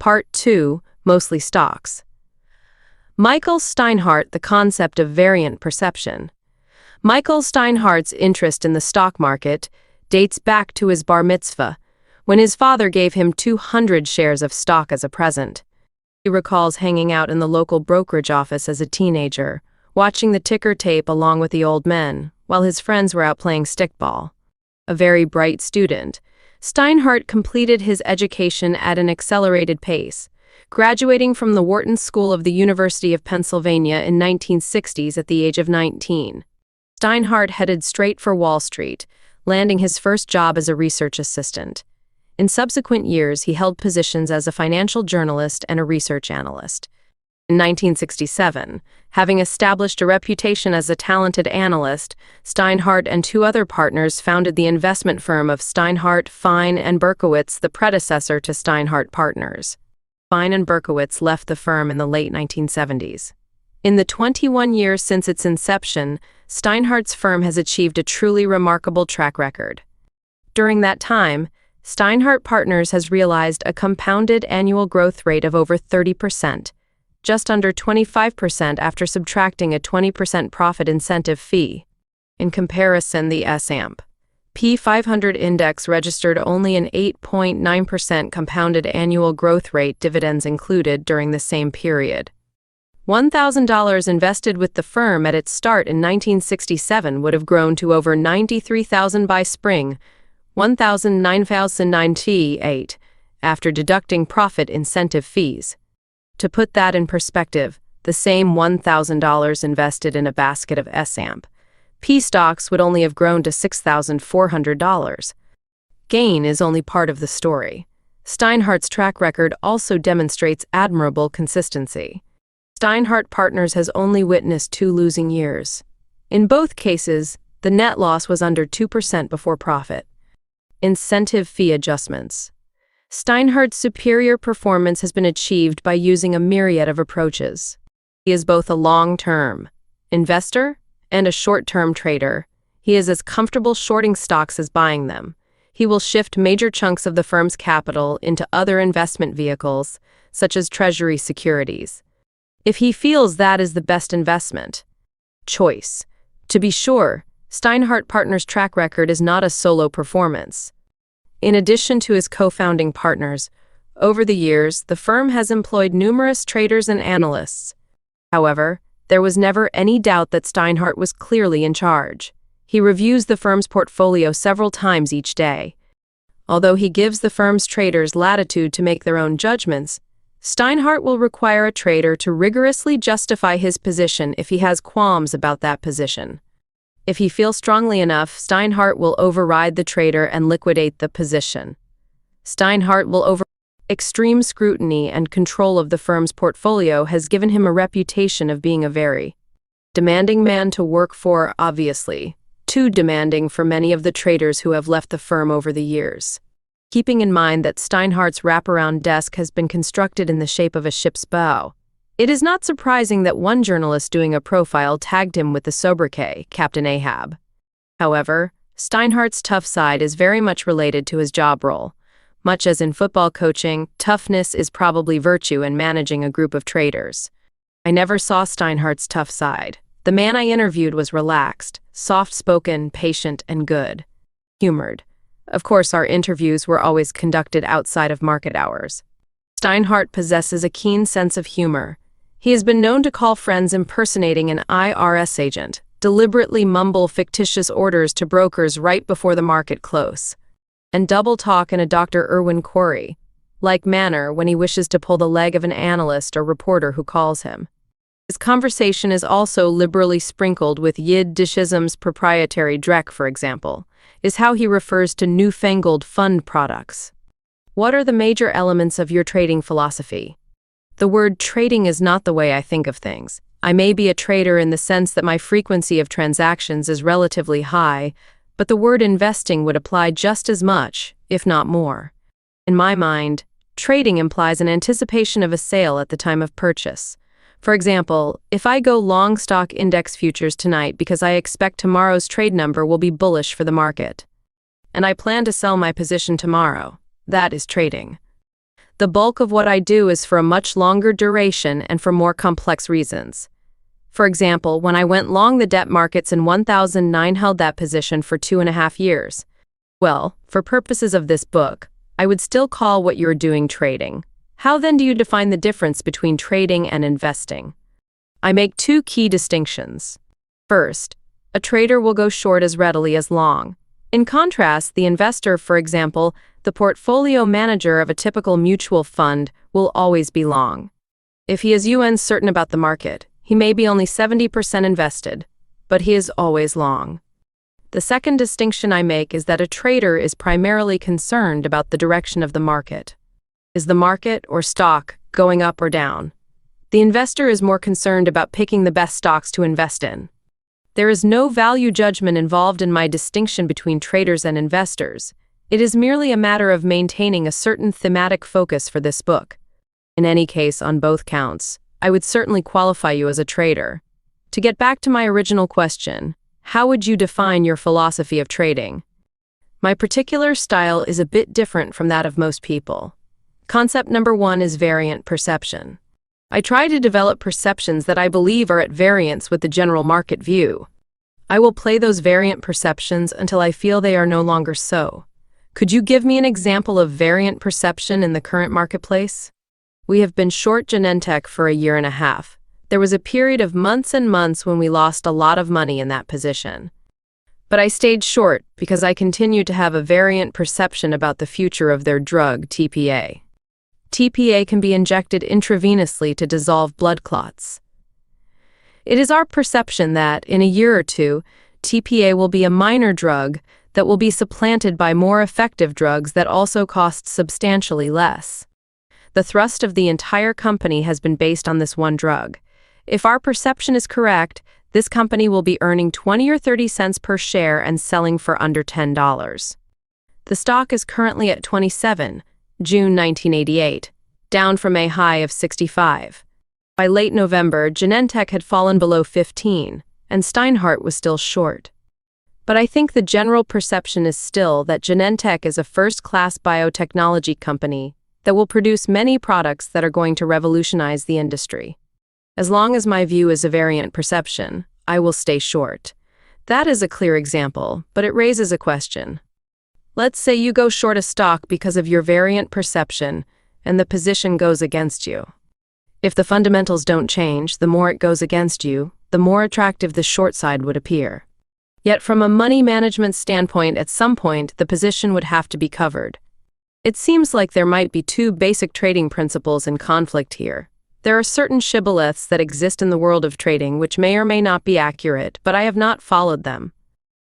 Part 2, Mostly Stocks. Michael Steinhardt, the concept of variant perception. Michael Steinhardt's interest in the stock market dates back to his bar mitzvah, when his father gave him 200 shares of stock as a present. He recalls hanging out in the local brokerage office as a teenager, watching the ticker tape along with the old men, while his friends were out playing stickball. A very bright student, Steinhardt completed his education at an accelerated pace, graduating from the Wharton School of the University of Pennsylvania in 1960s at the age of 19. Steinhardt headed straight for Wall Street, landing his first job as a research assistant. In subsequent years, he held positions as a financial journalist and a research analyst. In 1967, having established a reputation as a talented analyst, Steinhardt and two other partners founded the investment firm of Steinhardt, Fine and Berkowitz, the predecessor to Steinhardt Partners. Fine and Berkowitz left the firm in the late 1970s. In the 21 years since its inception, Steinhardt's firm has achieved a truly remarkable track record. During that time, Steinhardt Partners has realized a compounded annual growth rate of over 30%, just under 25% after subtracting a 20% profit incentive fee. In comparison, the S&P 500 index registered only an 8.9% compounded annual growth rate, dividends included, during the same period. $1,000 invested with the firm at its start in 1967 would have grown to over $93,000 by spring 1998, after deducting profit incentive fees. To put that in perspective, the same $1,000 invested in a basket of S&P stocks would only have grown to $6,400. Gain is only part of the story. Steinhardt's track record also demonstrates admirable consistency. Steinhardt Partners has only witnessed 2 losing years. In both cases, the net loss was under 2% before profit. Incentive fee adjustments. Steinhardt's superior performance has been achieved by using a myriad of approaches. He is both a long-term investor and a short-term trader. He is as comfortable shorting stocks as buying them. He will shift major chunks of the firm's capital into other investment vehicles, such as treasury securities, if he feels that is the best investment choice. To be sure, Steinhardt Partners' track record is not a solo performance. In addition to his co-founding partners, over the years, the firm has employed numerous traders and analysts. However, there was never any doubt that Steinhardt was clearly in charge. He reviews the firm's portfolio several times each day. Although he gives the firm's traders latitude to make their own judgments, Steinhardt will require a trader to rigorously justify his position if he has qualms about that position. If he feels strongly enough, Steinhardt will override the trader and liquidate the position. Steinhardt will override extreme scrutiny and control of the firm's portfolio has given him a reputation of being a very demanding man to work for, obviously, too demanding for many of the traders who have left the firm over the years. Keeping in mind that Steinhardt's wraparound desk has been constructed in the shape of a ship's bow, it is not surprising that one journalist doing a profile tagged him with the sobriquet, Captain Ahab. However, Steinhardt's tough side is very much related to his job role. Much as in football coaching, toughness is probably virtue in managing a group of traders. I never saw Steinhardt's tough side. The man I interviewed was relaxed, soft-spoken, patient, and good-humored. Of course, our interviews were always conducted outside of market hours. Steinhardt possesses a keen sense of humor. He has been known to call friends impersonating an IRS agent, deliberately mumble fictitious orders to brokers right before the market close, and double talk in a Dr. Irwin Corey-like manner when he wishes to pull the leg of an analyst or reporter who calls him. His conversation is also liberally sprinkled with Yiddishisms. Proprietary dreck, for example, is how he refers to newfangled fund products. What are the major elements of your trading philosophy? The word trading is not the way I think of things. I may be a trader in the sense that my frequency of transactions is relatively high, but the word investing would apply just as much, if not more. In my mind, trading implies an anticipation of a sale at the time of purchase. For example, if I go long stock index futures tonight because I expect tomorrow's trade number will be bullish for the market, and I plan to sell my position tomorrow, that is trading. The bulk of what I do is for a much longer duration and for more complex reasons. For example, when I went long the debt markets in 2009, held that position for 2.5 years. Well, for purposes of this book, I would still call what you're doing trading. How then do you define the difference between trading and investing? I make two key distinctions. First, a trader will go short as readily as long. In contrast, the investor, for example, the portfolio manager of a typical mutual fund, will always be long. If he is certain about the market, he may be only 70% invested, but he is always long. The second distinction I make is that a trader is primarily concerned about the direction of the market. Is the market or stock going up or down? The investor is more concerned about picking the best stocks to invest in. There is no value judgment involved in my distinction between traders and investors. It is merely a matter of maintaining a certain thematic focus for this book. In any case, on both counts, I would certainly qualify you as a trader. To get back to my original question, how would you define your philosophy of trading? My particular style is a bit different from that of most people. Concept number 1 is variant perception. I try to develop perceptions that I believe are at variance with the general market view. I will play those variant perceptions until I feel they are no longer so. Could you give me an example of variant perception in the current marketplace? We have been short Genentech for 1.5 years. There was a period of months and months when we lost a lot of money in that position. But I stayed short because I continued to have a variant perception about the future of their drug, TPA. TPA can be injected intravenously to dissolve blood clots. It is our perception that, in 1 year or 2, TPA will be a minor drug that will be supplanted by more effective drugs that also cost substantially less. The thrust of the entire company has been based on this one drug. If our perception is correct, this company will be earning 20 or 30 cents per share and selling for under $10. The stock is currently at 27, June 1988, down from a high of 65. By late November, Genentech had fallen below 15, and Steinhardt was still short. But I think the general perception is still that Genentech is a first-class biotechnology company that will produce many products that are going to revolutionize the industry. As long as my view is a variant perception, I will stay short. That is a clear example, but it raises a question. Let's say you go short a stock because of your variant perception, and the position goes against you. If the fundamentals don't change, the more it goes against you, the more attractive the short side would appear. Yet from a money management standpoint, at some point, the position would have to be covered. It seems like there might be two basic trading principles in conflict here. There are certain shibboleths that exist in the world of trading which may or may not be accurate, but I have not followed them.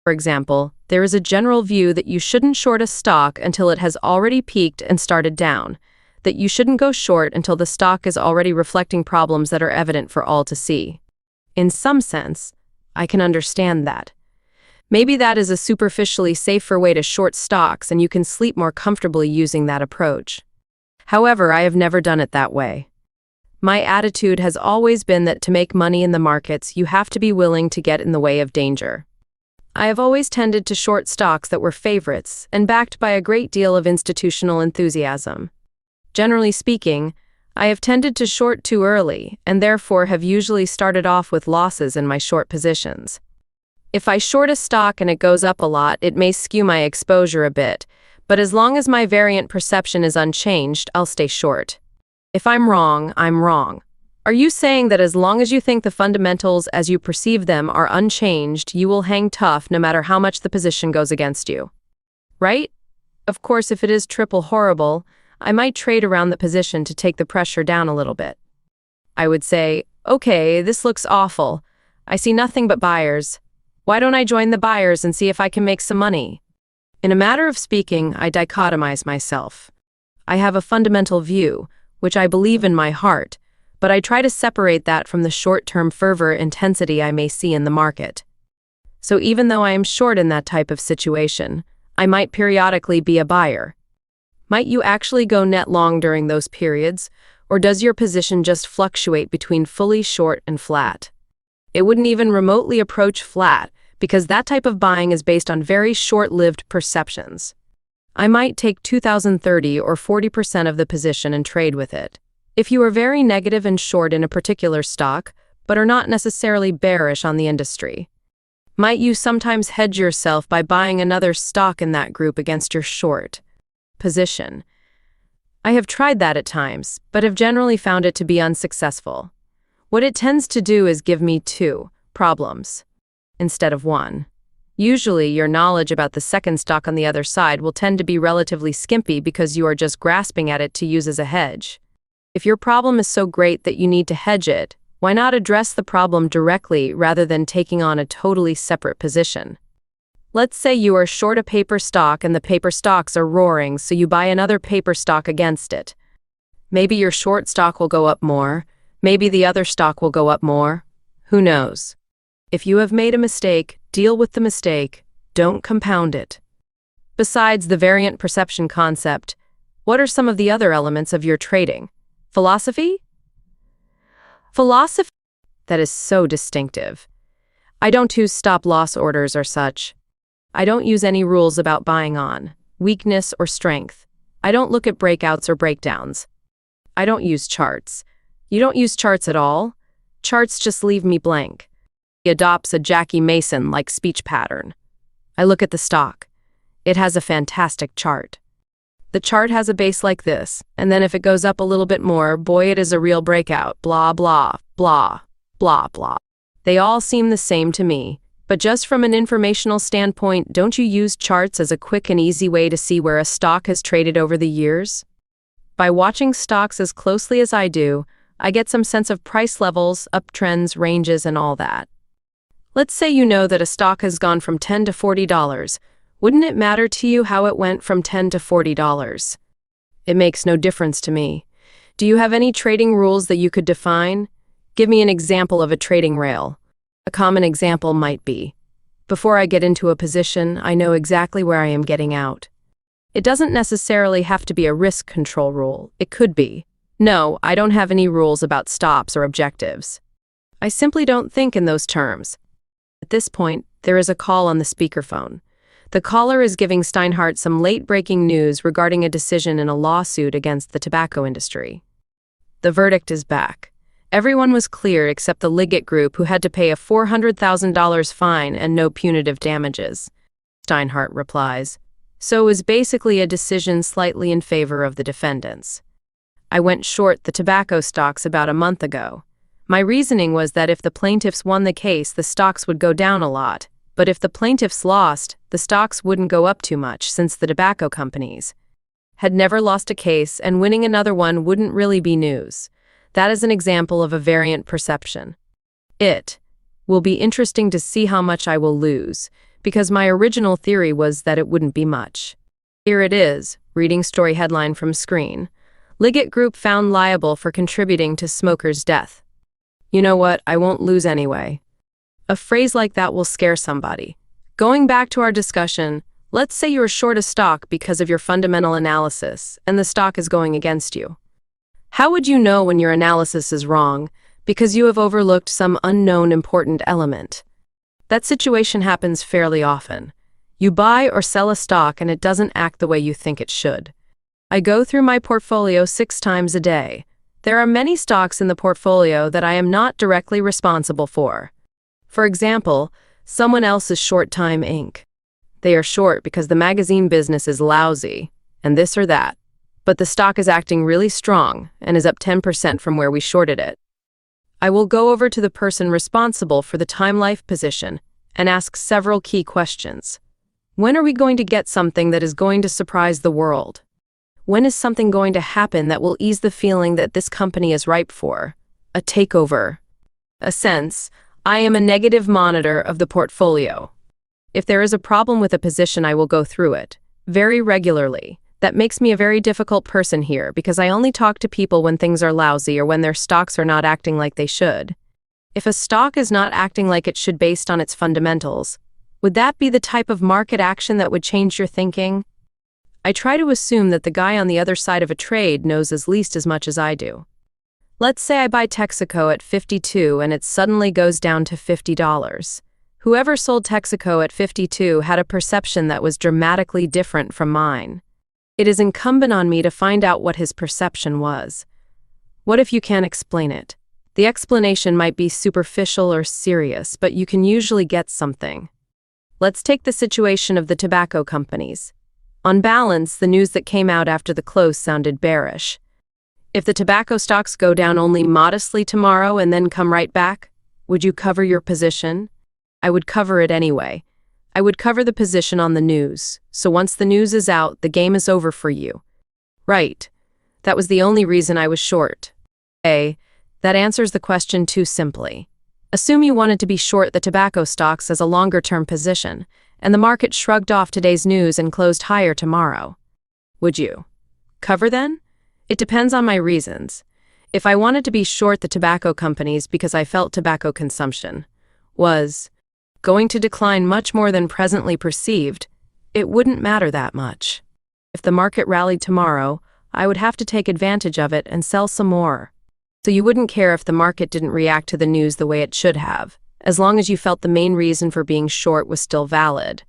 For example, there is a general view that you shouldn't short a stock until it has already peaked and started down, that you shouldn't go short until the stock is already reflecting problems that are evident for all to see. In some sense, I can understand that. Maybe that is a superficially safer way to short stocks and you can sleep more comfortably using that approach. However, I have never done it that way. My attitude has always been that to make money in the markets, you have to be willing to get in the way of danger. I have always tended to short stocks that were favorites and backed by a great deal of institutional enthusiasm. Generally speaking, I have tended to short too early and therefore have usually started off with losses in my short positions. If I short a stock and it goes up a lot, it may skew my exposure a bit, but as long as my variant perception is unchanged, I'll stay short. If I'm wrong, I'm wrong. Are you saying that as long as you think the fundamentals as you perceive them are unchanged, you will hang tough no matter how much the position goes against you? Right? Of course, if it is triple horrible, I might trade around the position to take the pressure down a little bit. I would say, okay, this looks awful. I see nothing but buyers. Why don't I join the buyers and see if I can make some money? In a matter of speaking, I dichotomize myself. I have a fundamental view, which I believe in my heart, but I try to separate that from the short-term fervor intensity I may see in the market. So even though I am short in that type of situation, I might periodically be a buyer. Might you actually go net long during those periods, or does your position just fluctuate between fully short and flat? It wouldn't even remotely approach flat, because that type of buying is based on very short-lived perceptions. I might take 2030 or 40% of the position and trade with it. If you are very negative and short in a particular stock, but are not necessarily bearish on the industry, might you sometimes hedge yourself by buying another stock in that group against your short position? I have tried that at times, but have generally found it to be unsuccessful. What it tends to do is give me two problems instead of one. Usually, your knowledge about the second stock on the other side will tend to be relatively skimpy because you are just grasping at it to use as a hedge. If your problem is so great that you need to hedge it, why not address the problem directly rather than taking on a totally separate position? Let's say you are short a paper stock and the paper stocks are roaring, so you buy another paper stock against it. Maybe your short stock will go up more, maybe the other stock will go up more. Who knows? If you have made a mistake, deal with the mistake, don't compound it. Besides the variant perception concept, what are some of the other elements of your trading? Philosophy? Philosophy? That is so distinctive. I don't use stop-loss orders or such. I don't use any rules about buying on, weakness or strength. I don't look at breakouts or breakdowns. I don't use charts. You don't use charts at all? Charts just leave me blank. He adopts a Jackie Mason-like speech pattern. I look at the stock. It has a fantastic chart. The chart has a base like this, and then if it goes up a little bit more, boy, it is a real breakout, blah, blah, blah, blah, blah. They all seem the same to me, but just from an informational standpoint, don't you use charts as a quick and easy way to see where a stock has traded over the years? By watching stocks as closely as I do, I get some sense of price levels, uptrends, ranges, and all that. Let's say you know that a stock has gone from $10 to $40. Wouldn't it matter to you how it went from $10 to $40? It makes no difference to me. Do you have any trading rules that you could define? Give me an example of a trading rail. A common example might be, before I get into a position, I know exactly where I am getting out. It doesn't necessarily have to be a risk control rule. It could be. No, I don't have any rules about stops or objectives. I simply don't think in those terms. At this point, there is a call on the speakerphone. The caller is giving Steinhardt some late-breaking news regarding a decision in a lawsuit against the tobacco industry. The verdict is back. Everyone was cleared except the Liggett Group, who had to pay a $400,000 fine and no punitive damages. Steinhardt replies, so it was basically a decision slightly in favor of the defendants. I went short the tobacco stocks about a month ago. My reasoning was that if the plaintiffs won the case, the stocks would go down a lot, but if the plaintiffs lost, the stocks wouldn't go up too much since the tobacco companies had never lost a case and winning another one wouldn't really be news. That is an example of a variant perception. It will be interesting to see how much I will lose, because my original theory was that it wouldn't be much. Here it is, reading story headline from screen. Liggett Group found liable for contributing to smoker's death. You know what, I won't lose anyway. A phrase like that will scare somebody. Going back to our discussion, let's say you're short a stock because of your fundamental analysis, and the stock is going against you. How would you know when your analysis is wrong? Because you have overlooked some unknown important element. That situation happens fairly often. You buy or sell a stock and it doesn't act the way you think it should. I go through my portfolio 6 times a day. There are many stocks in the portfolio that I am not directly responsible for. For example, someone else is Short Time Inc. They are short because the magazine business is lousy, and this or that. But the stock is acting really strong and is up 10% from where we shorted it. I will go over to the person responsible for the Time Life position and ask several key questions. When are we going to get something that is going to surprise the world? When is something going to happen that will ease the feeling that this company is ripe for a takeover? A sense, I am a negative monitor of the portfolio. If there is a problem with a position, I will go through it very regularly. That makes me a very difficult person here because I only talk to people when things are lousy or when their stocks are not acting like they should. If a stock is not acting like it should based on its fundamentals, would that be the type of market action that would change your thinking? I try to assume that the guy on the other side of a trade knows at least as much as I do. Let's say I buy Texaco at 52 and it suddenly goes down to $50. Whoever sold Texaco at 52 had a perception that was dramatically different from mine. It is incumbent on me to find out what his perception was. What if you can't explain it? The explanation might be superficial or serious, but you can usually get something. Let's take the situation of the tobacco companies. On balance, the news that came out after the close sounded bearish. If the tobacco stocks go down only modestly tomorrow and then come right back, would you cover your position? I would cover it anyway. I would cover the position on the news, so once the news is out, the game is over for you. Right. That was the only reason I was short. That answers the question too simply. Assume you wanted to be short the tobacco stocks as a longer-term position, and the market shrugged off today's news and closed higher tomorrow. Would you cover then? It depends on my reasons. If I wanted to be short the tobacco companies because I felt tobacco consumption was going to decline much more than presently perceived, it wouldn't matter that much. If the market rallied tomorrow, I would have to take advantage of it and sell some more. So you wouldn't care if the market didn't react to the news the way it should have, as long as you felt the main reason for being short was still valid.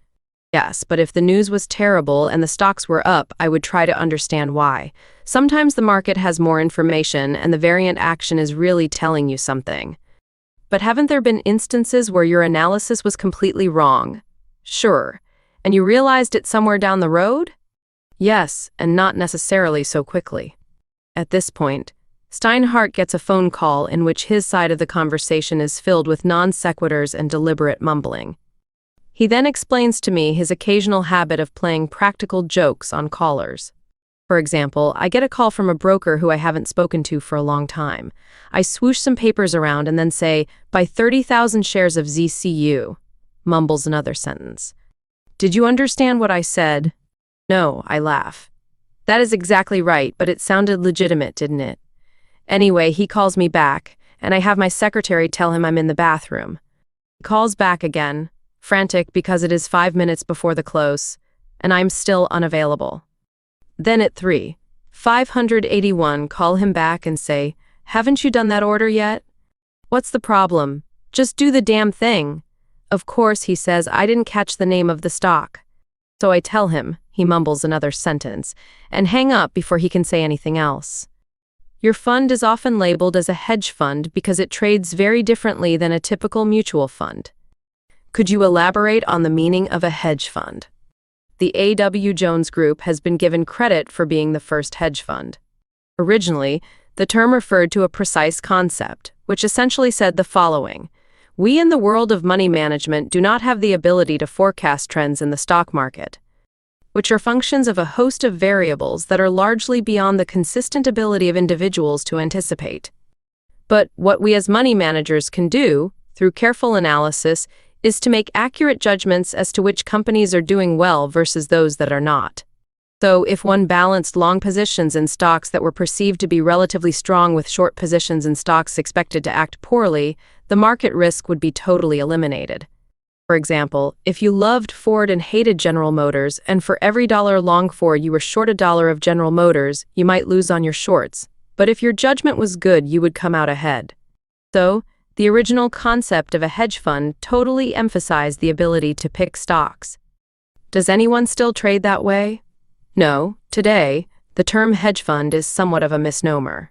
Yes, but if the news was terrible and the stocks were up, I would try to understand why. Sometimes the market has more information and the variant action is really telling you something. But haven't there been instances where your analysis was completely wrong? Sure. And you realized it somewhere down the road? Yes, and not necessarily so quickly. At this point, Steinhardt gets a phone call in which his side of the conversation is filled with non-sequiturs and deliberate mumbling. He then explains to me his occasional habit of playing practical jokes on callers. For example, I get a call from a broker who I haven't spoken to for a long time. I swoosh some papers around and then say, "Buy 30,000 shares of ZCU," mumbles another sentence. "Did you understand what I said?" "No," I laugh. "That is exactly right, but it sounded legitimate, didn't it?" Anyway, he calls me back, and I have my secretary tell him I'm in the bathroom. He calls back again, frantic because it is 5 minutes before the close, and I'm still unavailable. Then at 3:581, call him back and say, "Haven't you done that order yet?" "What's the problem? Just do the damn thing." Of course, he says, "I didn't catch the name of the stock." So I tell him, he mumbles another sentence, and hang up before he can say anything else. Your fund is often labeled as a hedge fund because it trades very differently than a typical mutual fund. Could you elaborate on the meaning of a hedge fund? The A.W. Jones Group has been given credit for being the first hedge fund. Originally, the term referred to a precise concept, which essentially said the following: we in the world of money management do not have the ability to forecast trends in the stock market, which are functions of a host of variables that are largely beyond the consistent ability of individuals to anticipate. But what we as money managers can do, through careful analysis, is to make accurate judgments as to which companies are doing well versus those that are not. So if one balanced long positions in stocks that were perceived to be relatively strong with short positions in stocks expected to act poorly, the market risk would be totally eliminated. For example, if you loved Ford and hated General Motors, and for every dollar long Ford you were short $1 of General Motors, you might lose on your shorts. But if your judgment was good, you would come out ahead. So, the original concept of a hedge fund totally emphasized the ability to pick stocks. Does anyone still trade that way? No. Today, the term hedge fund is somewhat of a misnomer.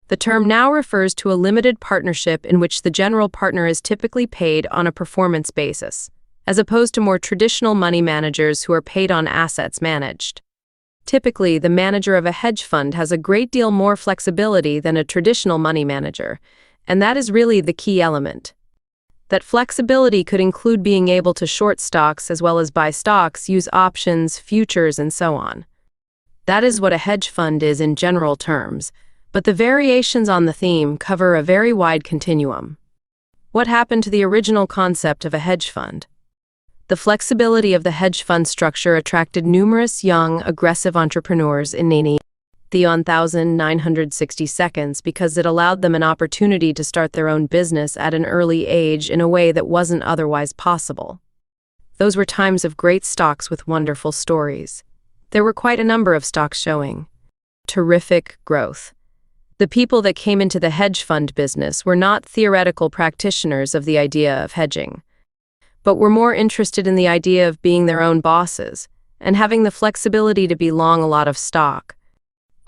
The term now refers to a limited partnership in which the general partner is typically paid on a performance basis, as opposed to more traditional money managers who are paid on assets managed. Typically, the manager of a hedge fund has a great deal more flexibility than a traditional money manager, and that is really the key element. That flexibility could include being able to short stocks as well as buy stocks, use options, futures, and so on. That is what a hedge fund is in general terms, but the variations on the theme cover a very wide continuum. What happened to the original concept of a hedge fund? The flexibility of the hedge fund structure attracted numerous young, aggressive entrepreneurs in the 1960 seconds because it allowed them an opportunity to start their own business at an early age in a way that wasn't otherwise possible. Those were times of great stocks with wonderful stories. There were quite a number of stocks showing terrific growth. The people that came into the hedge fund business were not theoretical practitioners of the idea of hedging, but were more interested in the idea of being their own bosses and having the flexibility to be long a lot of stock.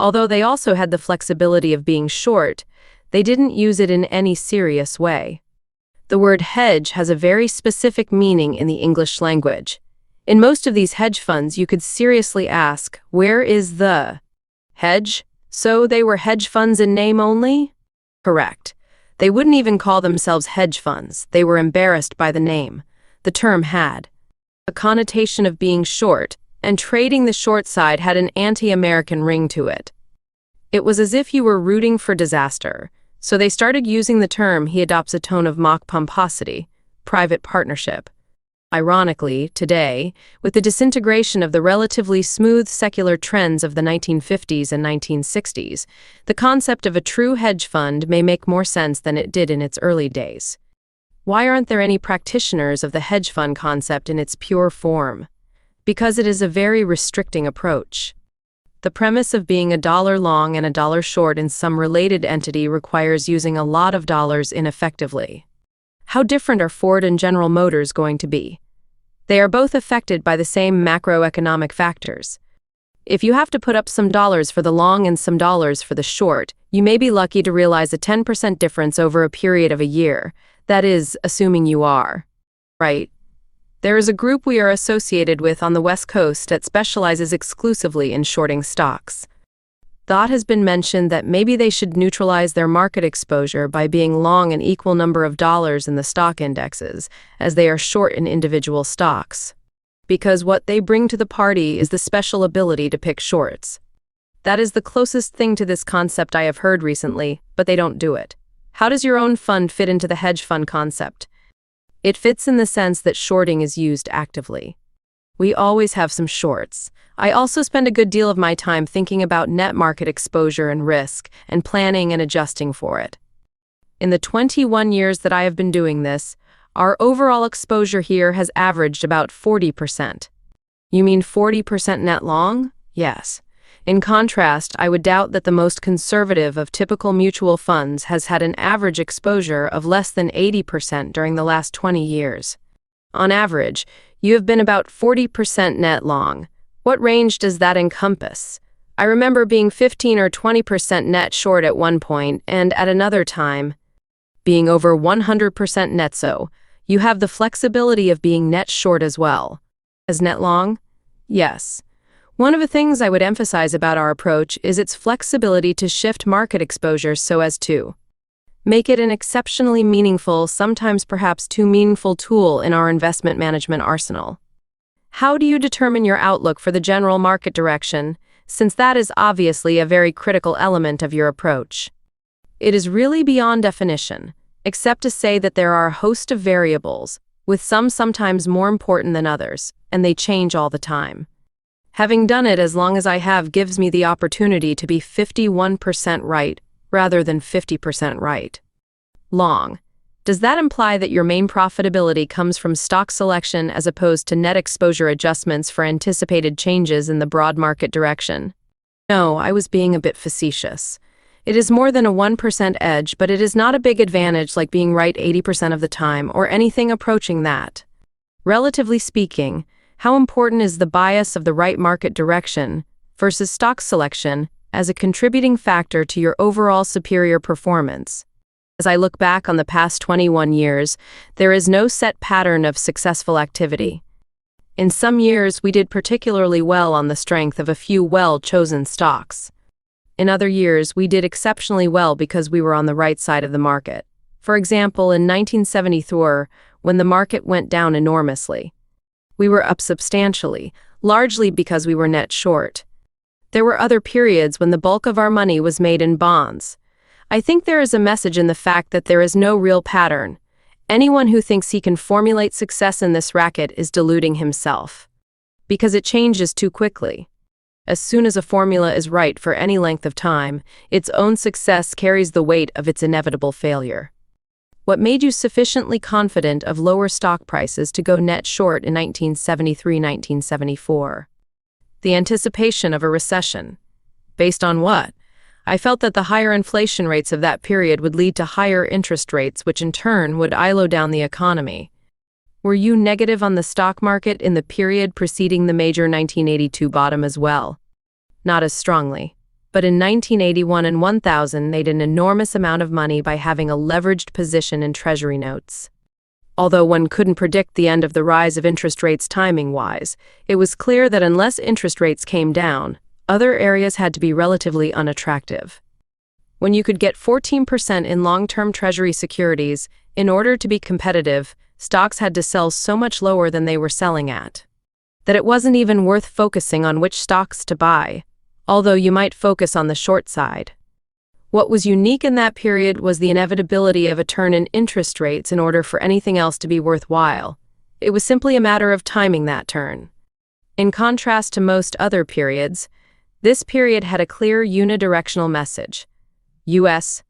Although they also had the flexibility of being short, they didn't use it in any serious way. The word hedge has a very specific meaning in the English language. In most of these hedge funds, you could seriously ask, where is the hedge? So they were hedge funds in name only? Correct. They wouldn't even call themselves hedge funds. They were embarrassed by the name. The term had a connotation of being short, and trading the short side had an anti-American ring to it. It was as if you were rooting for disaster, so they started using the term. He adopts a tone of mock pomposity, private partnership. Ironically, today, with the disintegration of the relatively smooth secular trends of the 1950s and 1960s, the concept of a true hedge fund may make more sense than it did in its early days. Why aren't there any practitioners of the hedge fund concept in its pure form? Because it is a very restricting approach. The premise of being a dollar long and a dollar short in some related entity requires using a lot of dollars ineffectively. How different are Ford and General Motors going to be? They are both affected by the same macroeconomic factors. If you have to put up some dollars for the long and some dollars for the short, you may be lucky to realize a 10% difference over a period of a year. That is, assuming you are right. There is a group we are associated with on the West Coast that specializes exclusively in shorting stocks. Thought has been mentioned that maybe they should neutralize their market exposure by being long an equal number of dollars in the stock indexes, as they are short in individual stocks. Because what they bring to the party is the special ability to pick shorts. That is the closest thing to this concept I have heard recently, but they don't do it. How does your own fund fit into the hedge fund concept? It fits in the sense that shorting is used actively. We always have some shorts. I also spend a good deal of my time thinking about net market exposure and risk, and planning and adjusting for it. In the 21 years that I have been doing this, our overall exposure here has averaged about 40%. You mean 40% net long? Yes. In contrast, I would doubt that the most conservative of typical mutual funds has had an average exposure of less than 80% during the last 20 years. On average, you have been about 40% net long. What range does that encompass? I remember being 15 or 20% net short at one point, and at another time, being over 100% net so. You have the flexibility of being net short as well. As net long? Yes. One of the things I would emphasize about our approach is its flexibility to shift market exposure so as to make it an exceptionally meaningful, sometimes perhaps too meaningful tool in our investment management arsenal. How do you determine your outlook for the general market direction, since that is obviously a very critical element of your approach? It is really beyond definition, except to say that there are a host of variables, with some sometimes more important than others, and they change all the time. Having done it as long as I have gives me the opportunity to be 51% right rather than 50% right. Long. Does that imply that your main profitability comes from stock selection as opposed to net exposure adjustments for anticipated changes in the broad market direction? No, I was being a bit facetious. It is more than a 1% edge, but it is not a big advantage like being right 80% of the time or anything approaching that. Relatively speaking, how important is the bias of the right market direction versus stock selection as a contributing factor to your overall superior performance? As I look back on the past 21 years, there is no set pattern of successful activity. In some years, we did particularly well on the strength of a few well-chosen stocks. In other years, we did exceptionally well because we were on the right side of the market. For example, in 1974, when the market went down enormously, we were up substantially, largely because we were net short. There were other periods when the bulk of our money was made in bonds. I think there is a message in the fact that there is no real pattern. Anyone who thinks he can formulate success in this racket is deluding himself. Because it changes too quickly. As soon as a formula is right for any length of time, its own success carries the weight of its inevitable failure. What made you sufficiently confident of lower stock prices to go net short in 1973-1974? The anticipation of a recession. Based on what? I felt that the higher inflation rates of that period would lead to higher interest rates, which in turn would ILO down the economy. Were you negative on the stock market in the period preceding the major 1982 bottom as well? Not as strongly. But in 1981 and 1000, made an enormous amount of money by having a leveraged position in Treasury notes. Although one couldn't predict the end of the rise of interest rates timing-wise, it was clear that unless interest rates came down, other areas had to be relatively unattractive. When you could get 14% in long-term Treasury securities, in order to be competitive, stocks had to sell so much lower than they were selling at, that it wasn't even worth focusing on which stocks to buy, although you might focus on the short side. What was unique in that period was the inevitability of a turn in interest rates in order for anything else to be worthwhile. It was simply a matter of timing that turn. In contrast to most other periods, this period had a clear unidirectional message. U.S.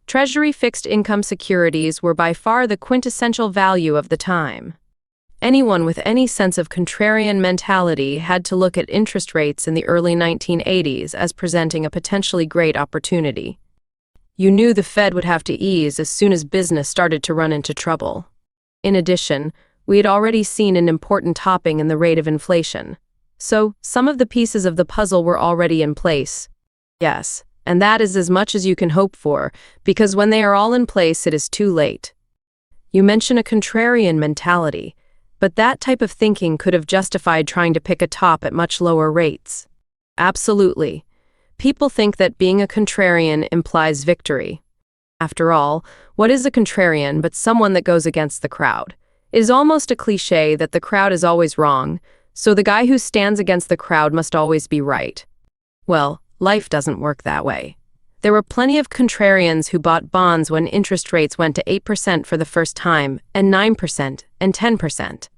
Treasury fixed income securities were by far the quintessential value of the time. Anyone with any sense of contrarian mentality had to look at interest rates in the early 1980s as presenting a potentially great opportunity. You knew the Fed would have to ease as soon as business started to run into trouble. In addition, we had already seen an important topping in the rate of inflation. So, some of the pieces of the puzzle were already in place. Yes, and that is as much as you can hope for, because when they are all in place, it is too late. You mention a contrarian mentality. But that type of thinking could have justified trying to pick a top at much lower rates. Absolutely. People think that being a contrarian implies victory. After all, what is a contrarian but someone that goes against the crowd? It is almost a cliché that the crowd is always wrong, so the guy who stands against the crowd must always be right. Well, life doesn't work that way. There were plenty of contrarians who bought bonds when interest rates went to 8% for the first time, and 9%, and 10%.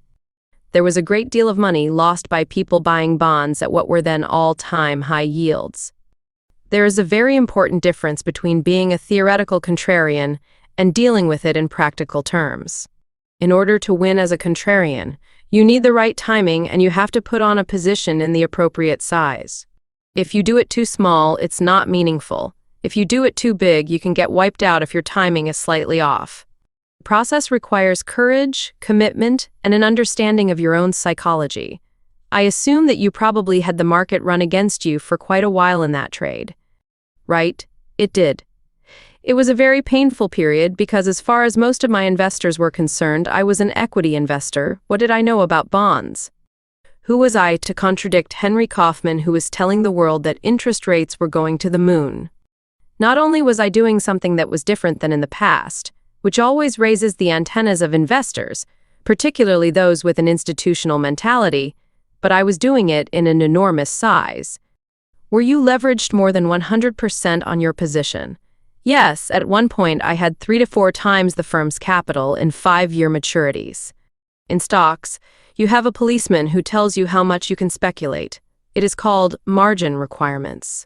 There was a great deal of money lost by people buying bonds at what were then all-time high yields. There is a very important difference between being a theoretical contrarian and dealing with it in practical terms. In order to win as a contrarian, you need the right timing and you have to put on a position in the appropriate size. If you do it too small, it's not meaningful. If you do it too big, you can get wiped out if your timing is slightly off. The process requires courage, commitment, and an understanding of your own psychology. I assume that you probably had the market run against you for quite a while in that trade. Right? It did. It was a very painful period because as far as most of my investors were concerned, I was an equity investor. What did I know about bonds? Who was I to contradict Henry Kaufman, who was telling the world that interest rates were going to the moon? Not only was I doing something that was different than in the past, which always raises the antennas of investors, particularly those with an institutional mentality, but I was doing it in an enormous size. Were you leveraged more than 100% on your position? Yes, at one point I had 3 to 4 times the firm's capital in 5-year maturities. In stocks, you have a policeman who tells you how much you can speculate. It is called margin requirements.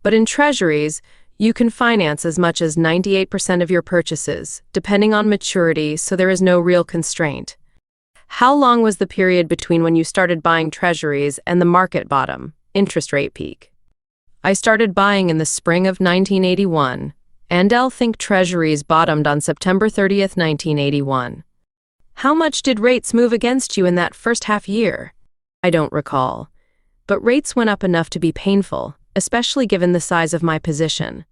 But in treasuries, you can finance as much as 98% of your purchases, depending on maturity, so there is no real constraint. How long was the period between when you started buying treasuries and the market bottom, interest rate peak? I started buying in the spring of 1981, and I'll think treasuries bottomed on September 30th, 1981. How much did rates move against you in that first half year? I don't recall. But rates went up enough to be painful, especially given the size of my position.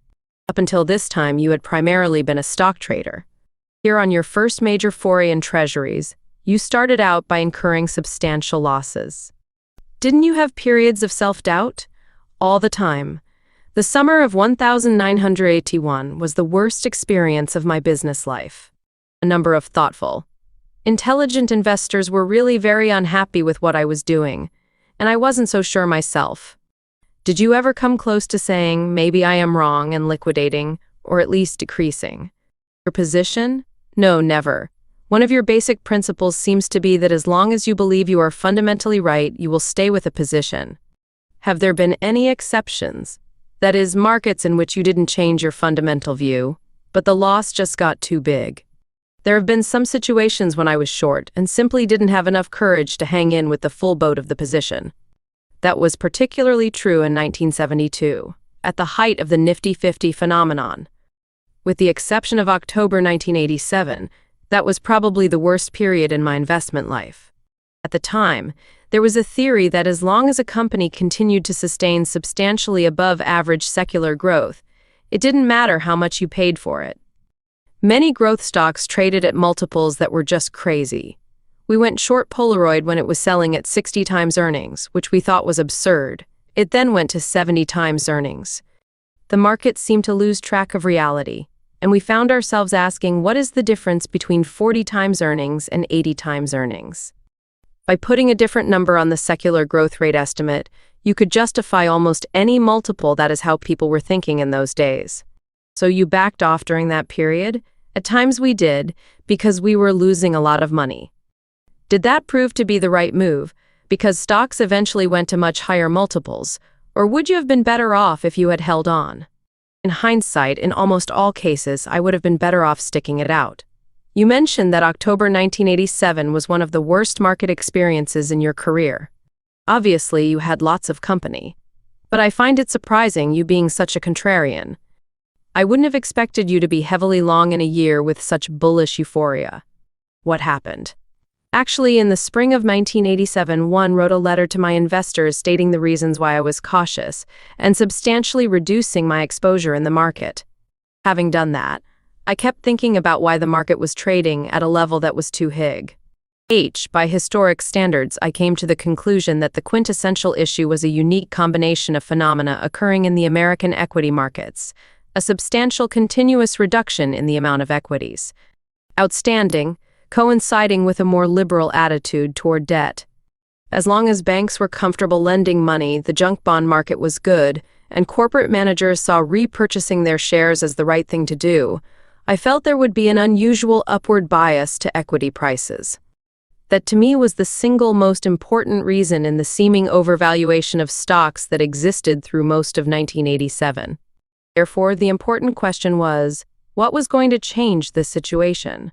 Up until this time, you had primarily been a stock trader. Here on your first major foray in treasuries, you started out by incurring substantial losses. Didn't you have periods of self-doubt? All the time. The summer of 1981 was the worst experience of my business life. A number of thoughtful, intelligent investors were really very unhappy with what I was doing, and I wasn't so sure myself. Did you ever come close to saying, maybe I am wrong and liquidating, or at least decreasing? Your position? No, never. One of your basic principles seems to be that as long as you believe you are fundamentally right, you will stay with a position. Have there been any exceptions? That is, markets in which you didn't change your fundamental view, but the loss just got too big. There have been some situations when I was short and simply didn't have enough courage to hang in with the full boat of the position. That was particularly true in 1972, at the height of the Nifty 50 phenomenon. With the exception of October 1987, That was probably the worst period in my investment life. At the time, there was a theory that as long as a company continued to sustain substantially above average secular growth, it didn't matter how much you paid for it. Many growth stocks traded at multiples that were just crazy. We went short Polaroid when it was selling at 60 times earnings, which we thought was absurd. It then went to 70 times earnings. The market seemed to lose track of reality, and we found ourselves asking, what is the difference between 40 times earnings and 80 times earnings? By putting a different number on the secular growth rate estimate, you could justify almost any multiple. That is how people were thinking in those days. So you backed off during that period? At times we did, because we were losing a lot of money. Did that prove to be the right move, because stocks eventually went to much higher multiples, or would you have been better off if you had held on? In hindsight, in almost all cases, I would have been better off sticking it out. You mentioned that October 1987 was one of the worst market experiences in your career. Obviously, you had lots of company. But I find it surprising you being such a contrarian. I wouldn't have expected you to be heavily long in a year with such bullish euphoria. What happened? Actually, in the spring of 1987, one wrote a letter to my investors stating the reasons why I was cautious and substantially reducing my exposure in the market. Having done that, I kept thinking about why the market was trading at a level that was too high. By historic standards, I came to the conclusion that the quintessential issue was a unique combination of phenomena occurring in the American equity markets, a substantial continuous reduction in the amount of equities outstanding, coinciding with a more liberal attitude toward debt. As long as banks were comfortable lending money, the junk bond market was good, and corporate managers saw repurchasing their shares as the right thing to do, I felt there would be an unusual upward bias to equity prices. That to me was the single most important reason in the seeming overvaluation of stocks that existed through most of 1987. Therefore, the important question was, what was going to change this situation?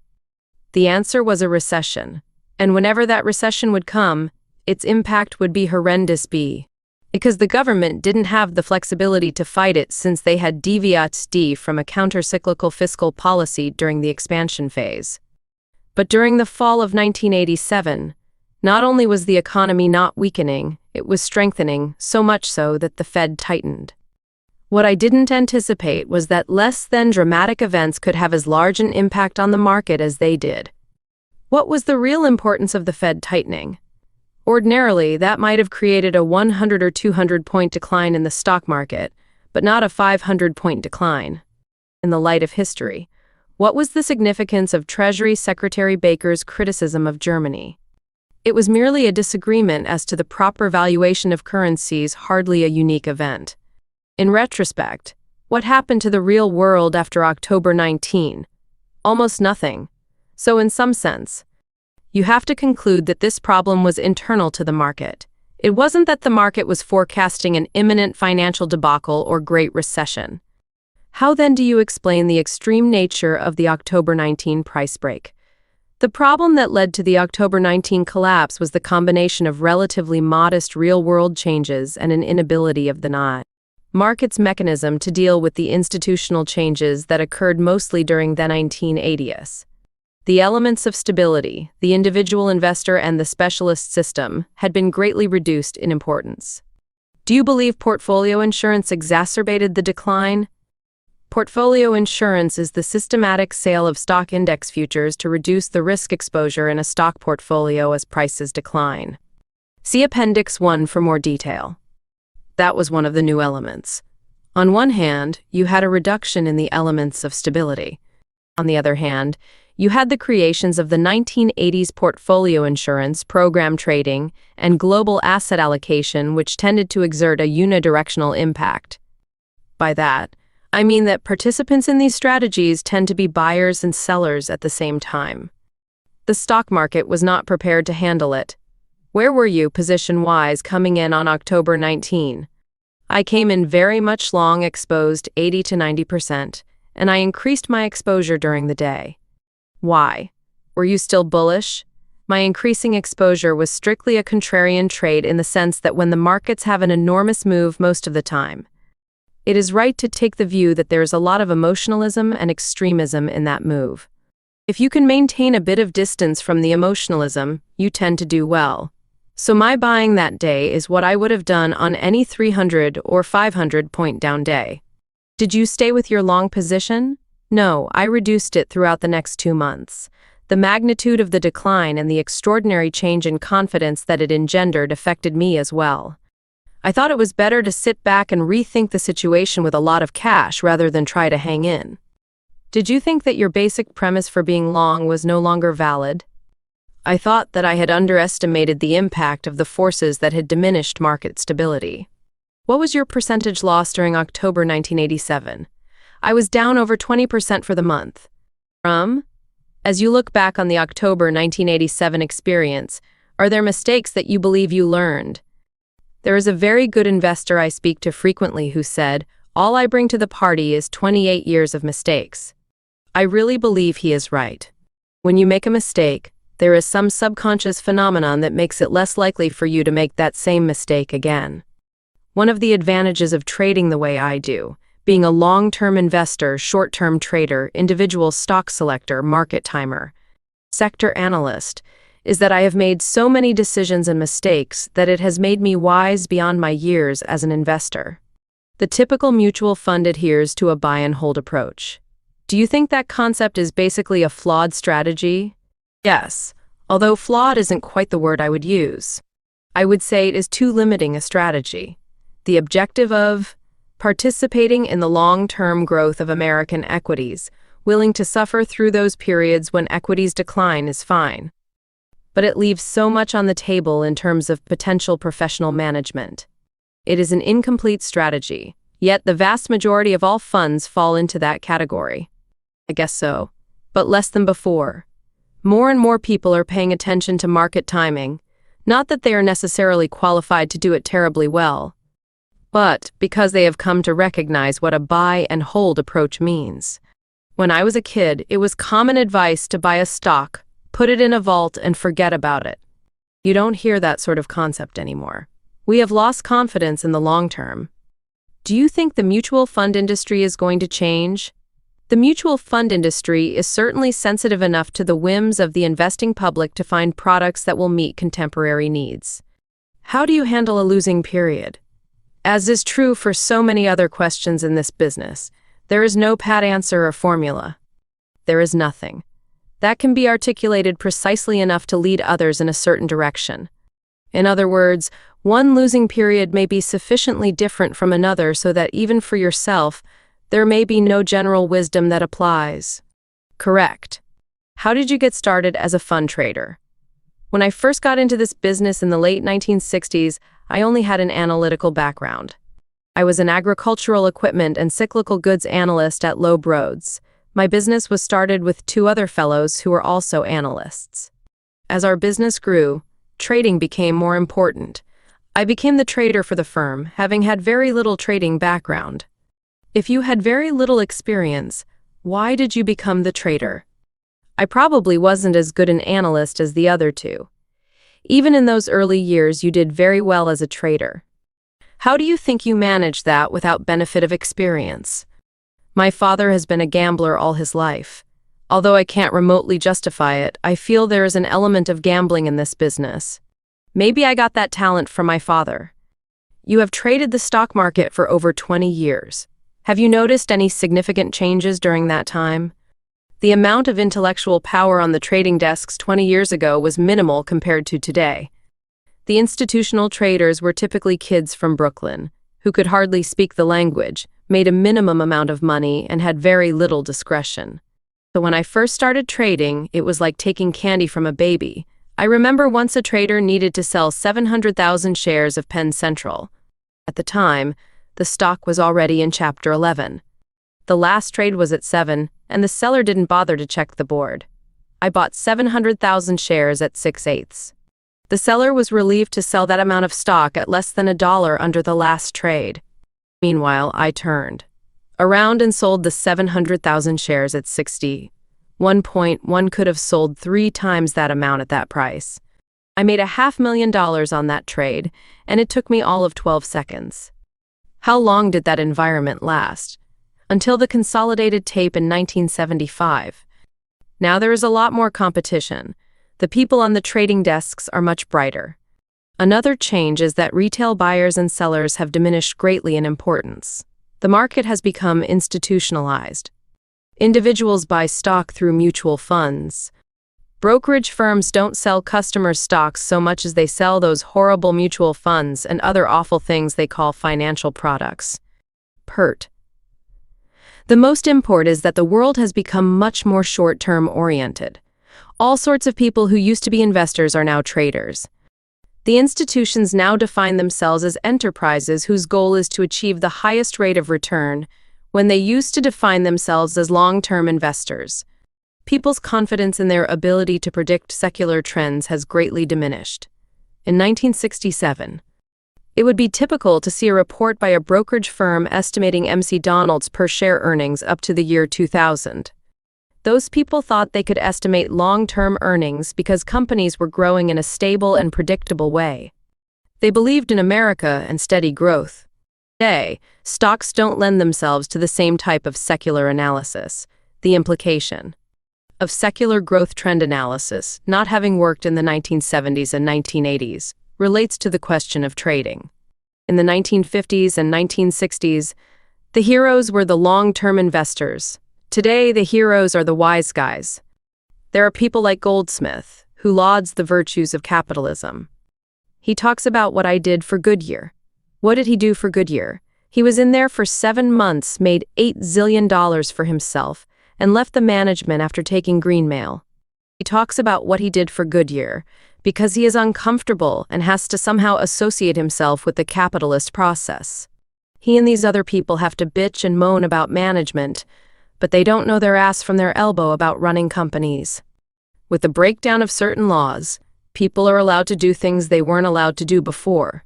The answer was a recession, and whenever that recession would come, its impact would be horrendous because the government didn't have the flexibility to fight it since they had deviated from a counter-cyclical fiscal policy during the expansion phase. But during the fall of 1987, not only was the economy not weakening, it was strengthening, so much so that the Fed tightened. What I didn't anticipate was that less than dramatic events could have as large an impact on the market as they did. What was the real importance of the Fed tightening? Ordinarily, that might have created a 100 or 200-point decline in the stock market, but not a 500-point decline. In the light of history, what was the significance of Treasury Secretary Baker's criticism of Germany? It was merely a disagreement as to the proper valuation of currencies, hardly a unique event. In retrospect, what happened to the real world after October 19? Almost nothing. So in some sense, you have to conclude that this problem was internal to the market. It wasn't that the market was forecasting an imminent financial debacle or great recession. How then do you explain the extreme nature of the October 19 price break? The problem that led to the October 19 collapse was the combination of relatively modest real-world changes and an inability of the market's mechanism to deal with the institutional changes that occurred mostly during the 1980s. The elements of stability, the individual investor and the specialist system, had been greatly reduced in importance. Do you believe portfolio insurance exacerbated the decline? Portfolio insurance is the systematic sale of stock index futures to reduce the risk exposure in a stock portfolio as prices decline. See Appendix 1 for more detail. That was one of the new elements. On one hand, you had a reduction in the elements of stability. On the other hand, you had the creations of the 1980s portfolio insurance, program trading, and global asset allocation, which tended to exert a unidirectional impact. By that, I mean that participants in these strategies tend to be buyers and sellers at the same time. The stock market was not prepared to handle it. Where were you, position-wise, coming in on October 19? I came in very much long exposed, 80 to 90%, and I increased my exposure during the day. Why? Were you still bullish? My increasing exposure was strictly a contrarian trade in the sense that when the markets have an enormous move most of the time, it is right to take the view that there is a lot of emotionalism and extremism in that move. If you can maintain a bit of distance from the emotionalism, you tend to do well. So my buying that day is what I would have done on any 300 or 500 point down day. Did you stay with your long position? No, I reduced it throughout the next 2 months. The magnitude of the decline and the extraordinary change in confidence that it engendered affected me as well. I thought it was better to sit back and rethink the situation with a lot of cash rather than try to hang in. Did you think that your basic premise for being long was no longer valid? I thought that I had underestimated the impact of the forces that had diminished market stability. What was your percentage loss during October 1987? I was down over 20% for the month. As you look back on the October 1987 experience, are there mistakes that you believe you learned? There is a very good investor I speak to frequently who said, "All I bring to the party is 28 years of mistakes." I really believe he is right. When you make a mistake, there is some subconscious phenomenon that makes it less likely for you to make that same mistake again. One of the advantages of trading the way I do, being a long-term investor, short-term trader, individual stock selector, market timer, sector analyst, is that I have made so many decisions and mistakes that it has made me wise beyond my years as an investor. The typical mutual fund adheres to a buy and hold approach. Do you think that concept is basically a flawed strategy? Yes, although flawed isn't quite the word I would use. I would say it is too limiting a strategy. The objective of participating in the long-term growth of American equities, willing to suffer through those periods when equities decline is fine. But it leaves so much on the table in terms of potential professional management. It is an incomplete strategy, yet the vast majority of all funds fall into that category. I guess so, but less than before. More and more people are paying attention to market timing, not that they are necessarily qualified to do it terribly well, but because they have come to recognize what a buy and hold approach means. When I was a kid, it was common advice to buy a stock, put it in a vault, and forget about it. You don't hear that sort of concept anymore. We have lost confidence in the long term. Do you think the mutual fund industry is going to change? The mutual fund industry is certainly sensitive enough to the whims of the investing public to find products that will meet contemporary needs. How do you handle a losing period? As is true for so many other questions in this business, there is no pat answer or formula. There is nothing that can be articulated precisely enough to lead others in a certain direction. In other words, one losing period may be sufficiently different from another so that even for yourself, there may be no general wisdom that applies. Correct. How did you get started as a fund trader? When I first got into this business in the late 1960s, I only had an analytical background. I was an agricultural equipment and cyclical goods analyst at Loeb Rhodes. My business was started with 2 other fellows who were also analysts. As our business grew, trading became more important. I became the trader for the firm, having had very little trading background. If you had very little experience, why did you become the trader? I probably wasn't as good an analyst as the other 2. Even in those early years, you did very well as a trader. How do you think you managed that without benefit of experience? My father has been a gambler all his life. Although I can't remotely justify it, I feel there is an element of gambling in this business. Maybe I got that talent from my father. You have traded the stock market for over 20 years. Have you noticed any significant changes during that time? The amount of intellectual power on the trading desks 20 years ago was minimal compared to today. The institutional traders were typically kids from Brooklyn, who could hardly speak the language, made a minimum amount of money, and had very little discretion. So when I first started trading, it was like taking candy from a baby. I remember once a trader needed to sell 700,000 shares of Penn Central. At the time, the stock was already in Chapter 11. The last trade was at 7, and the seller didn't bother to check the board. I bought 700,000 shares at 6/8. The seller was relieved to sell that amount of stock at less than $1 under the last trade. Meanwhile, I turned around and sold the 700,000 shares at 60. One could have sold 3 times that amount at that price. I made $500,000 on that trade, and it took me all of 12 seconds. How long did that environment last? Until the consolidated tape in 1975. Now there is a lot more competition. The people on the trading desks are much brighter. Another change is that retail buyers and sellers have diminished greatly in importance. The market has become institutionalized. Individuals buy stock through mutual funds. Brokerage firms don't sell customers stocks so much as they sell those horrible mutual funds and other awful things they call financial products. PERT. The most import is that the world has become much more short-term oriented. All sorts of people who used to be investors are now traders. The institutions now define themselves as enterprises whose goal is to achieve the highest rate of return, when they used to define themselves as long-term investors. People's confidence in their ability to predict secular trends has greatly diminished. In 1967, it would be typical to see a report by a brokerage firm estimating MC Donald's per-share earnings up to the year 2000. Those people thought they could estimate long-term earnings because companies were growing in a stable and predictable way. They believed in America and steady growth. Today, stocks don't lend themselves to the same type of secular analysis. The implication of secular growth trend analysis, not having worked in the 1970s and 1980s, relates to the question of trading. In the 1950s and 1960s, the heroes were the long-term investors. Today, the heroes are the wise guys. There are people like Goldsmith, who lauds the virtues of capitalism. He talks about what I did for Goodyear. What did he do for Goodyear? He was in there for 7 months, made $8 zillion for himself, and left the management after taking green mail. He talks about what he did for Goodyear because he is uncomfortable and has to somehow associate himself with the capitalist process. He and these other people have to bitch and moan about management, but they don't know their ass from their elbow about running companies. With the breakdown of certain laws, people are allowed to do things they weren't allowed to do before.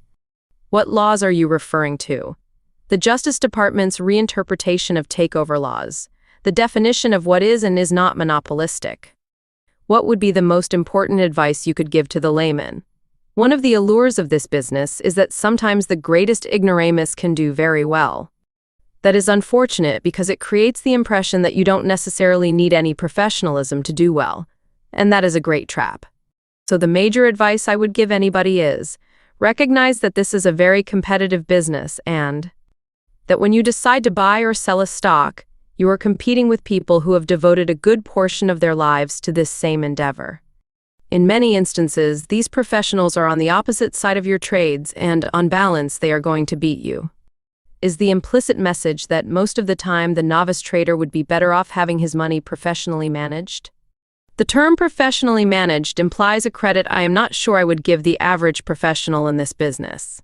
What laws are you referring to? The Justice Department's reinterpretation of takeover laws, the definition of what is and is not monopolistic. What would be the most important advice you could give to the layman? One of the allures of this business is that sometimes the greatest ignoramus can do very well. That is unfortunate because it creates the impression that you don't necessarily need any professionalism to do well, and that is a great trap. So the major advice I would give anybody is, recognize that this is a very competitive business and that when you decide to buy or sell a stock, you are competing with people who have devoted a good portion of their lives to this same endeavor. In many instances, these professionals are on the opposite side of your trades and, on balance, they are going to beat you. Is the implicit message that most of the time the novice trader would be better off having his money professionally managed? The term professionally managed implies a credit I am not sure I would give the average professional in this business.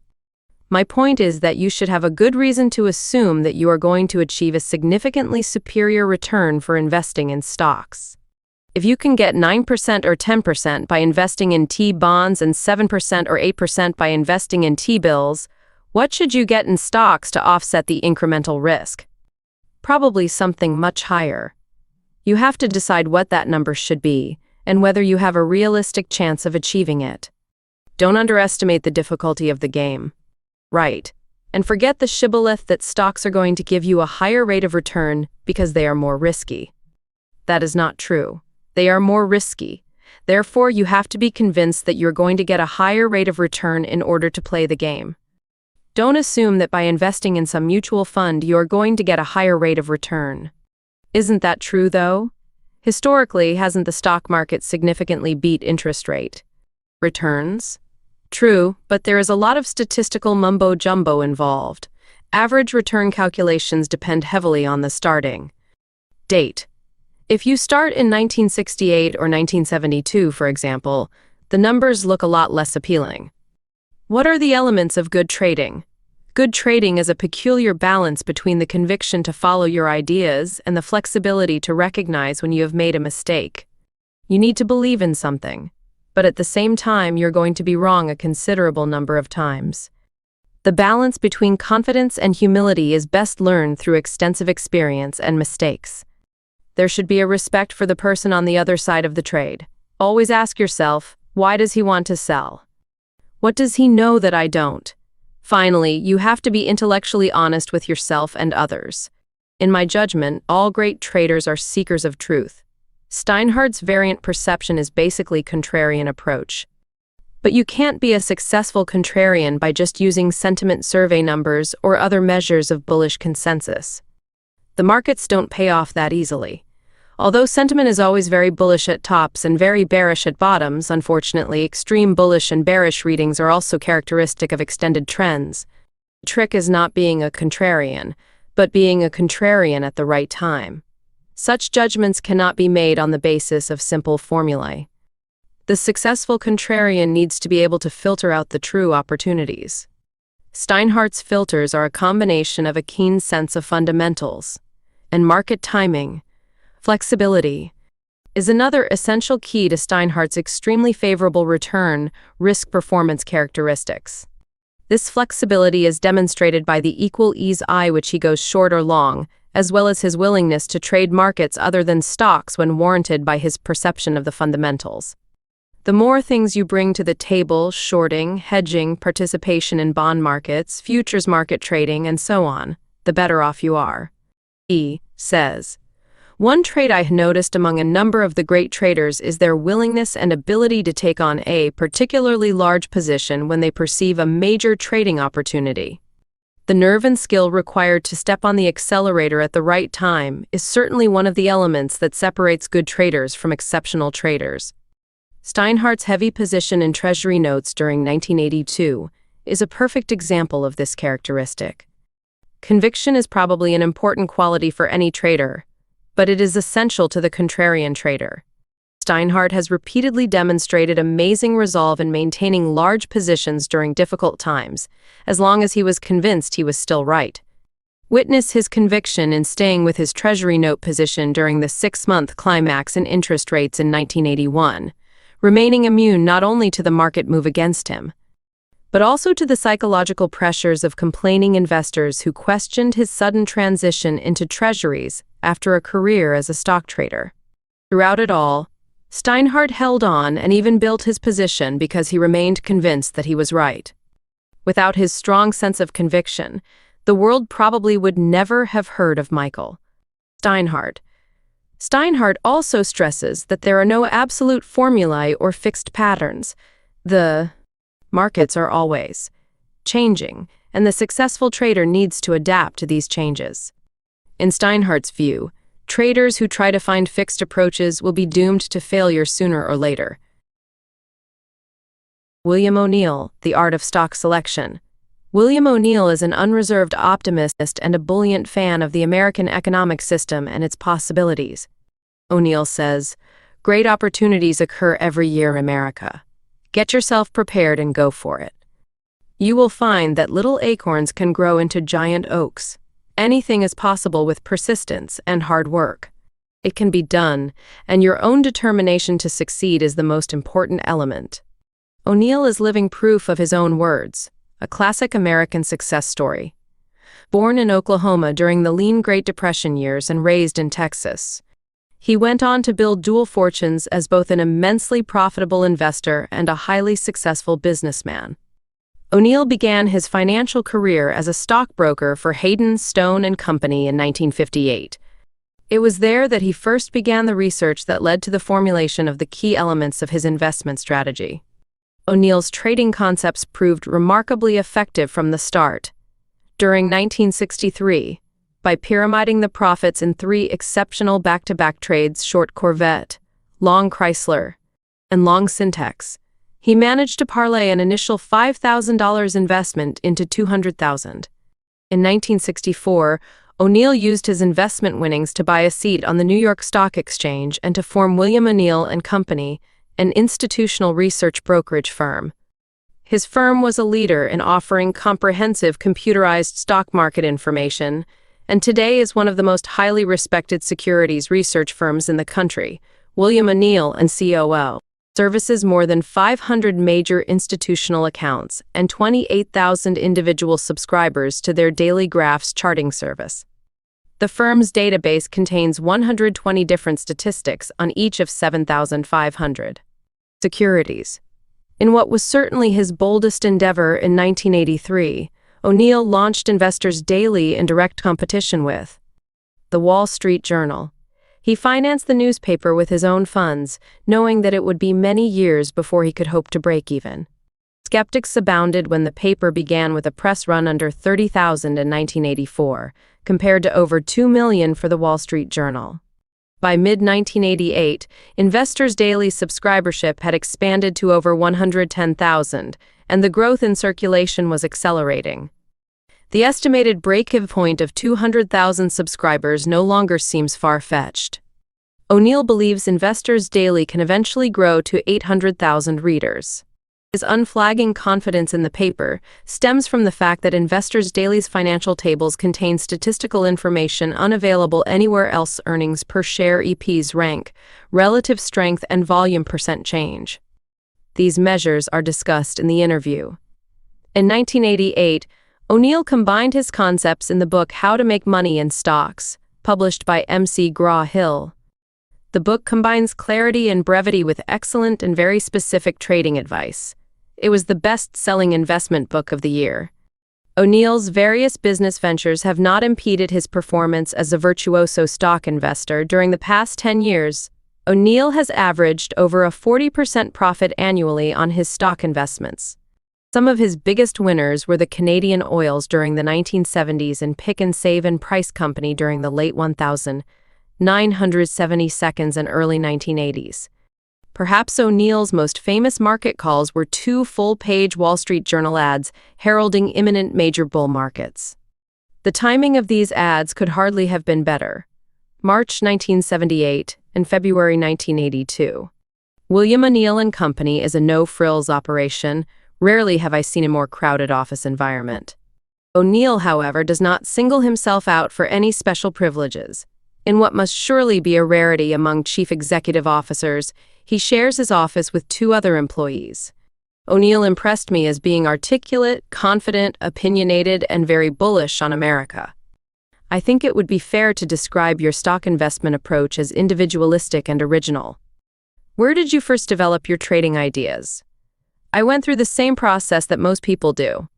My point is that you should have a good reason to assume that you are going to achieve a significantly superior return for investing in stocks. If you can get 9% or 10% by investing in T-bonds and 7% or 8% by investing in T-bills, what should you get in stocks to offset the incremental risk? Probably something much higher. You have to decide what that number should be and whether you have a realistic chance of achieving it. Don't underestimate the difficulty of the game. Right. And forget the shibboleth that stocks are going to give you a higher rate of return because they are more risky. That is not true. They are more risky. Therefore, you have to be convinced that you're going to get a higher rate of return in order to play the game. Don't assume that by investing in some mutual fund you are going to get a higher rate of return. Isn't that true, though? Historically, hasn't the stock market significantly beat interest rate returns? True, but there is a lot of statistical mumbo-jumbo involved. Average return calculations depend heavily on the starting date. If you start in 1968 or 1972, for example, the numbers look a lot less appealing. What are the elements of good trading? Good trading is a peculiar balance between the conviction to follow your ideas and the flexibility to recognize when you have made a mistake. You need to believe in something, but at the same time you're going to be wrong a considerable number of times. The balance between confidence and humility is best learned through extensive experience and mistakes. There should be a respect for the person on the other side of the trade. Always ask yourself, why does he want to sell? What does he know that I don't? Finally, you have to be intellectually honest with yourself and others. In my judgment, all great traders are seekers of truth. Steinhardt's variant perception is basically contrarian approach. But you can't be a successful contrarian by just using sentiment survey numbers or other measures of bullish consensus. The markets don't pay off that easily. Although sentiment is always very bullish at tops and very bearish at bottoms, unfortunately, extreme bullish and bearish readings are also characteristic of extended trends. The trick is not being a contrarian, but being a contrarian at the right time. Such judgments cannot be made on the basis of simple formulae. The successful contrarian needs to be able to filter out the true opportunities. Steinhardt's filters are a combination of a keen sense of fundamentals and market timing. Flexibility is another essential key to Steinhardt's extremely favorable return risk performance characteristics. This flexibility is demonstrated by the equal ease which he goes short or long, as well as his willingness to trade markets other than stocks when warranted by his perception of the fundamentals. The more things you bring to the table, shorting, hedging, participation in bond markets, futures market trading, and so on, the better off you are. He says, one trait I noticed among a number of the great traders is their willingness and ability to take on a particularly large position when they perceive a major trading opportunity. The nerve and skill required to step on the accelerator at the right time is certainly one of the elements that separates good traders from exceptional traders. Steinhardt's heavy position in Treasury notes during 1982 is a perfect example of this characteristic. Conviction is probably an important quality for any trader, but it is essential to the contrarian trader. Steinhardt has repeatedly demonstrated amazing resolve in maintaining large positions during difficult times, as long as he was convinced he was still right. Witness his conviction in staying with his Treasury note position during the 6-month climax in interest rates in 1981, remaining immune not only to the market move against him, but also to the psychological pressures of complaining investors who questioned his sudden transition into treasuries after a career as a stock trader. Throughout it all, Steinhardt held on and even built his position because he remained convinced that he was right. Without his strong sense of conviction, the world probably would never have heard of Michael Steinhardt. Steinhardt also stresses that there are no absolute formulae or fixed patterns. The markets are always changing, and the successful trader needs to adapt to these changes. In Steinhardt's view, traders who try to find fixed approaches will be doomed to failure sooner or later. William O'Neill, The Art of Stock Selection. William O'Neill is an unreserved optimist and a buoyant fan of the American economic system and its possibilities. O'Neill says, "Great opportunities occur every year in America. Get yourself prepared and go for it. You will find that little acorns can grow into giant oaks. Anything is possible with persistence and hard work. It can be done, and your own determination to succeed is the most important element." O'Neill is living proof of his own words, a classic American success story. Born in Oklahoma during the lean Great Depression years and raised in Texas, he went on to build dual fortunes as both an immensely profitable investor and a highly successful businessman. O'Neill began his financial career as a stockbroker for Hayden, Stone & Company in 1958. It was there that he first began the research that led to the formulation of the key elements of his investment strategy. O'Neill's trading concepts proved remarkably effective from the start. During 1963, by pyramiding the profits in 3 exceptional back-to-back trades, short Corvette, long Chrysler, and long Syntex, he managed to parlay an initial $5,000 investment into $200,000. In 1964, O'Neill used his investment winnings to buy a seat on the New York Stock Exchange and to form William O'Neill & Company, an institutional research brokerage firm. His firm was a leader in offering comprehensive computerized stock market information, and today is one of the most highly respected securities research firms in the country. William O'Neill & COO services more than 500 major institutional accounts and 28,000 individual subscribers to their daily graphs charting service. The firm's database contains 120 different statistics on each of 7,500 securities. In what was certainly his boldest endeavor in 1983, O'Neill launched Investors Daily in direct competition with The Wall Street Journal. He financed the newspaper with his own funds, knowing that it would be many years before he could hope to break even. Skeptics abounded when the paper began with a press run under 30,000 in 1984, compared to over 2 million for the Wall Street Journal. By mid-1988, Investors Daily's subscribership had expanded to over 110,000, and the growth in circulation was accelerating. The estimated break-even point of 200,000 subscribers no longer seems far-fetched. O'Neill believes Investors Daily can eventually grow to 800,000 readers. His unflagging confidence in the paper stems from the fact that Investors Daily's financial tables contain statistical information unavailable anywhere else: earnings per share, EPS rank, relative strength, and volume percent change. These measures are discussed in the interview. In 1988, O'Neill combined his concepts in the book How to Make Money in Stocks, published by M.C. Graw-Hill. The book combines clarity and brevity with excellent and very specific trading advice. It was the best-selling investment book of the year. O'Neill's various business ventures have not impeded his performance as a virtuoso stock investor. During the past 10 years, O'Neill has averaged over a 40% profit annually on his stock investments. Some of his biggest winners were the Canadian Oils during the 1970s and Pick and Save and Price Company during the late 1972s and early 1980s. Perhaps O'Neill's most famous market calls were 2 full-page Wall Street Journal ads heralding imminent major bull markets. The timing of these ads could hardly have been better. March 1978 and February 1982. William O'Neill and Company is a no-frills operation. Rarely have I seen a more crowded office environment. O'Neill, however, does not single himself out for any special privileges. In what must surely be a rarity among chief executive officers, he shares his office with 2 other employees. O'Neill impressed me as being articulate, confident, opinionated, and very bullish on America. I think it would be fair to describe your stock investment approach as individualistic and original. Where did you first develop your trading ideas? I went through the same process that most people do.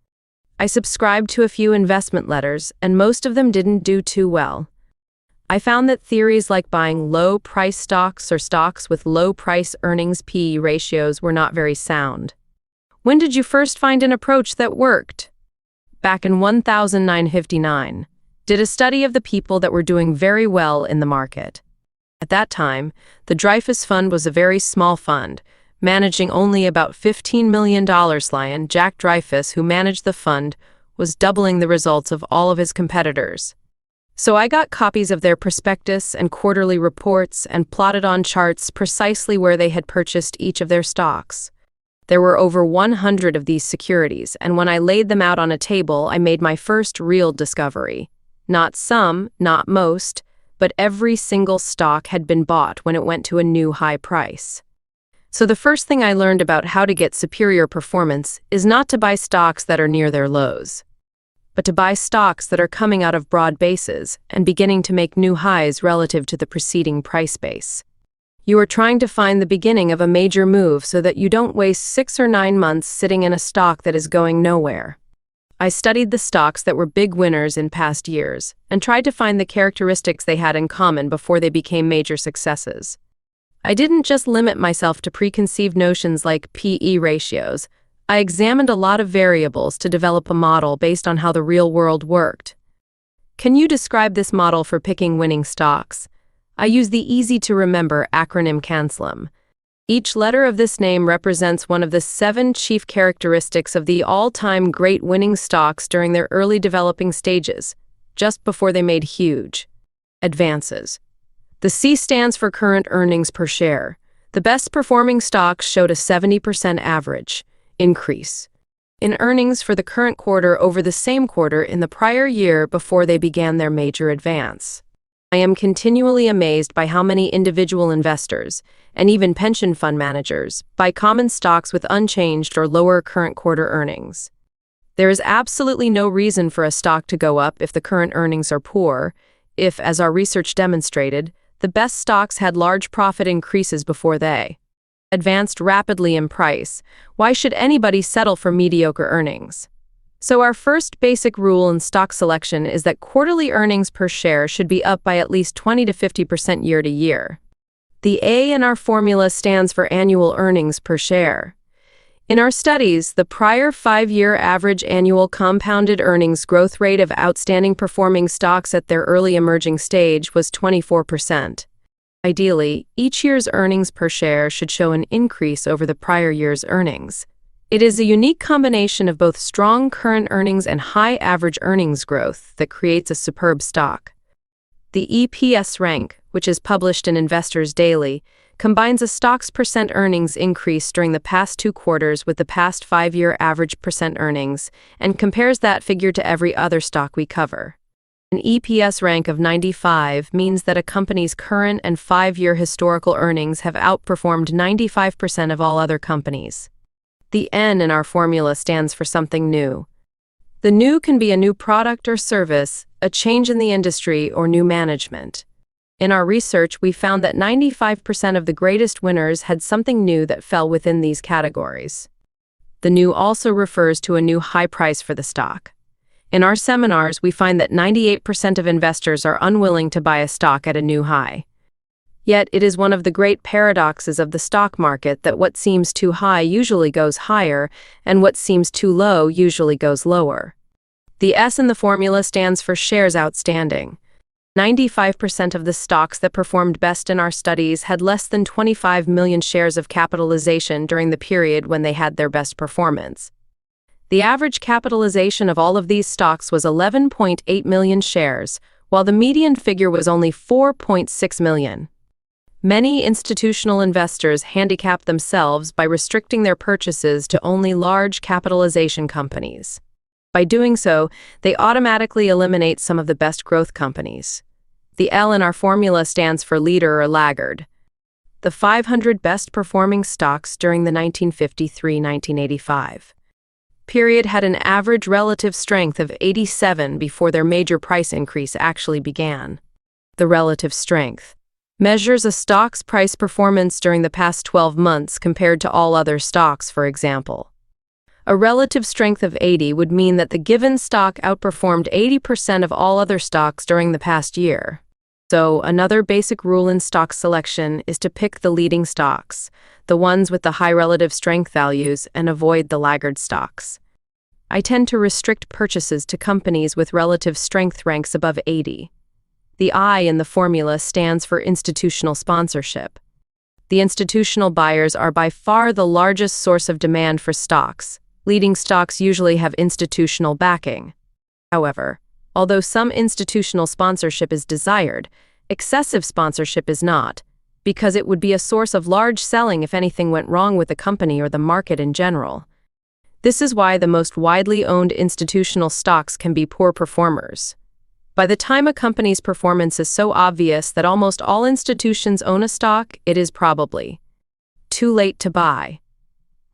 I subscribed to a few investment letters, and most of them didn't do too well. I found that theories like buying low-price stocks or stocks with low-price earnings-PE ratios were not very sound. When did you first find an approach that worked? Back in 1959, did a study of the people that were doing very well in the market. At that time, the Dreyfus Fund was a very small fund, managing only about $15 million. Jack Dreyfus, who managed the fund, was doubling the results of all of his competitors. So I got copies of their prospectus and quarterly reports and plotted on charts precisely where they had purchased each of their stocks. There were over 100 of these securities, and when I laid them out on a table, I made my first real discovery. Not some, not most, but every single stock had been bought when it went to a new high price. So the first thing I learned about how to get superior performance is not to buy stocks that are near their lows, but to buy stocks that are coming out of broad bases and beginning to make new highs relative to the preceding price base. You are trying to find the beginning of a major move so that you don't waste 6 or 9 months sitting in a stock that is going nowhere. I studied the stocks that were big winners in past years and tried to find the characteristics they had in common before they became major successes. I didn't just limit myself to preconceived notions like PE ratios. I examined a lot of variables to develop a model based on how the real world worked. Can you describe this model for picking winning stocks? I use the easy-to-remember acronym CANSLM. Each letter of this name represents one of the 7 chief characteristics of the all-time great winning stocks during their early developing stages, just before they made huge advances. The C stands for current earnings per share. The best performing stocks showed a 70% average increase in earnings for the current quarter over the same quarter in the prior year before they began their major advance. I am continually amazed by how many individual investors, and even pension fund managers, buy common stocks with unchanged or lower current quarter earnings. There is absolutely no reason for a stock to go up if the current earnings are poor, if, as our research demonstrated, the best stocks had large profit increases before they advanced rapidly in price. Why should anybody settle for mediocre earnings? So our first basic rule in stock selection is that quarterly earnings per share should be up by at least 20 to 50% year to year. The A in our formula stands for annual earnings per share. In our studies, the prior 5-year average annual compounded earnings growth rate of outstanding performing stocks at their early emerging stage was 24%. Ideally, each year's earnings per share should show an increase over the prior year's earnings. It is a unique combination of both strong current earnings and high average earnings growth that creates a superb stock. The EPS rank, which is published in Investors Daily, combines a stock's percent earnings increase during the past 2 quarters with the past 5-year average percent earnings and compares that figure to every other stock we cover. An EPS rank of 95 means that a company's current and 5-year historical earnings have outperformed 95% of all other companies. The N in our formula stands for something new. The new can be a new product or service, a change in the industry, or new management. In our research, we found that 95% of the greatest winners had something new that fell within these categories. The new also refers to a new high price for the stock. In our seminars, we find that 98% of investors are unwilling to buy a stock at a new high. Yet, it is one of the great paradoxes of the stock market that what seems too high usually goes higher, and what seems too low usually goes lower. The S in the formula stands for shares outstanding. 95% of the stocks that performed best in our studies had less than 25 million shares of capitalization during the period when they had their best performance. The average capitalization of all of these stocks was 11.8 million shares, while the median figure was only 4.6 million. Many institutional investors handicap themselves by restricting their purchases to only large capitalization companies. By doing so, they automatically eliminate some of the best growth companies. The L in our formula stands for leader or laggard. The 500 best performing stocks during the 1953-1985 period had an average relative strength of 87 before their major price increase actually began. The relative strength measures a stock's price performance during the past 12 months compared to all other stocks, for example. A relative strength of 80 would mean that the given stock outperformed 80% of all other stocks during the past year. So, another basic rule in stock selection is to pick the leading stocks, the ones with the high relative strength values, and avoid the laggard stocks. I tend to restrict purchases to companies with relative strength ranks above 80. The I in the formula stands for institutional sponsorship. The institutional buyers are by far the largest source of demand for stocks. Leading stocks usually have institutional backing. However, although some institutional sponsorship is desired, excessive sponsorship is not, because it would be a source of large selling if anything went wrong with the company or the market in general. This is why the most widely owned institutional stocks can be poor performers. By the time a company's performance is so obvious that almost all institutions own a stock, it is probably too late to buy.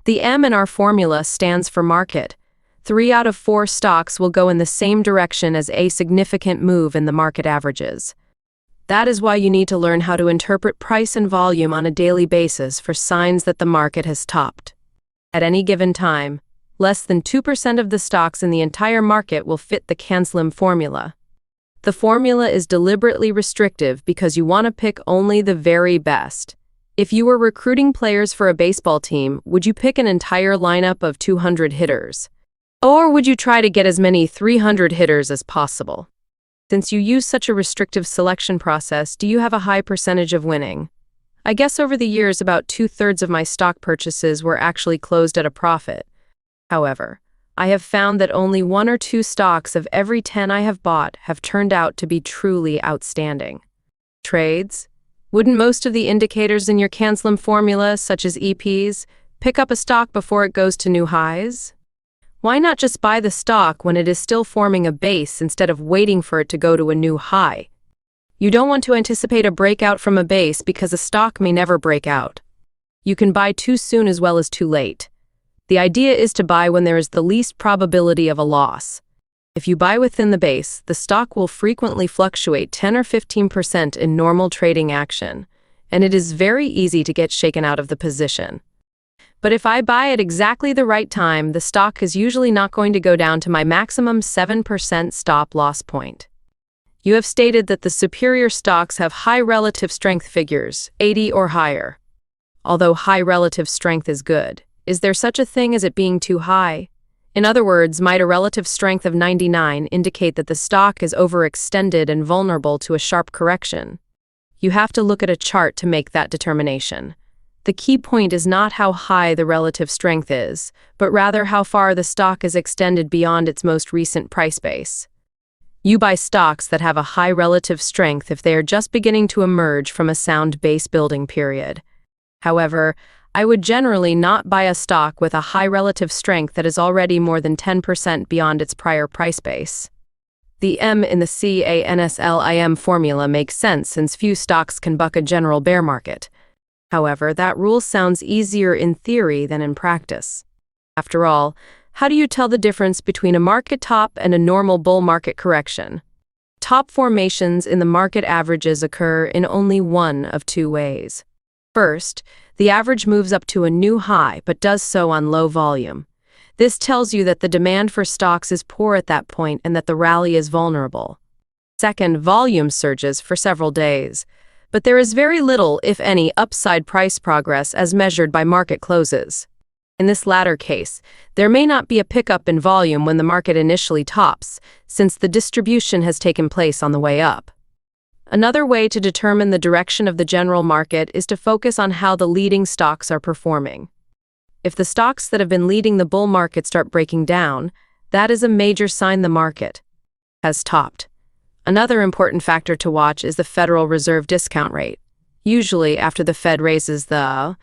The M in our formula stands for market. 3 out of 4 stocks will go in the same direction as a significant move in the market averages. That is why you need to learn how to interpret price and volume on a daily basis for signs that the market has topped. At any given time, less than 2% of the stocks in the entire market will fit the CANSLIM formula. The formula is deliberately restrictive because you want to pick only the very best. If you were recruiting players for a baseball team, would you pick an entire lineup of 200 hitters? Or would you try to get as many 300 hitters as possible? Since you use such a restrictive selection process, do you have a high percentage of winning? I guess over the years, about 2/3 of my stock purchases were actually closed at a profit. However, I have found that only 1 or 2 stocks of every 10 I have bought have turned out to be truly outstanding. Trades? Wouldn't most of the indicators in your CANSLIM formula, such as EPs, pick up a stock before it goes to new highs? Why not just buy the stock when it is still forming a base instead of waiting for it to go to a new high? You don't want to anticipate a breakout from a base because a stock may never break out. You can buy too soon as well as too late. The idea is to buy when there is the least probability of a loss. If you buy within the base, the stock will frequently fluctuate 10 or 15% in normal trading action, and it is very easy to get shaken out of the position. But if I buy at exactly the right time, the stock is usually not going to go down to my maximum 7% stop loss point. You have stated that the superior stocks have high relative strength figures, 80 or higher. Although high relative strength is good, is there such a thing as it being too high? In other words, might a relative strength of 99 indicate that the stock is overextended and vulnerable to a sharp correction? You have to look at a chart to make that determination. The key point is not how high the relative strength is, but rather how far the stock is extended beyond its most recent price base. You buy stocks that have a high relative strength if they are just beginning to emerge from a sound base building period. However, I would generally not buy a stock with a high relative strength that is already more than 10% beyond its prior price base. The M in the CANSLIM formula makes sense since few stocks can buck a general bear market. However, that rule sounds easier in theory than in practice. After all, how do you tell the difference between a market top and a normal bull market correction? Top formations in the market averages occur in only one of two ways. First, the average moves up to a new high but does so on low volume. This tells you that the demand for stocks is poor at that point and that the rally is vulnerable. Second, volume surges for several days, but there is very little, if any, upside price progress as measured by market closes. In this latter case, there may not be a pickup in volume when the market initially tops, since the distribution has taken place on the way up. Another way to determine the direction of the general market is to focus on how the leading stocks are performing. If the stocks that have been leading the bull market start breaking down, that is a major sign the market has topped. Another important factor to watch is the Federal Reserve discount rate. Usually, after the Fed raises the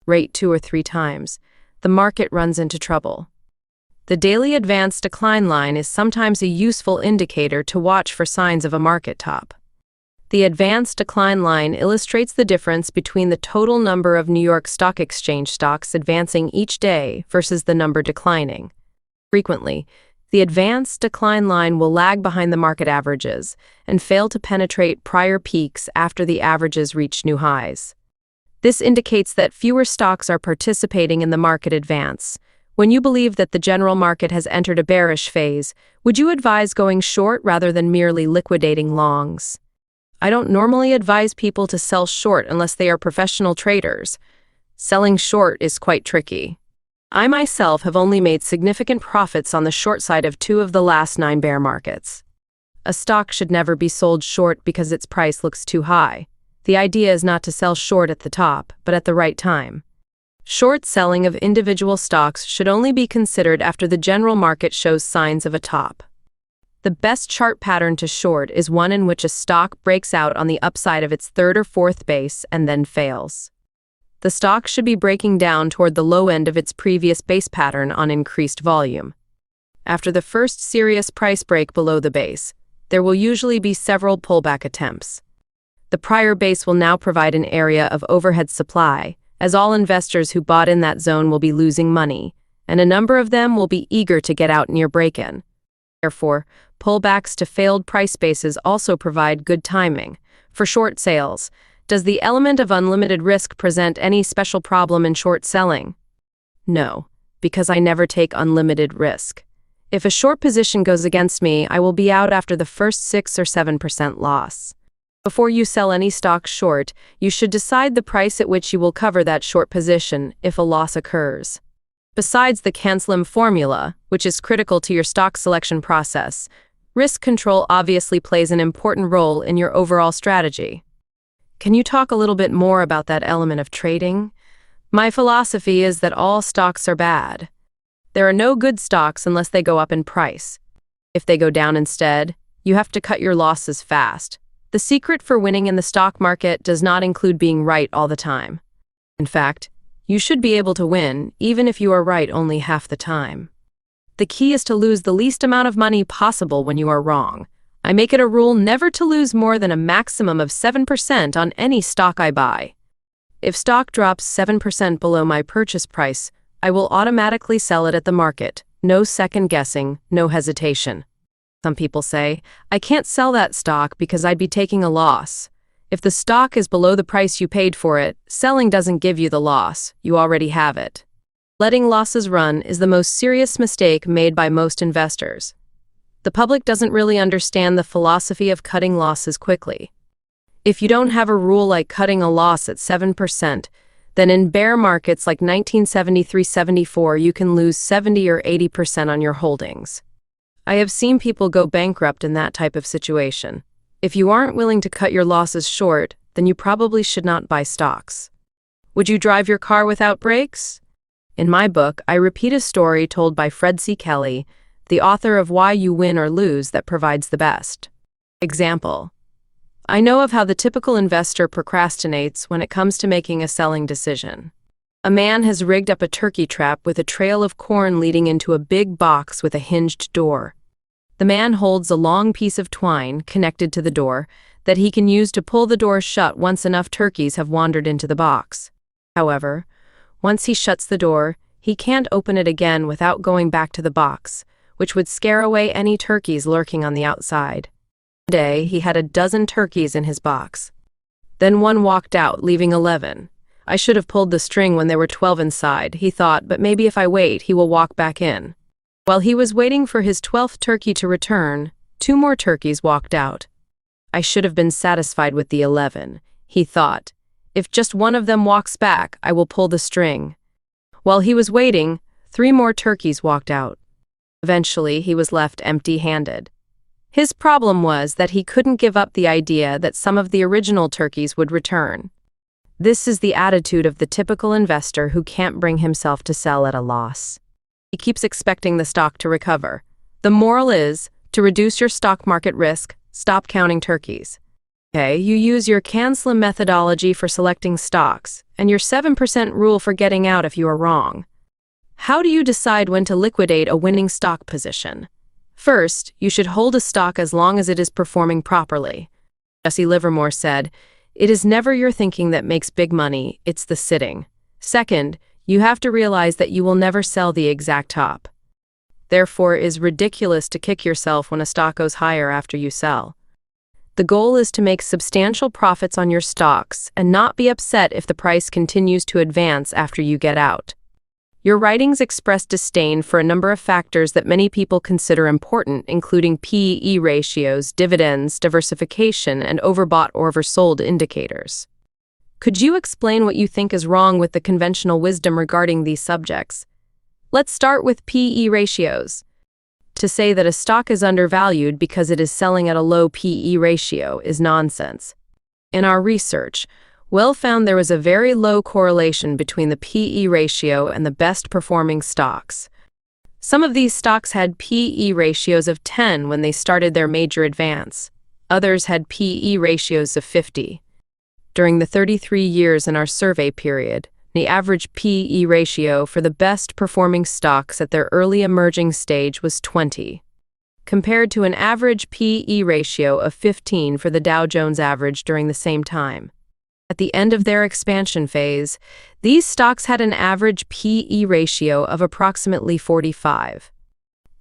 rate 2 or 3 times, the market runs into trouble. The daily advanced decline line is sometimes a useful indicator to watch for signs of a market top. The advanced decline line illustrates the difference between the total number of New York Stock Exchange stocks advancing each day versus the number declining. Frequently, the advanced decline line will lag behind the market averages and fail to penetrate prior peaks after the averages reach new highs. This indicates that fewer stocks are participating in the market advance. When you believe that the general market has entered a bearish phase, would you advise going short rather than merely liquidating longs? I don't normally advise people to sell short unless they are professional traders. Selling short is quite tricky. I myself have only made significant profits on the short side of 2 of the last 9 bear markets. A stock should never be sold short because its price looks too high. The idea is not to sell short at the top, but at the right time. Short selling of individual stocks should only be considered after the general market shows signs of a top. The best chart pattern to short is one in which a stock breaks out on the upside of its 3rd or 4th base and then fails. The stock should be breaking down toward the low end of its previous base pattern on increased volume. After the first serious price break below the base, there will usually be several pullback attempts. The prior base will now provide an area of overhead supply, as all investors who bought in that zone will be losing money, and a number of them will be eager to get out near break-in. Therefore, pullbacks to failed price bases also provide good timing. For short sales, does the element of unlimited risk present any special problem in short selling? No, because I never take unlimited risk. If a short position goes against me, I will be out after the first 6 or 7% loss. Before you sell any stock short, you should decide the price at which you will cover that short position if a loss occurs. Besides the CANSLIM formula, which is critical to your stock selection process, risk control obviously plays an important role in your overall strategy. Can you talk a little bit more about that element of trading? My philosophy is that all stocks are bad. There are no good stocks unless they go up in price. If they go down instead, you have to cut your losses fast. The secret for winning in the stock market does not include being right all the time. In fact, you should be able to win, even if you are right only half the time. The key is to lose the least amount of money possible when you are wrong. I make it a rule never to lose more than a maximum of 7% on any stock I buy. If stock drops 7% below my purchase price, I will automatically sell it at the market. No second guessing, no hesitation. Some people say, I can't sell that stock because I'd be taking a loss. If the stock is below the price you paid for it, selling doesn't give you the loss, you already have it. Letting losses run is the most serious mistake made by most investors. The public doesn't really understand the philosophy of cutting losses quickly. If you don't have a rule like cutting a loss at 7%, then in bear markets like 1973-74 you can lose 70 or 80% on your holdings. I have seen people go bankrupt in that type of situation. If you aren't willing to cut your losses short, then you probably should not buy stocks. Would you drive your car without brakes? In my book, I repeat a story told by Fred C. Kelly, the author of Why You Win or Lose, that provides the best example. I know of how the typical investor procrastinates when it comes to making a selling decision. A man has rigged up a turkey trap with a trail of corn leading into a big box with a hinged door. The man holds a long piece of twine connected to the door that he can use to pull the door shut once enough turkeys have wandered into the box. However, once he shuts the door, he can't open it again without going back to the box, which would scare away any turkeys lurking on the outside. One day, he had 12 turkeys in his box. Then one walked out, leaving 11. I should have pulled the string when there were 12 inside, he thought, but maybe if I wait, he will walk back in. While he was waiting for his 12th turkey to return, 2 more turkeys walked out. I should have been satisfied with the 11, he thought. If just one of them walks back, I will pull the string. While he was waiting, 3 more turkeys walked out. Eventually, he was left empty-handed. His problem was that he couldn't give up the idea that some of the original turkeys would return. This is the attitude of the typical investor who can't bring himself to sell at a loss. He keeps expecting the stock to recover. The moral is, to reduce your stock market risk, stop counting turkeys. Okay, you use your CAN-SLIM methodology for selecting stocks, and your 7% rule for getting out if you are wrong. How do you decide when to liquidate a winning stock position? First, you should hold a stock as long as it is performing properly. Jesse Livermore said, "It is never your thinking that makes big money, it's the sitting." Second, you have to realize that you will never sell the exact top. Therefore, it is ridiculous to kick yourself when a stock goes higher after you sell. The goal is to make substantial profits on your stocks and not be upset if the price continues to advance after you get out. Your writings express disdain for a number of factors that many people consider important, including P/E ratios, dividends, diversification, and overbought or oversold indicators. Could you explain what you think is wrong with the conventional wisdom regarding these subjects? Let's start with P/E ratios. To say that a stock is undervalued because it is selling at a low P/E ratio is nonsense. In our research, Will found there was a very low correlation between the P/E ratio and the best performing stocks. Some of these stocks had P/E ratios of 10 when they started their major advance. Others had P/E ratios of 50. During the 33 years in our survey period, the average P/E ratio for the best performing stocks at their early emerging stage was 20, compared to an average P/E ratio of 15 for the Dow Jones average during the same time. At the end of their expansion phase, these stocks had an average P/E ratio of approximately 45.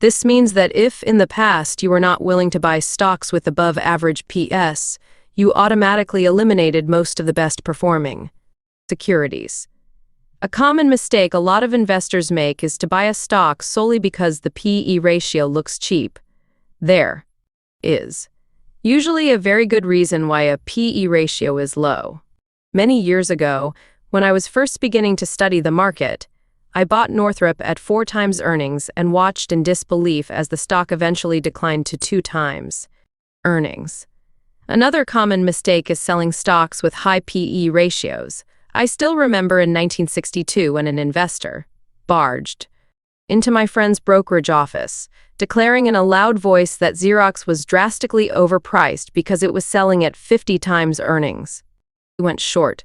This means that if, in the past, you were not willing to buy stocks with above-average PS, you automatically eliminated most of the best-performing securities. A common mistake a lot of investors make is to buy a stock solely because the P/E ratio looks cheap. There is usually a very good reason why a P/E ratio is low. Many years ago, when I was first beginning to study the market, I bought Northrop at 4 times earnings and watched in disbelief as the stock eventually declined to 2 times earnings. Another common mistake is selling stocks with high P/E ratios. I still remember in 1962 when an investor barged into my friend's brokerage office, declaring in a loud voice that Xerox was drastically overpriced because it was selling at 50 times earnings. He went short.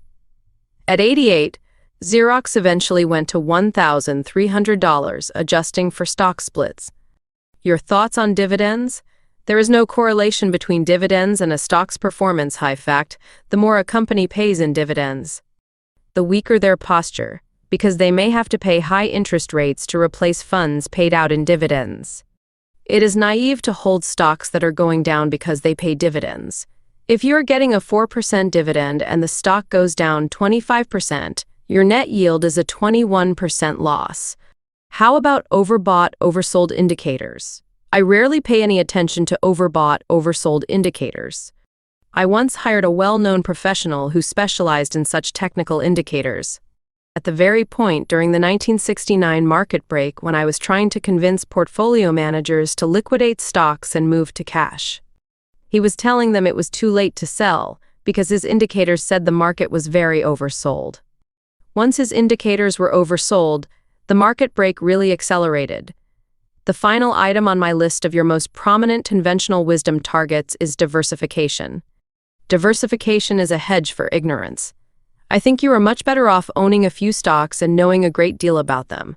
At 88, Xerox eventually went to $1,300, adjusting for stock splits. Your thoughts on dividends? There is no correlation between dividends and a stock's performance. High fact, the more a company pays in dividends, the weaker their posture, because they may have to pay high interest rates to replace funds paid out in dividends. It is naive to hold stocks that are going down because they pay dividends. If you're getting a 4% dividend and the stock goes down 25%, Your net yield is a 21% loss. How about overbought, oversold indicators? I rarely pay any attention to overbought, oversold indicators. I once hired a well-known professional who specialized in such technical indicators. At the very point during the 1969 market break when I was trying to convince portfolio managers to liquidate stocks and move to cash. He was telling them it was too late to sell because his indicators said the market was very oversold. Once his indicators were oversold, the market break really accelerated. The final item on my list of your most prominent conventional wisdom targets is diversification. Diversification is a hedge for ignorance. I think you are much better off owning a few stocks and knowing a great deal about them.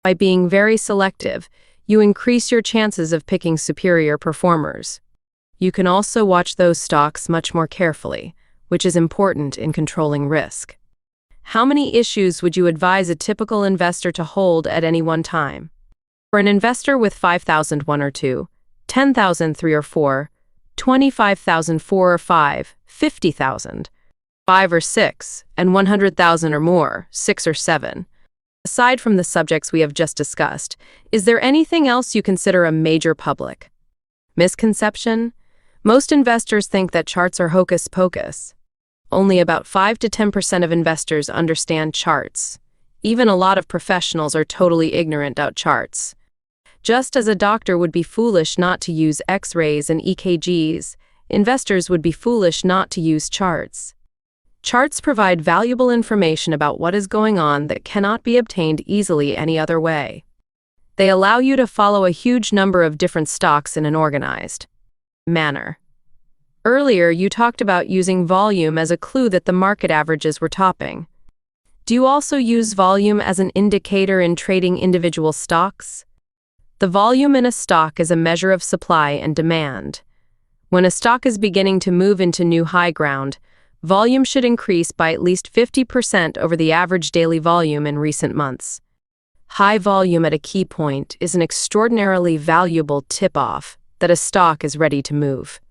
By being very selective, you increase your chances of picking superior performers. You can also watch those stocks much more carefully, which is important in controlling risk. How many issues would you advise a typical investor to hold at any one time? For an investor with 5,000 1 or 2, 10,000 3 or 4, 25,000 4 or 5, 50,000, 5 or 6, and 100,000 or more, 6 or 7. Aside from the subjects we have just discussed, is there anything else you consider a major public misconception? Most investors think that charts are hocus pocus. Only about 5 to 10% of investors understand charts. Even a lot of professionals are totally ignorant about charts. Just as a doctor would be foolish not to use X-rays and EKGs, investors would be foolish not to use charts. Charts provide valuable information about what is going on that cannot be obtained easily any other way. They allow you to follow a huge number of different stocks in an organized manner. Earlier, you talked about using volume as a clue that the market averages were topping. Do you also use volume as an indicator in trading individual stocks? The volume in a stock is a measure of supply and demand. When a stock is beginning to move into new high ground, volume should increase by at least 50% over the average daily volume in recent months. High volume at a key point is an extraordinarily valuable tip-off that a stock is ready to move.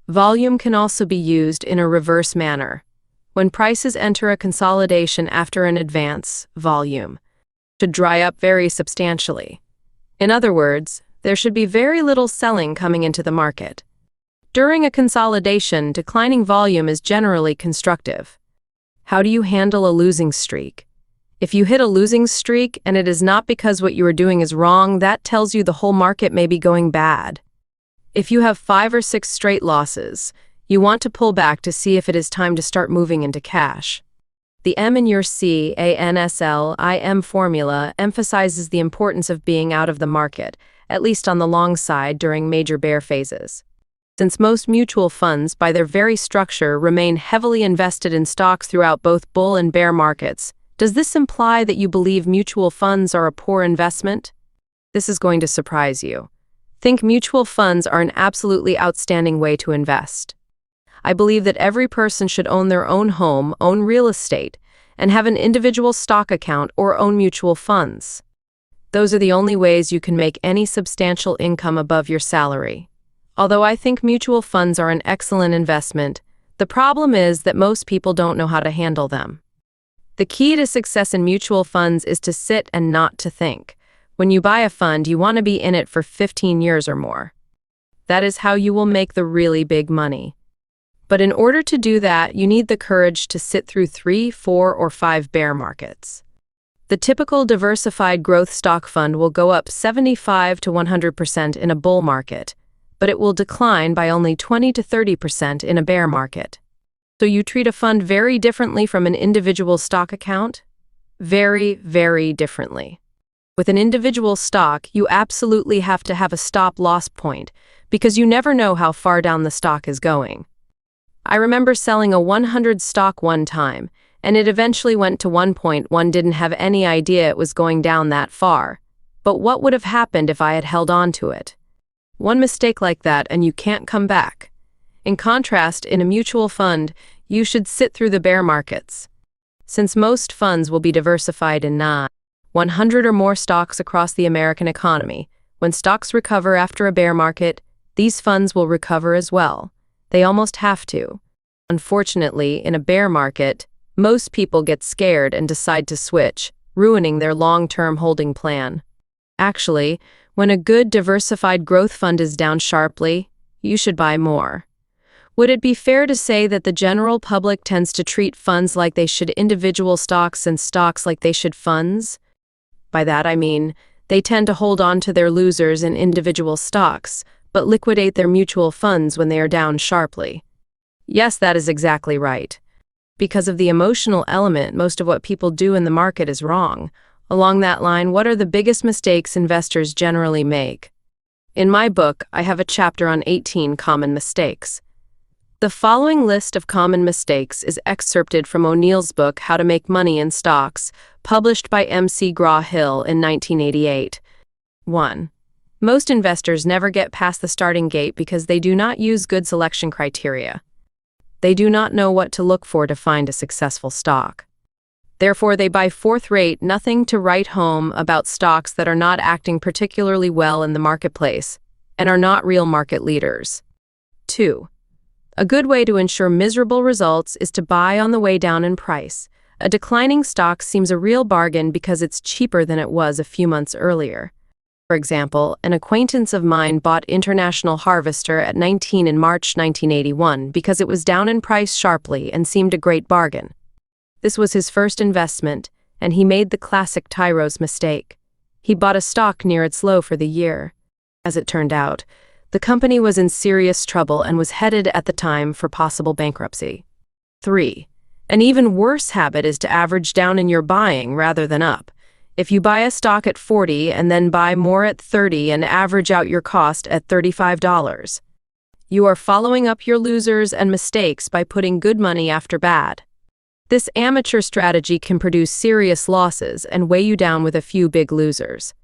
Volume can also be used in a reverse manner. When prices enter a consolidation after an advance, volume should dry up very substantially. In other words, there should be very little selling coming into the market. During a consolidation, declining volume is generally constructive. How do you handle a losing streak? If you hit a losing streak and it is not because what you are doing is wrong, that tells you the whole market may be going bad. If you have 5 or 6 straight losses, you want to pull back to see if it is time to start moving into cash. The M in your CANSLIM formula emphasizes the importance of being out of the market, at least on the long side during major bear phases. Since most mutual funds, by their very structure, remain heavily invested in stocks throughout both bull and bear markets, does this imply that you believe mutual funds are a poor investment? This is going to surprise you. Think mutual funds are an absolutely outstanding way to invest. I believe that every person should own their own home, own real estate, and have an individual stock account or own mutual funds. Those are the only ways you can make any substantial income above your salary. Although I think mutual funds are an excellent investment, the problem is that most people don't know how to handle them. The key to success in mutual funds is to sit and not to think. When you buy a fund, you want to be in it for 15 years or more. That is how you will make the really big money. But in order to do that, you need the courage to sit through 3, 4, or 5 bear markets. The typical diversified growth stock fund will go up 75 to 100% in a bull market, but it will decline by only 20 to 30% in a bear market. So you treat a fund very differently from an individual stock account? Very, very differently. With an individual stock, you absolutely have to have a stop-loss point because you never know how far down the stock is going. I remember selling a 100 stock one time, and it eventually went to one point one didn't have any idea it was going down that far. But what would have happened if I had held on to it? One mistake like that and you can't come back. In contrast, in a mutual fund, you should sit through the bear markets. Since most funds will be diversified in 100 or more stocks across the American economy, when stocks recover after a bear market, these funds will recover as well. They almost have to. Unfortunately, in a bear market, Most people get scared and decide to switch, ruining their long-term holding plan. Actually, when a good diversified growth fund is down sharply, you should buy more. Would it be fair to say that the general public tends to treat funds like they should individual stocks and stocks like they should funds? By that I mean, they tend to hold on to their losers in individual stocks, but liquidate their mutual funds when they are down sharply. Yes, that is exactly right. Because of the emotional element, most of what people do in the market is wrong. Along that line, what are the biggest mistakes investors generally make? In my book, I have a chapter on 18 common mistakes. The following list of common mistakes is excerpted from O'Neill's book, How to Make Money in Stocks, published by M.C. Graw-Hill in 1988. 1. Most investors never get past the starting gate because they do not use good selection criteria. They do not know what to look for to find a successful stock. Therefore, they buy fourth-rate, nothing to write home about stocks that are not acting particularly well in the marketplace and are not real market leaders. 2. A good way to ensure miserable results is to buy on the way down in price. A declining stock seems a real bargain because it's cheaper than it was a few months earlier. For example, an acquaintance of mine bought International Harvester at 19 in March 1981 because it was down in price sharply and seemed a great bargain. This was his first investment, and he made the classic Tyro's mistake. He bought a stock near its low for the year. As it turned out, the company was in serious trouble and was headed at the time for possible bankruptcy. 3. An even worse habit is to average down in your buying rather than up. If you buy a stock at 40 and then buy more at 30 and average out your cost at $35, you are following up your losers and mistakes by putting good money after bad. This amateur strategy can produce serious losses and weigh you down with a few big losers.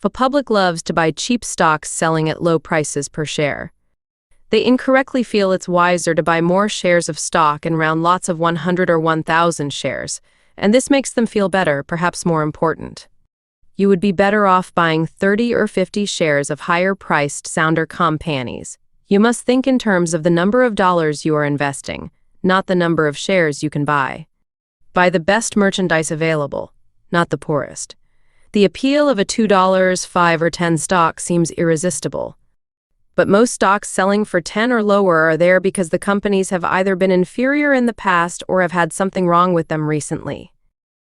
The public loves to buy cheap stocks selling at low prices per share. They incorrectly feel it's wiser to buy more shares of stock and round lots of 100 or 1,000 shares, and this makes them feel better, perhaps more important. You would be better off buying 30 or 50 shares of higher-priced, sounder companies. You must think in terms of the number of dollars you are investing, not the number of shares you can buy. Buy the best merchandise available, not the poorest. The appeal of a $2, $5, or $10 stock seems irresistible. But most stocks selling for 10 or lower are there because the companies have either been inferior in the past or have had something wrong with them recently.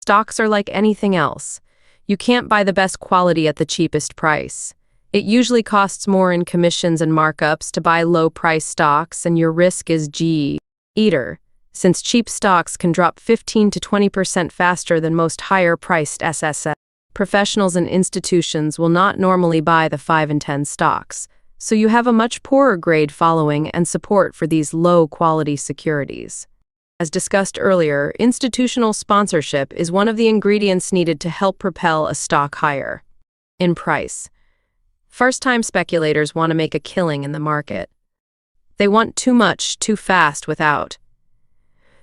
Stocks are like anything else. You can't buy the best quality at the cheapest price. It usually costs more in commissions and markups to buy low-price stocks, and your risk is eater, since cheap stocks can drop 15 to 20% faster than most higher-priced SSS. Professionals and institutions will not normally buy the 5 and 10 stocks, so you have a much poorer grade following and support for these low-quality securities. As discussed earlier, institutional sponsorship is one of the ingredients needed to help propel a stock higher in price. First-time speculators want to make a killing in the market. They want too much, too fast without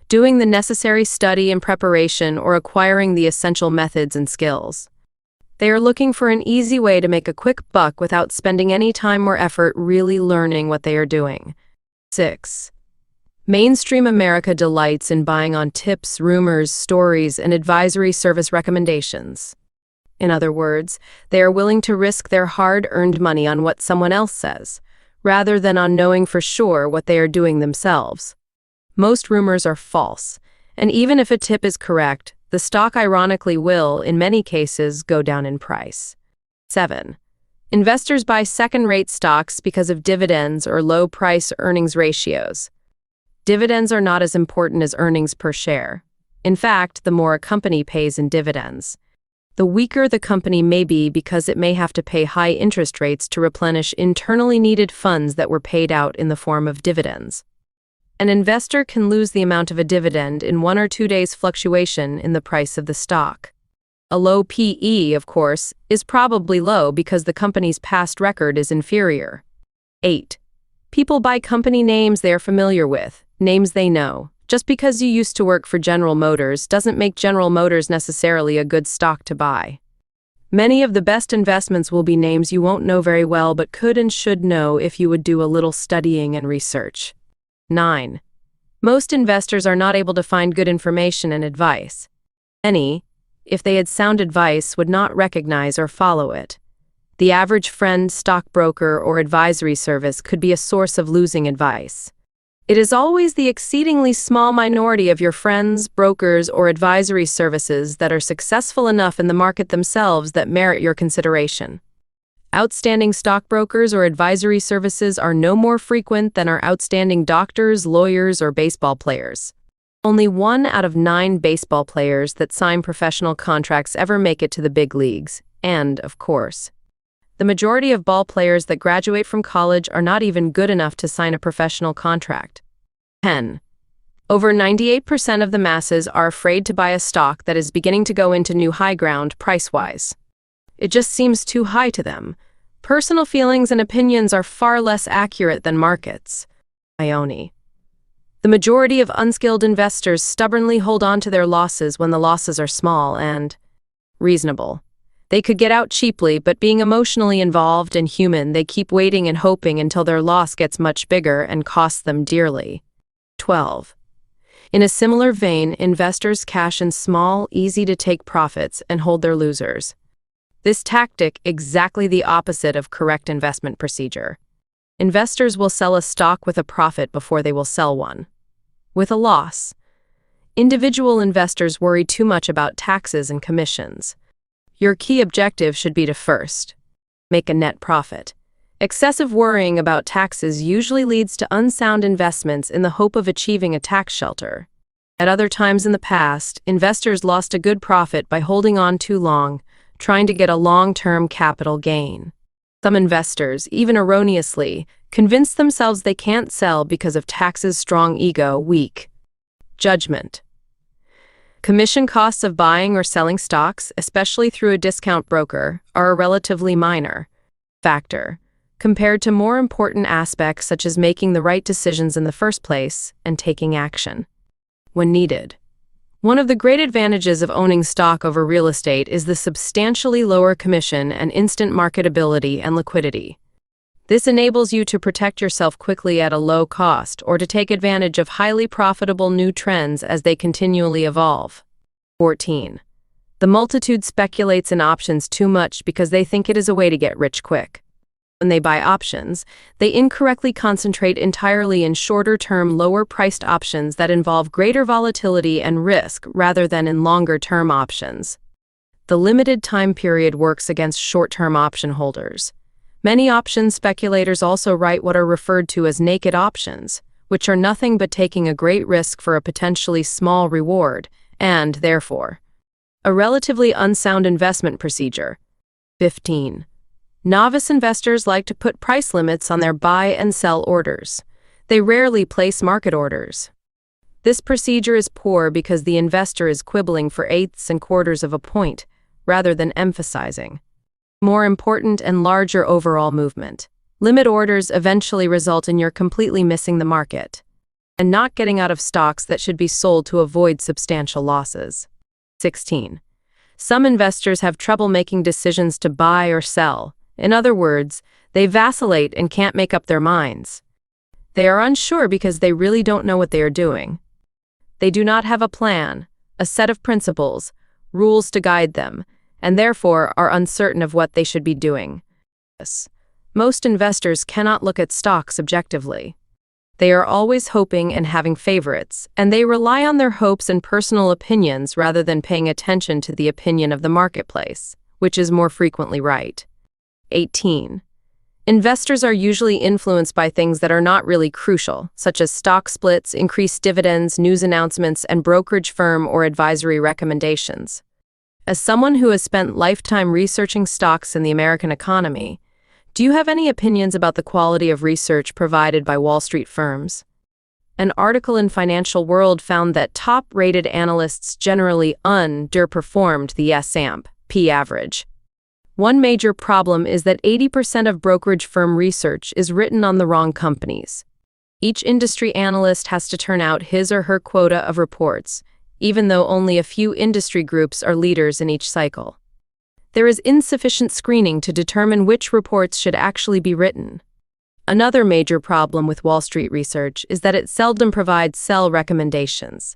doing the necessary study and preparation or acquiring the essential methods and skills. They are looking for an easy way to make a quick buck without spending any time or effort really learning what they are doing. 6. Mainstream America delights in buying on tips, rumors, stories, and advisory service recommendations. In other words, they are willing to risk their hard-earned money on what someone else says, rather than on knowing for sure what they are doing themselves. Most rumors are false, and even if a tip is correct, the stock ironically will, in many cases, go down in price. 7. Investors buy second-rate stocks because of dividends or low price-earnings ratios. Dividends are not as important as earnings per share. In fact, the more a company pays in dividends, the weaker the company may be because it may have to pay high interest rates to replenish internally needed funds that were paid out in the form of dividends. An investor can lose the amount of a dividend in 1 or 2 days' fluctuation in the price of the stock. A low PE, of course, is probably low because the company's past record is inferior. 8. People buy company names they are familiar with, names they know. Just because you used to work for General Motors doesn't make General Motors necessarily a good stock to buy. Many of the best investments will be names you won't know very well but could and should know if you would do a little studying and research. 9. Most investors are not able to find good information and advice. Many, if they had sound advice, would not recognize or follow it. The average friend, stockbroker, or advisory service could be a source of losing advice. It is always the exceedingly small minority of your friends, brokers, or advisory services that are successful enough in the market themselves that merit your consideration. Outstanding stockbrokers or advisory services are no more frequent than are outstanding doctors, lawyers, or baseball players. Only 1 out of 9 baseball players that sign professional contracts ever make it to the big leagues, and, of course, the majority of ball players that graduate from college are not even good enough to sign a professional contract. 10. Over 98% of the masses are afraid to buy a stock that is beginning to go into new high ground price-wise. It just seems too high to them. Personal feelings and opinions are far less accurate than markets. Ione. The majority of unskilled investors stubbornly hold on to their losses when the losses are small and reasonable. They could get out cheaply, but being emotionally involved and human, they keep waiting and hoping until their loss gets much bigger and costs them dearly. 12. In a similar vein, investors cash in small, easy-to-take profits and hold their losers. This tactic exactly the opposite of correct investment procedure. Investors will sell a stock with a profit before they will sell one with a loss. Individual investors worry too much about taxes and commissions. Your key objective should be to first make a net profit. Excessive worrying about taxes usually leads to unsound investments in the hope of achieving a tax shelter. At other times in the past, investors lost a good profit by holding on too long, trying to get a long-term capital gain. Some investors, even erroneously, convince themselves they can't sell because of taxes, strong ego, weak judgment. Commission costs of buying or selling stocks, especially through a discount broker, are a relatively minor factor compared to more important aspects such as making the right decisions in the first place and taking action when needed. One of the great advantages of owning stock over real estate is the substantially lower commission and instant marketability and liquidity. This enables you to protect yourself quickly at a low cost or to take advantage of highly profitable new trends as they continually evolve. 14. The multitude speculates in options too much because they think it is a way to get rich quick. When they buy options, they incorrectly concentrate entirely in shorter-term, lower-priced options that involve greater volatility and risk rather than in longer-term options. The limited time period works against short-term option holders. Many option speculators also write what are referred to as naked options, which are nothing but taking a great risk for a potentially small reward, and, therefore, a relatively unsound investment procedure. 15. Novice investors like to put price limits on their buy and sell orders. They rarely place market orders. This procedure is poor because the investor is quibbling for eighths and quarters of a point, rather than emphasizing more important and larger overall movement. Limit orders eventually result in your completely missing the market and not getting out of stocks that should be sold to avoid substantial losses. 16. Some investors have trouble making decisions to buy or sell. In other words, they vacillate and can't make up their minds. They are unsure because they really don't know what they are doing. They do not have a plan, a set of principles, rules to guide them, and therefore are uncertain of what they should be doing. Most investors cannot look at stocks objectively. They are always hoping and having favorites, and they rely on their hopes and personal opinions rather than paying attention to the opinion of the marketplace, which is more frequently right. 18. Investors are usually influenced by things that are not really crucial, such as stock splits, increased dividends, news announcements, and brokerage firm or advisory recommendations. As someone who has spent lifetime researching stocks in the American economy, do you have any opinions about the quality of research provided by Wall Street firms? An article in Financial World found that top-rated analysts generally underperformed the S&P average. One major problem is that 80% of brokerage firm research is written on the wrong companies. Each industry analyst has to turn out his or her quota of reports, even though only a few industry groups are leaders in each cycle. There is insufficient screening to determine which reports should actually be written. Another major problem with Wall Street research is that it seldom provides sell recommendations.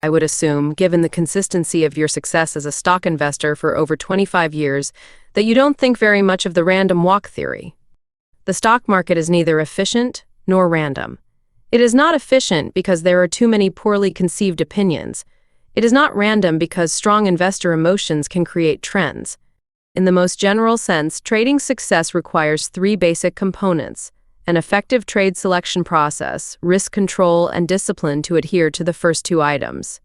I would assume, given the consistency of your success as a stock investor for over 25 years, that you don't think very much of the random walk theory. The stock market is neither efficient nor random. It is not efficient because there are too many poorly conceived opinions. It is not random because strong investor emotions can create trends. In the most general sense, trading success requires three basic components: an effective trade selection process, risk control, and discipline to adhere to the first two items.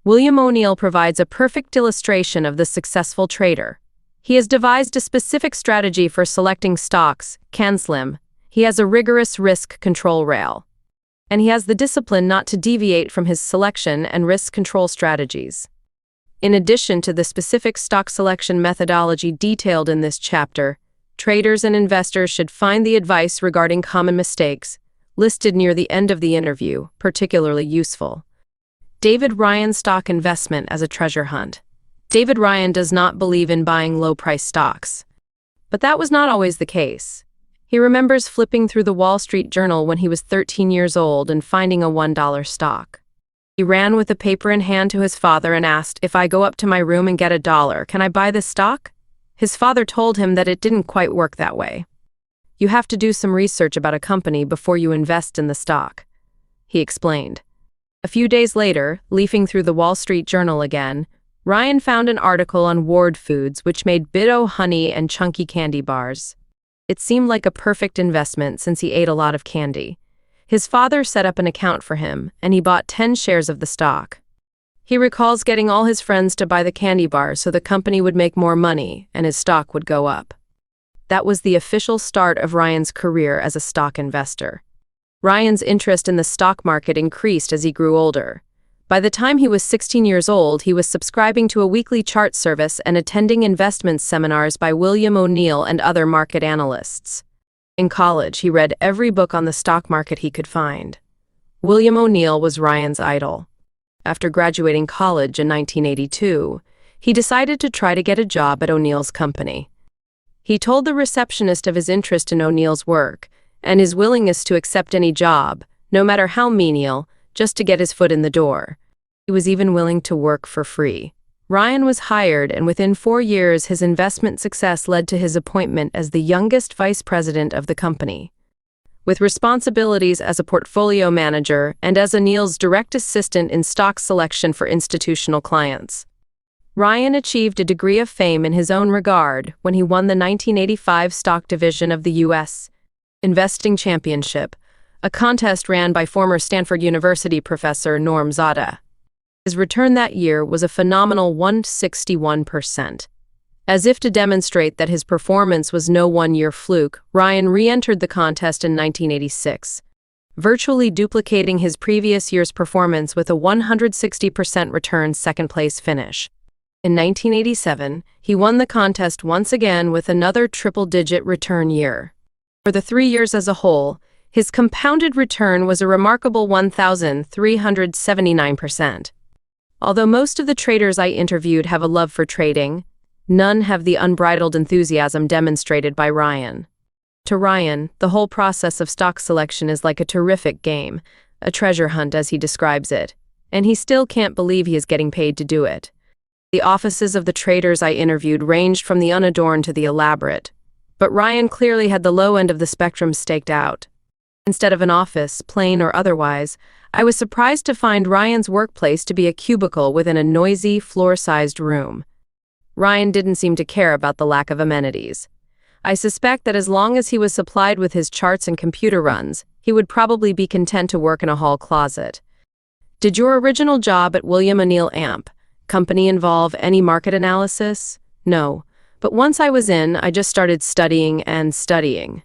William O'Neill provides a perfect illustration of the successful trader. He has devised a specific strategy for selecting stocks, CanSlim. He has a rigorous risk control rail. And he has the discipline not to deviate from his selection and risk control strategies. In addition to the specific stock selection methodology detailed in this chapter, traders and investors should find the advice regarding common mistakes, listed near the end of the interview, particularly useful. David Ryan's stock investment as a treasure hunt. David Ryan does not believe in buying low-price stocks. But that was not always the case. He remembers flipping through the Wall Street Journal when he was 13 years old and finding a $1 stock. He ran with the paper in hand to his father and asked, "If I go up to my room and get $1, can I buy this stock?" His father told him that it didn't quite work that way. "You have to do some research about a company before you invest in the stock," he explained. A few days later, leafing through the Wall Street Journal again, Ryan found an article on Ward Foods, which made Bit-O honey and chunky candy bars. It seemed like a perfect investment since he ate a lot of candy. His father set up an account for him, and he bought 10 shares of the stock. He recalls getting all his friends to buy the candy bars so the company would make more money and his stock would go up. That was the official start of Ryan's career as a stock investor. Ryan's interest in the stock market increased as he grew older. By the time he was 16 years old, he was subscribing to a weekly chart service and attending investment seminars by William O'Neill and other market analysts. In college, he read every book on the stock market he could find. William O'Neill was Ryan's idol. After graduating college in 1982, he decided to try to get a job at O'Neill's company. He told the receptionist of his interest in O'Neill's work and his willingness to accept any job, no matter how menial, just to get his foot in the door. He was even willing to work for free. Ryan was hired, and within 4 years, his investment success led to his appointment as the youngest vice president of the company. With responsibilities as a portfolio manager and as O'Neill's direct assistant in stock selection for institutional clients, Ryan achieved a degree of fame in his own regard when he won the 1985 stock division of the U.S. Investing Championship, a contest ran by former Stanford University professor Norm Zada. His return that year was a phenomenal 161%. As if to demonstrate that his performance was no one-year fluke, Ryan re-entered the contest in 1986, virtually duplicating his previous year's performance with a 160% return second-place finish. In 1987, he won the contest once again with another triple-digit return year. For the 3 years as a whole, his compounded return was a remarkable 1,379%. Although most of the traders I interviewed have a love for trading, none have the unbridled enthusiasm demonstrated by Ryan. To Ryan, the whole process of stock selection is like a terrific game, a treasure hunt as he describes it, and he still can't believe he is getting paid to do it. The offices of the traders I interviewed ranged from the unadorned to the elaborate, but Ryan clearly had the low end of the spectrum staked out. Instead of an office, plain or otherwise, I was surprised to find Ryan's workplace to be a cubicle within a noisy, floor-sized room. Ryan didn't seem to care about the lack of amenities. I suspect that as long as he was supplied with his charts and computer runs, he would probably be content to work in a hall closet. Did your original job at William O'Neill Amp Company involve any market analysis? No, but once I was in, I just started studying and studying.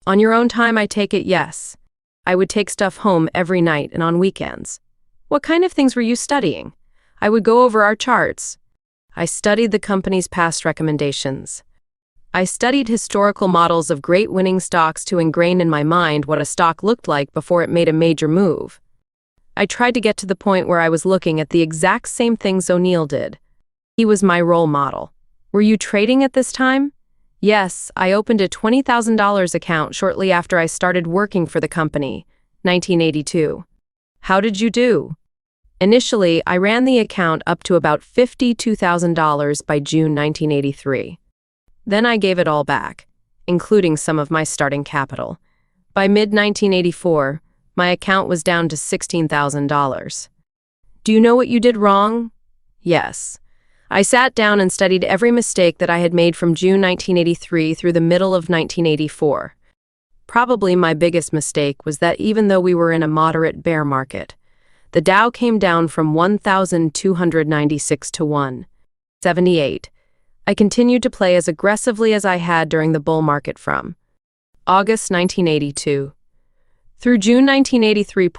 On your own time, I take it, yes. I would take stuff home every night and on weekends. What kind of things were you studying? I would go over our charts. I studied the company's past recommendations. I studied historical models of great winning stocks to ingrain in my mind what a stock looked like before it made a major move. I tried to get to the point where I was looking at the exact same things O'Neill did. He was my role model. Were you trading at this time? Yes, I opened a $20,000 account shortly after I started working for the company, 1982. How did you do? Initially, I ran the account up to about $52,000 by June 1983. Then I gave it all back, including some of my starting capital. By mid-1984, my account was down to $16,000. Do you know what you did wrong? Yes. I sat down and studied every mistake that I had made from June 1983 through the middle of 1984. Probably my biggest mistake was that even though we were in a moderate bear market, the Dow came down from 1,296 to 178. I continued to play as aggressively as I had during the bull market from August 1982 through June 1983.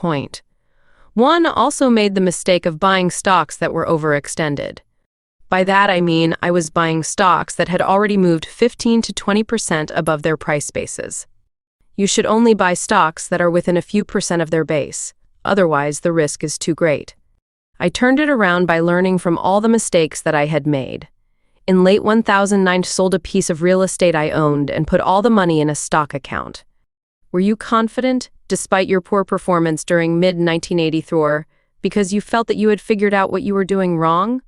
One also made the mistake of buying stocks that were overextended. By that I mean I was buying stocks that had already moved 15 to 20% above their price bases. You should only buy stocks that are within a few percent of their base, otherwise the risk is too great. I turned it around by learning from all the mistakes that I had made. In late 2009, I sold a piece of real estate I owned and put all the money in a stock account. Were you confident, despite your poor performance during mid-1984, because you felt that you had figured out what you were doing wrong?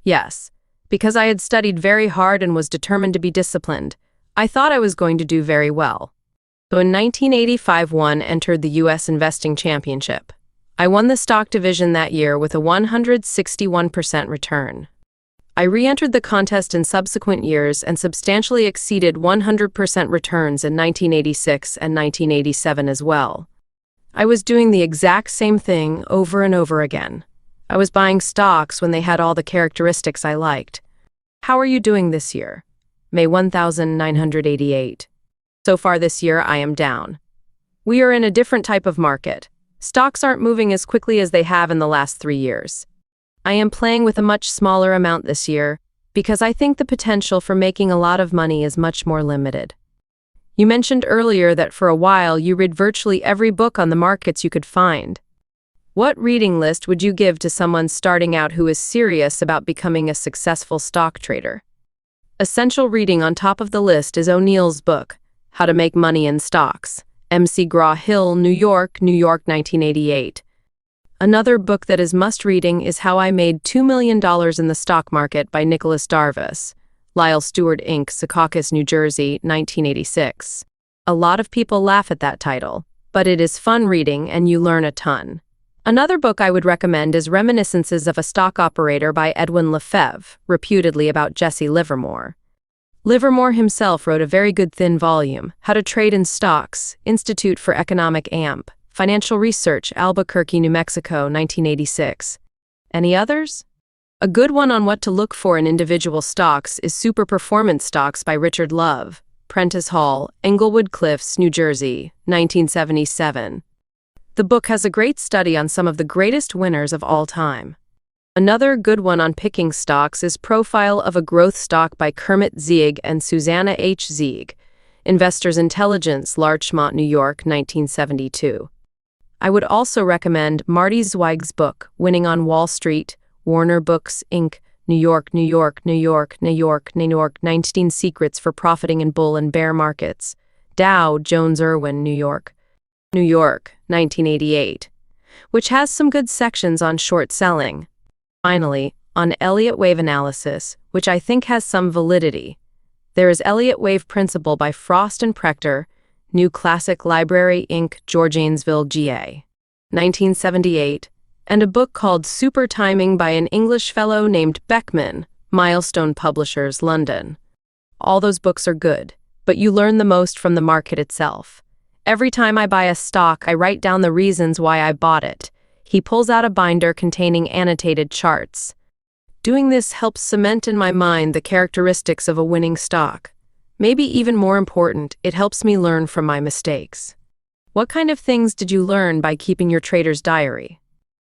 Yes, because I had studied very hard and was determined to be disciplined. I thought I was going to do very well. So in 1985, one entered the U.S. Investing Championship. I won the stock division that year with a 161% return. I re-entered the contest in subsequent years and substantially exceeded 100% returns in 1986 and 1987 as well. I was doing the exact same thing over and over again. I was buying stocks when they had all the characteristics I liked. How are you doing this year? May 1988. So far this year, I am down. We are in a different type of market. Stocks aren't moving as quickly as they have in the last 3 years. I am playing with a much smaller amount this year because I think the potential for making a lot of money is much more limited. You mentioned earlier that for a while you read virtually every book on the markets you could find. What reading list would you give to someone starting out who is serious about becoming a successful stock trader? Essential reading on top of the list is O'Neill's book, How to Make Money in Stocks, M.C. Graw-Hill, New York, 1988. Another book that is must-reading is How I Made $2 Million in the Stock Market by Nicholas Darvas, Lyle Stewart Inc., Secaucus, New Jersey, 1986. A lot of people laugh at that title, but it is fun reading and you learn a ton. Another book I would recommend is Reminiscences of a Stock Operator by Edwin Lefebvre, reputedly about Jesse Livermore. Livermore himself wrote a very good thin volume, How to Trade in Stocks, Institute for Economic Amp, Financial Research, Albuquerque, New Mexico, 1986. Any others? A good one on what to look for in individual stocks is Super Performance Stocks by Richard Love, Prentice Hall, Englewood Cliffs, New Jersey, 1977. The book has a great study on some of the greatest winners of all time. Another good one on picking stocks is Profile of a Growth Stock by Kermit Zieg and Susanna H. Zieg, Investors Intelligence, Larchmont, New York, 1972. I would also recommend Marty Zweig's book, Winning on Wall Street, Warner Books, Inc., New York, New York, New York, New York, New York, 19 Secrets for Profiting in Bull and Bear Markets, Dow Jones Irwin, New York, 1988, which has some good sections on short selling. Finally, on Elliott Wave Analysis, which I think has some validity, there is Elliott Wave Principle by Frost and Prechter, New Classic Library, Inc., Georgiansville, GA, 1978, and a book called Super Timing by an English fellow named Beckman, Milestone Publishers, London. All those books are good, but you learn the most from the market itself. Every time I buy a stock, I write down the reasons why I bought it. He pulls out a binder containing annotated charts. Doing this helps cement in my mind the characteristics of a winning stock. Maybe even more important, it helps me learn from my mistakes. What kind of things did you learn by keeping your trader's diary?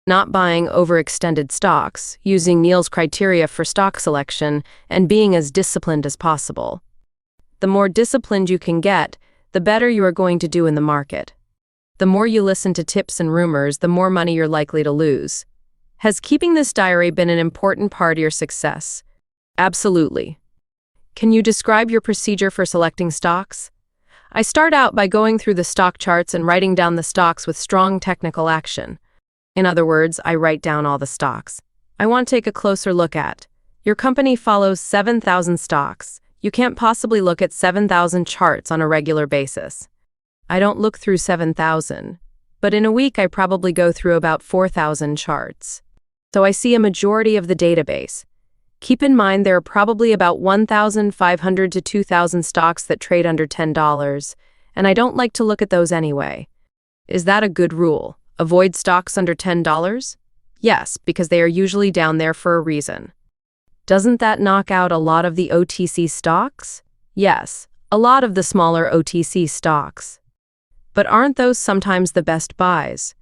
Not buying overextended stocks, using Neil's criteria for stock selection, and being as disciplined as possible. The more disciplined you can get, the better you are going to do in the market. The more you listen to tips and rumors, the more money you're likely to lose. Has keeping this diary been an important part of your success? Absolutely. Can you describe your procedure for selecting stocks? I start out by going through the stock charts and writing down the stocks with strong technical action. In other words, I write down all the stocks I want to take a closer look at. Your company follows 7,000 stocks. You can't possibly look at 7,000 charts on a regular basis. I don't look through 7,000, but in a week I probably go through about 4,000 charts. So I see a majority of the database. Keep in mind there are probably about 1,500 to 2,000 stocks that trade under $10, and I don't like to look at those anyway. Is that a good rule? Avoid stocks under $10? Yes, because they are usually down there for a reason. Doesn't that knock out a lot of the OTC stocks? Yes, a lot of the smaller OTC stocks. But aren't those sometimes the best buys?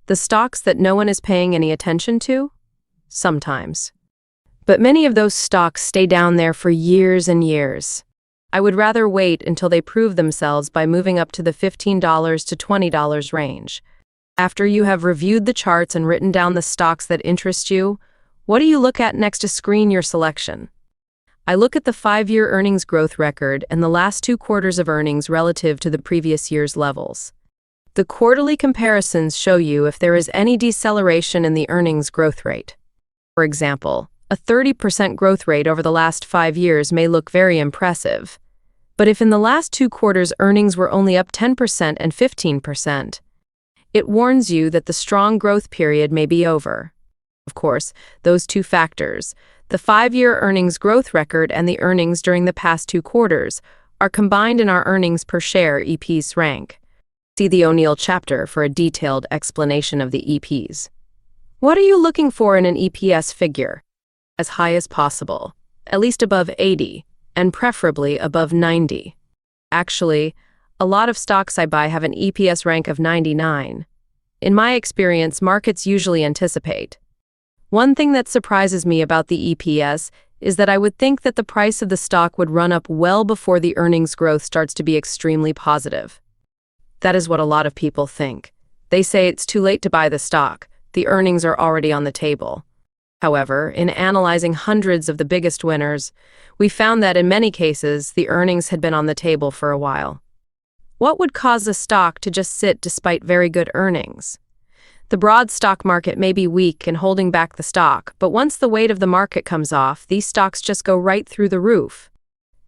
The stocks that no one is paying any attention to? Sometimes. But many of those stocks stay down there for years and years. I would rather wait until they prove themselves by moving up to the $15 to $20 range. After you have reviewed the charts and written down the stocks that interest you, what do you look at next to screen your selection? I look at the 5-year earnings growth record and the last 2 quarters of earnings relative to the previous year's levels. The quarterly comparisons show you if there is any deceleration in the earnings growth rate. For example, a 30% growth rate over the last 5 years may look very impressive. But if in the last 2 quarters earnings were only up 10% and 15%, it warns you that the strong growth period may be over. Of course, those 2 factors, the 5-year earnings growth record and the earnings during the past 2 quarters, are combined in our earnings per share EPS rank. See the O'Neill chapter for a detailed explanation of the EPs. What are you looking for in an EPS figure? As high as possible, at least above 80, and preferably above 90. Actually, a lot of stocks I buy have an EPS rank of 99. In my experience, markets usually anticipate. One thing that surprises me about the EPS is that I would think that the price of the stock would run up well before the earnings growth starts to be extremely positive. That is what a lot of people think. They say it's too late to buy the stock. The earnings are already on the table. However, in analyzing hundreds of the biggest winners, we found that in many cases, the earnings had been on the table for a while. What would cause a stock to just sit despite very good earnings? The broad stock market may be weak and holding back the stock, but once the weight of the market comes off, these stocks just go right through the roof.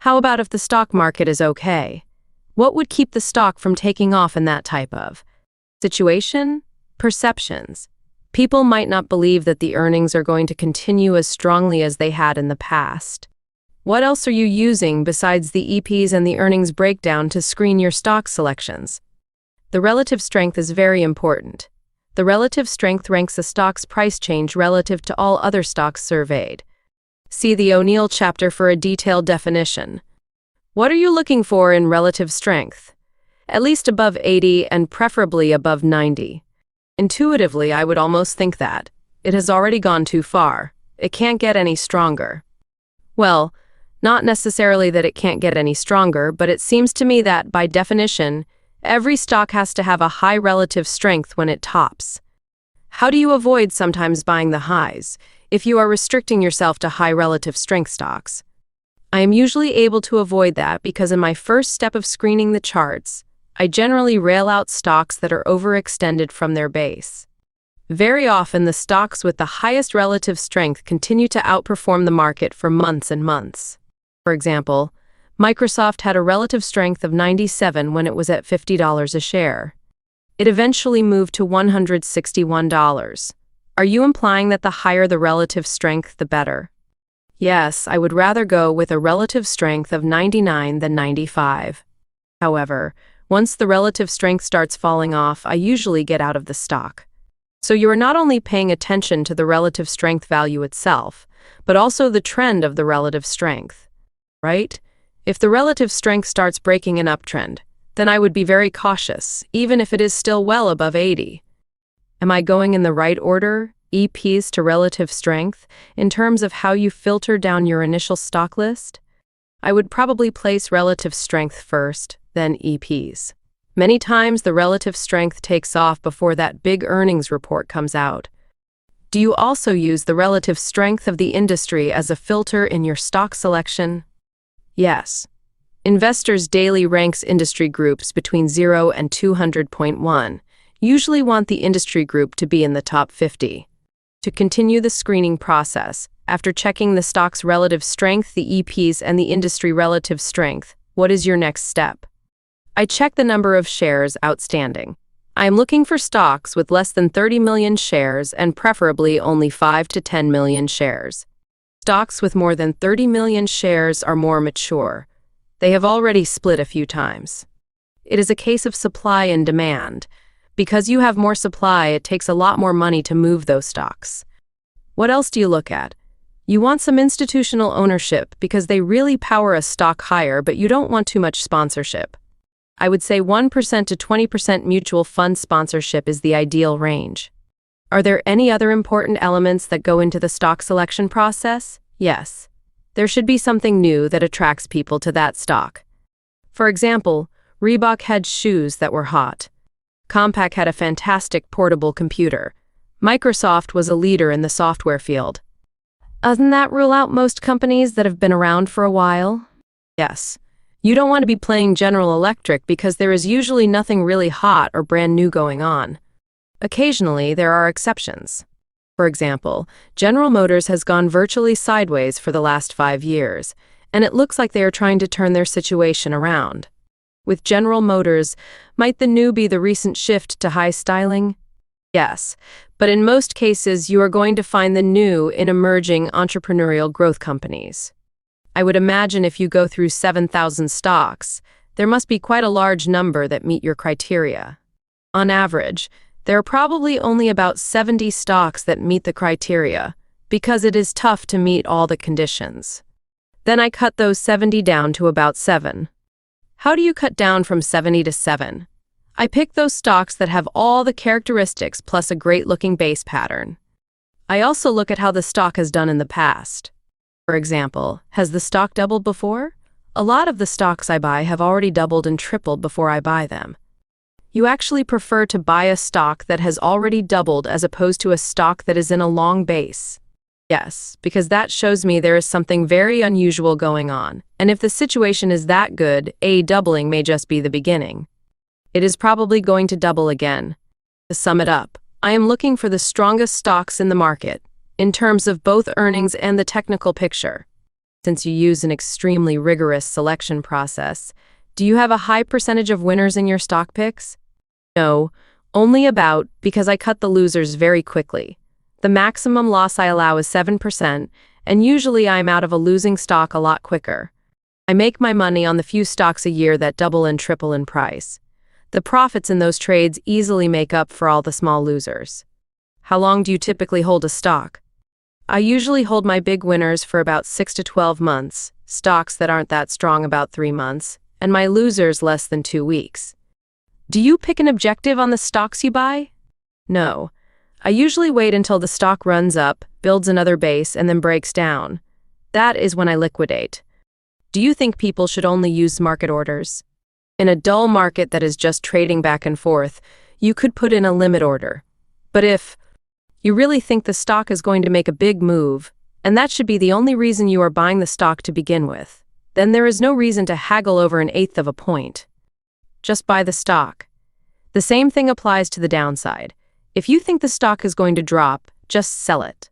How about if the stock market is okay? What would keep the stock from taking off in that type of situation? Perceptions. People might not believe that the earnings are going to continue as strongly as they had in the past. What else are you using besides the EPs and the earnings breakdown to screen your stock selections? The relative strength is very important. The relative strength ranks a stock's price change relative to all other stocks surveyed. See the O'Neill chapter for a detailed definition. What are you looking for in relative strength? At least above 80 and preferably above 90. Intuitively, I would almost think that it has already gone too far. It can't get any stronger. Well, not necessarily that it can't get any stronger, but it seems to me that, by definition, every stock has to have a high relative strength when it tops. How do you avoid sometimes buying the highs if you are restricting yourself to high relative strength stocks? I am usually able to avoid that because in my first step of screening the charts, I generally rail out stocks that are overextended from their base. Very often, the stocks with the highest relative strength continue to outperform the market for months and months. For example, Microsoft had a relative strength of 97 when it was at $50 a share. It eventually moved to $161. Are you implying that the higher the relative strength, the better? Yes, I would rather go with a relative strength of 99 than 95. However, once the relative strength starts falling off, I usually get out of the stock. So you are not only paying attention to the relative strength value itself, but also the trend of the relative strength, right? If the relative strength starts breaking an uptrend, then I would be very cautious, even if it is still well above 80. Am I going in the right order, EPs to relative strength, in terms of how you filter down your initial stock list? I would probably place relative strength first, then EPs. Many times the relative strength takes off before that big earnings report comes out. Do you also use the relative strength of the industry as a filter in your stock selection? Yes. Investors daily ranks industry groups between 0 and 200.1, usually want the industry group to be in the top 50. To continue the screening process, after checking the stock's relative strength, the EP's, and the industry relative strength, what is your next step? I check the number of shares outstanding. I am looking for stocks with less than 30 million shares and preferably only 5 to 10 million shares. Stocks with more than 30 million shares are more mature. They have already split a few times. It is a case of supply and demand. Because you have more supply, it takes a lot more money to move those stocks. What else do you look at? You want some institutional ownership because they really power a stock higher, but you don't want too much sponsorship. I would say 1% to 20% mutual fund sponsorship is the ideal range. Are there any other important elements that go into the stock selection process? Yes. There should be something new that attracts people to that stock. For example, Reebok had shoes that were hot. Compaq had a fantastic portable computer. Microsoft was a leader in the software field. Doesn't that rule out most companies that have been around for a while? Yes. You don't want to be playing General Electric because there is usually nothing really hot or brand new going on. Occasionally, there are exceptions. For example, General Motors has gone virtually sideways for the last 5 years, and it looks like they are trying to turn their situation around. With General Motors, might the new be the recent shift to high styling? Yes, but in most cases, you are going to find the new in emerging entrepreneurial growth companies. I would imagine if you go through 7,000 stocks, there must be quite a large number that meet your criteria. On average, there are probably only about 70 stocks that meet the criteria, because it is tough to meet all the conditions. Then I cut those 70 down to about 7. How do you cut down from 70 to 7? I pick those stocks that have all the characteristics plus a great-looking base pattern. I also look at how the stock has done in the past. For example, has the stock doubled before? A lot of the stocks I buy have already doubled and tripled before I buy them. You actually prefer to buy a stock that has already doubled as opposed to a stock that is in a long base. Yes, because that shows me there is something very unusual going on, and if the situation is that good, a doubling may just be the beginning. It is probably going to double again. To sum it up, I am looking for the strongest stocks in the market, in terms of both earnings and the technical picture. Since you use an extremely rigorous selection process, do you have a high percentage of winners in your stock picks? No, only about, because I cut the losers very quickly. The maximum loss I allow is 7%, and usually I'm out of a losing stock a lot quicker. I make my money on the few stocks a year that double and triple in price. The profits in those trades easily make up for all the small losers. How long do you typically hold a stock? I usually hold my big winners for about 6 to 12 months, stocks that aren't that strong about 3 months, and my losers less than 2 weeks. Do you pick an objective on the stocks you buy? No. I usually wait until the stock runs up, builds another base, and then breaks down. That is when I liquidate. Do you think people should only use market orders? In a dull market that is just trading back and forth, you could put in a limit order. But if you really think the stock is going to make a big move, and that should be the only reason you are buying the stock to begin with, then there is no reason to haggle over 1/8 of a point. Just buy the stock. The same thing applies to the downside. If you think the stock is going to drop, just sell it.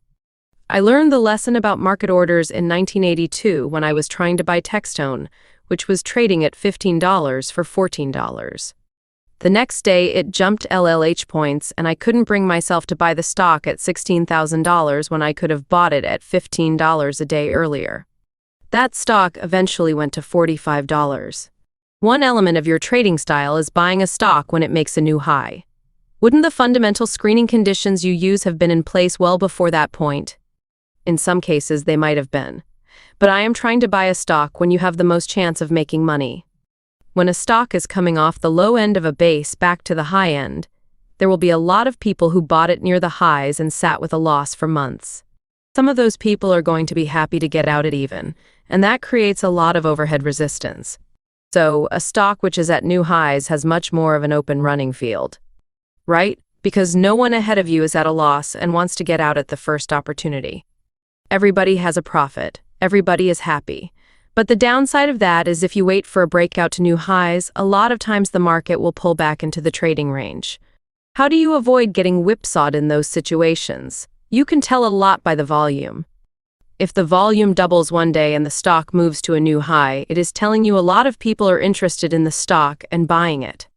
I learned the lesson about market orders in 1982 when I was trying to buy Textone, which was trading at $15 for $14. The next day, it jumped LLH points, and I couldn't bring myself to buy the stock at $16,000 when I could have bought it at $15 a day earlier. That stock eventually went to $45. One element of your trading style is buying a stock when it makes a new high. Wouldn't the fundamental screening conditions you use have been in place well before that point? In some cases, they might have been. But I am trying to buy a stock when you have the most chance of making money. When a stock is coming off the low end of a base back to the high end, there will be a lot of people who bought it near the highs and sat with a loss for months. Some of those people are going to be happy to get out at even, and that creates a lot of overhead resistance. So, a stock which is at new highs has much more of an open running field. Right? Because no one ahead of you is at a loss and wants to get out at the first opportunity. Everybody has a profit. Everybody is happy. But the downside of that is if you wait for a breakout to new highs, a lot of times the market will pull back into the trading range. How do you avoid getting whipsawed in those situations? You can tell a lot by the volume. If the volume doubles one day and the stock moves to a new high, it is telling you a lot of people are interested in the stock and buying it.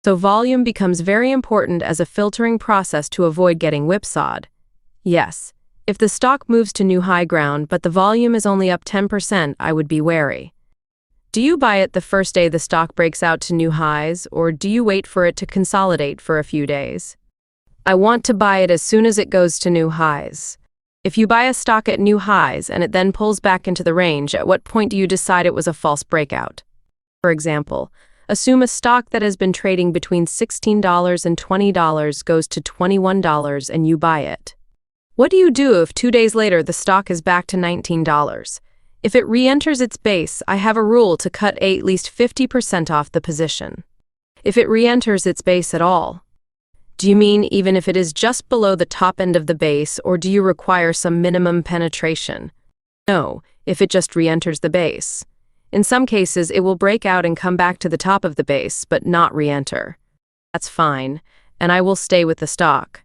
So volume becomes very important as a filtering process to avoid getting whipsawed. Yes, if the stock moves to new high ground but the volume is only up 10%, I would be wary. Do you buy it the first day the stock breaks out to new highs, or do you wait for it to consolidate for a few days? I want to buy it as soon as it goes to new highs. If you buy a stock at new highs and it then pulls back into the range, at what point do you decide it was a false breakout? For example, assume a stock that has been trading between $16 and $20 goes to $21 and you buy it. What do you do if 2 days later the stock is back to $19? If it re-enters its base, I have a rule to cut at least 50% off the position. If it re-enters its base at all. Do you mean even if it is just below the top end of the base, or do you require some minimum penetration? No, if it just re-enters the base. In some cases, it will break out and come back to the top of the base, but not re-enter. That's fine, and I will stay with the stock.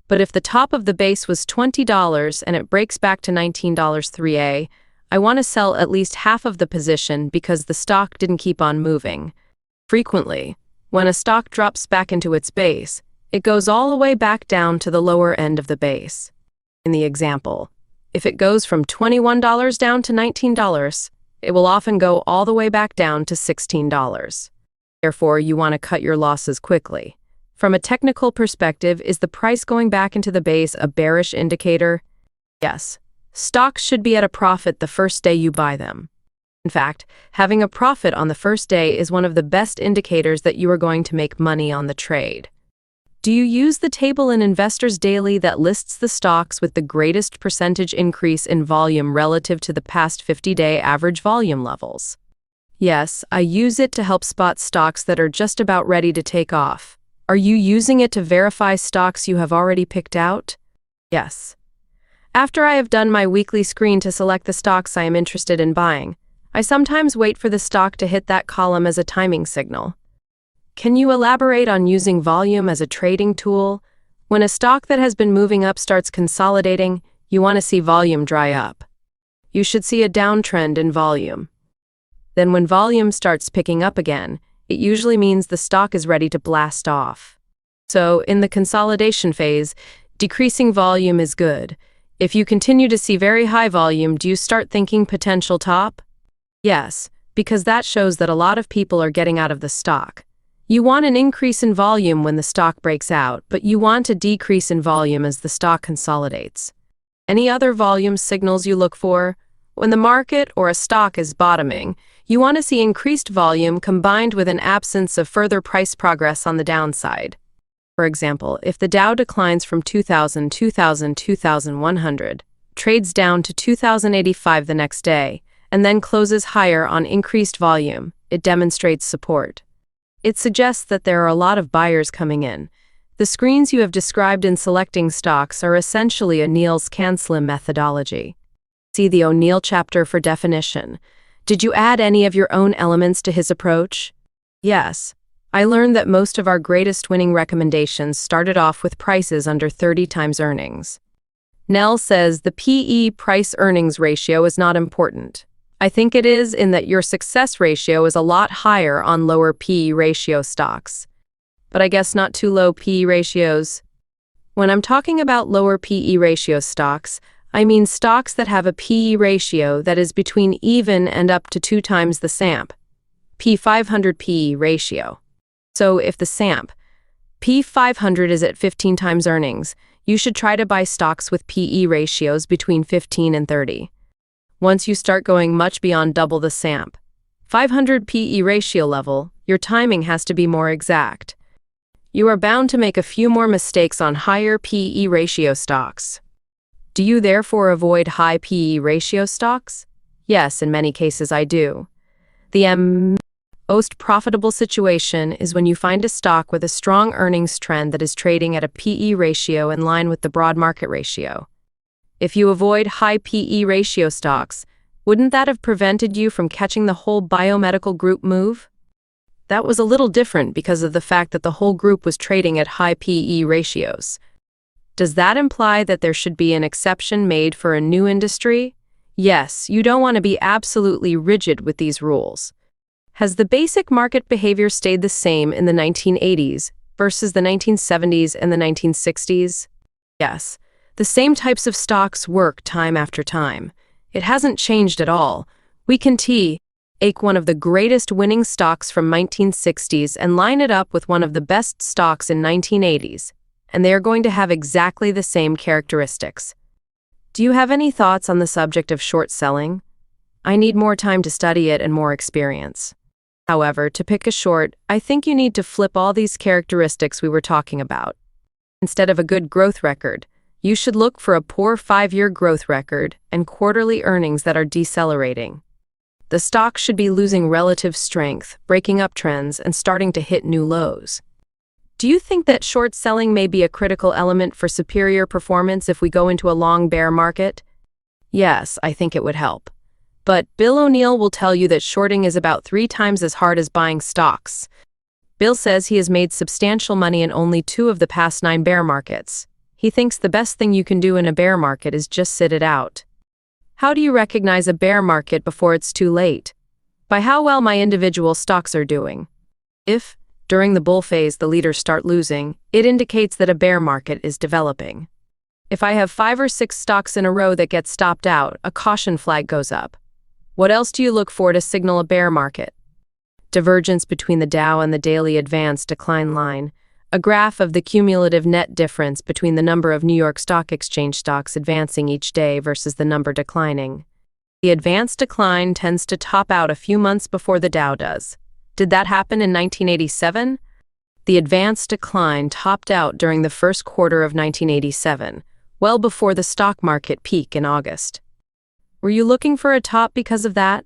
But if the top of the base was $20 and it breaks back to $19.3, I want to sell at least half of the position because the stock didn't keep on moving. Frequently, when a stock drops back into its base, it goes all the way back down to the lower end of the base. In the example, if it goes from $21 down to $19, it will often go all the way back down to $16. Therefore, you want to cut your losses quickly. From a technical perspective, is the price going back into the base a bearish indicator? Yes. Stocks should be at a profit the first day you buy them. In fact, having a profit on the first day is one of the best indicators that you are going to make money on the trade. Do you use the table in Investors Daily that lists the stocks with the greatest percentage increase in volume relative to the past 50-day average volume levels? Yes, I use it to help spot stocks that are just about ready to take off. Are you using it to verify stocks you have already picked out? Yes. After I have done my weekly screen to select the stocks I am interested in buying, I sometimes wait for the stock to hit that column as a timing signal. Can you elaborate on using volume as a trading tool? When a stock that has been moving up starts consolidating, you want to see volume dry up. You should see a downtrend in volume. Then when volume starts picking up again, it usually means the stock is ready to blast off. So, in the consolidation phase, decreasing volume is good. If you continue to see very high volume, do you start thinking potential top? Yes, because that shows that a lot of people are getting out of the stock. You want an increase in volume when the stock breaks out, but you want a decrease in volume as the stock consolidates. Any other volume signals you look for? When the market or a stock is bottoming, you want to see increased volume combined with an absence of further price progress on the downside. For example, if the Dow declines from 2,000, 2,100, trades down to 2,085 the next day, and then closes higher on increased volume, it demonstrates support. It suggests that there are a lot of buyers coming in. The screens you have described in selecting stocks are essentially O'Neill's CAN-SLIM methodology. See the O'Neill chapter for definition. Did you add any of your own elements to his approach? Yes. I learned that most of our greatest winning recommendations started off with prices under 30 times earnings. Nell says the PE price-earnings ratio is not important. I think it is in that your success ratio is a lot higher on lower PE ratio stocks. But I guess not too low PE ratios. When I'm talking about lower PE ratio stocks, I mean stocks that have a PE ratio that is between even and up to 2 times the SAMP, P500 PE ratio. So if the SAMP, P500 is at 15 times earnings, you should try to buy stocks with PE ratios between 15 and 30. Once you start going much beyond double the SAMP, 500 PE ratio level, your timing has to be more exact. You are bound to make a few more mistakes on higher PE ratio stocks. Do you therefore avoid high PE ratio stocks? Yes, in many cases I do. The most profitable situation is when you find a stock with a strong earnings trend that is trading at a PE ratio in line with the broad market ratio. If you avoid high PE ratio stocks, Wouldn't that have prevented you from catching the whole biomedical group move? That was a little different because of the fact that the whole group was trading at high PE ratios. Does that imply that there should be an exception made for a new industry? Yes, you don't want to be absolutely rigid with these rules. Has the basic market behavior stayed the same in the 1980s versus the 1970s and the 1960s? Yes, the same types of stocks work time after time. It hasn't changed at all. We can take one of the greatest winning stocks from 1960s and line it up with one of the best stocks in 1980s, and they are going to have exactly the same characteristics. Do you have any thoughts on the subject of short selling? I need more time to study it and more experience. However, to pick a short, I think you need to flip all these characteristics we were talking about. Instead of a good growth record, you should look for a poor 5-year growth record and quarterly earnings that are decelerating. The stock should be losing relative strength, breaking up trends, and starting to hit new lows. Do you think that short selling may be a critical element for superior performance if we go into a long bear market? Yes, I think it would help. But Bill O'Neill will tell you that shorting is about 3 times as hard as buying stocks. Bill says he has made substantial money in only 2 of the past 9 bear markets. He thinks the best thing you can do in a bear market is just sit it out. How do you recognize a bear market before it's too late? By how well my individual stocks are doing. If, during the bull phase, the leaders start losing, it indicates that a bear market is developing. If I have 5 or 6 stocks in a row that get stopped out, a caution flag goes up. What else do you look for to signal a bear market? Divergence between the Dow and the daily advanced decline line, a graph of the cumulative net difference between the number of New York Stock Exchange stocks advancing each day versus the number declining. The advanced decline tends to top out a few months before the Dow does. Did that happen in 1987? The advanced decline topped out during the first quarter of 1987, well before the stock market peak in August. Were you looking for a top because of that?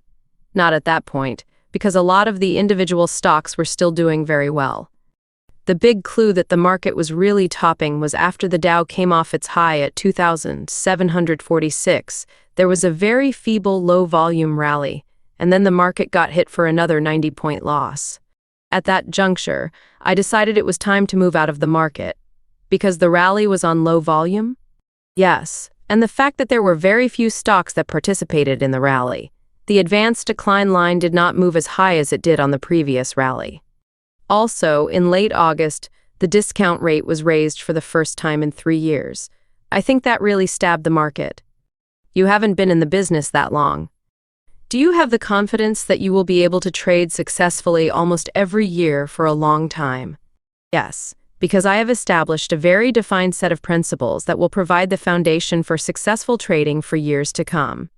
Not at that point, because a lot of the individual stocks were still doing very well. The big clue that the market was really topping was after the Dow came off its high at 2,746. There was a very feeble low-volume rally, and then the market got hit for another 90-point loss. At that juncture, I decided it was time to move out of the market. Because the rally was on low volume? Yes, and the fact that there were very few stocks that participated in the rally. The advanced decline line did not move as high as it did on the previous rally. Also, in late August, the discount rate was raised for the first time in 3 years. I think that really stabbed the market. You haven't been in the business that long. Do you have the confidence that you will be able to trade successfully almost every year for a long time? Yes, because I have established a very defined set of principles that will provide the foundation for successful trading for years to come.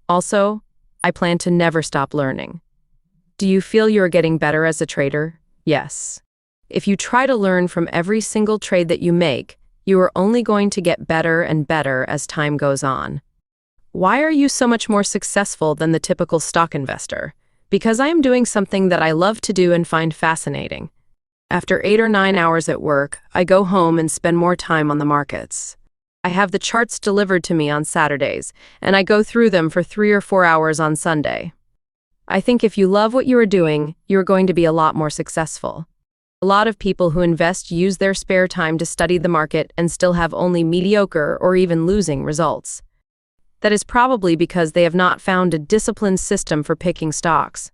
Also, I plan to never stop learning. Do you feel you are getting better as a trader? Yes. If you try to learn from every single trade that you make, you are only going to get better and better as time goes on. Why are you so much more successful than the typical stock investor? Because I am doing something that I love to do and find fascinating. After 8 or 9 hours at work, I go home and spend more time on the markets. I have the charts delivered to me on Saturdays, and I go through them for 3 or 4 hours on Sunday. I think if you love what you are doing, you are going to be a lot more successful. A lot of people who invest use their spare time to study the market and still have only mediocre or even losing results. That is probably because they have not found a disciplined system for picking stocks.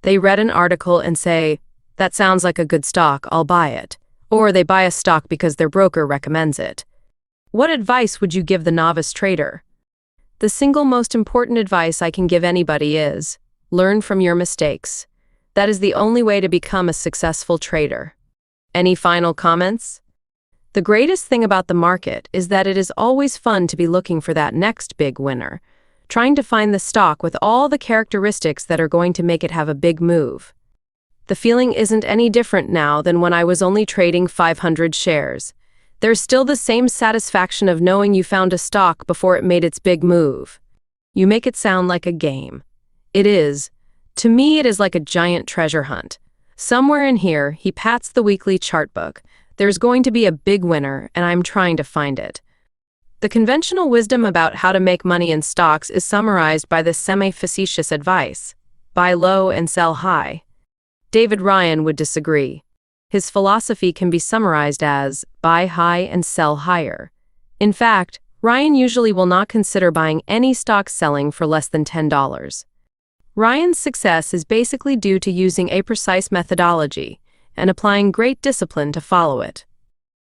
They read an article and say, "That sounds like a good stock, I'll buy it." Or they buy a stock because their broker recommends it. What advice would you give the novice trader? The single most important advice I can give anybody is, learn from your mistakes. That is the only way to become a successful trader. Any final comments? The greatest thing about the market is that it is always fun to be looking for that next big winner, trying to find the stock with all the characteristics that are going to make it have a big move. The feeling isn't any different now than when I was only trading 500 shares. There's still the same satisfaction of knowing you found a stock before it made its big move. You make it sound like a game. It is. To me, it is like a giant treasure hunt. Somewhere in here, he pats the weekly chart book. There's going to be a big winner, and I'm trying to find it. The conventional wisdom about how to make money in stocks is summarized by this semi-facetious advice: buy low and sell high. David Ryan would disagree. His philosophy can be summarized as buy high and sell higher. In fact, Ryan usually will not consider buying any stock selling for less than $10. Ryan's success is basically due to using a precise methodology and applying great discipline to follow it.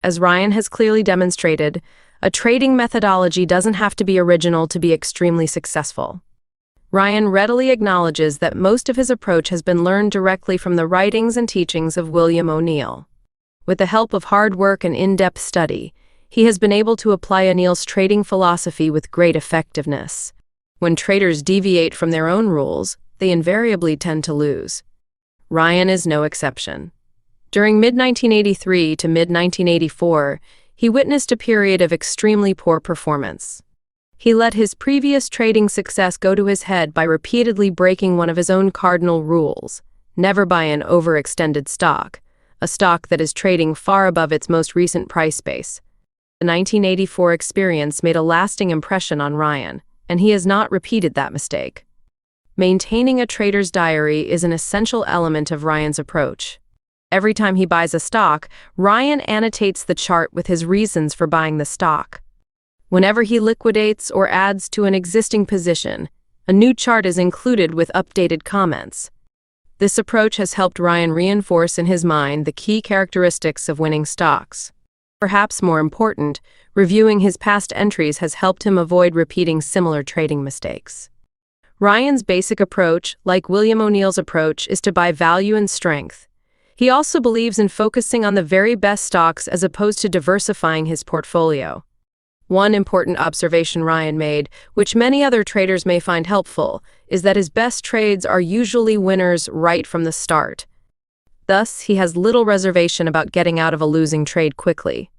As Ryan has clearly demonstrated, a trading methodology doesn't have to be original to be extremely successful. Ryan readily acknowledges that most of his approach has been learned directly from the writings and teachings of William O'Neill. With the help of hard work and in-depth study, he has been able to apply O'Neill's trading philosophy with great effectiveness. When traders deviate from their own rules, they invariably tend to lose. Ryan is no exception. During mid-1983 to mid-1984, he witnessed a period of extremely poor performance. He let his previous trading success go to his head by repeatedly breaking one of his own cardinal rules: never buy an overextended stock, a stock that is trading far above its most recent price base. The 1984 experience made a lasting impression on Ryan, and he has not repeated that mistake. Maintaining a trader's diary is an essential element of Ryan's approach. Every time he buys a stock, Ryan annotates the chart with his reasons for buying the stock. Whenever he liquidates or adds to an existing position, a new chart is included with updated comments. This approach has helped Ryan reinforce in his mind the key characteristics of winning stocks. Perhaps more important, reviewing his past entries has helped him avoid repeating similar trading mistakes. Ryan's basic approach, like William O'Neill's approach, is to buy value and strength. He also believes in focusing on the very best stocks as opposed to diversifying his portfolio. One important observation Ryan made, which many other traders may find helpful, is that his best trades are usually winners right from the start. Thus, he has little reservation about getting out of a losing trade quickly.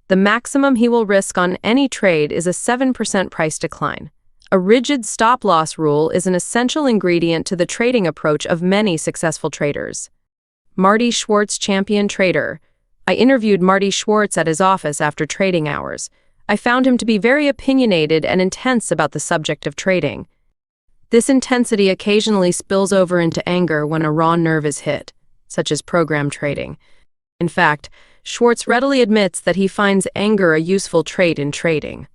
The maximum he will risk on any trade is a 7% price decline. A rigid stop-loss rule is an essential ingredient to the trading approach of many successful traders. Marty Schwartz, champion trader. I interviewed Marty Schwartz at his office after trading hours. I found him to be very opinionated and intense about the subject of trading. This intensity occasionally spills over into anger when a raw nerve is hit, such as program trading. In fact, Schwartz readily admits that he finds anger a useful trait in trading.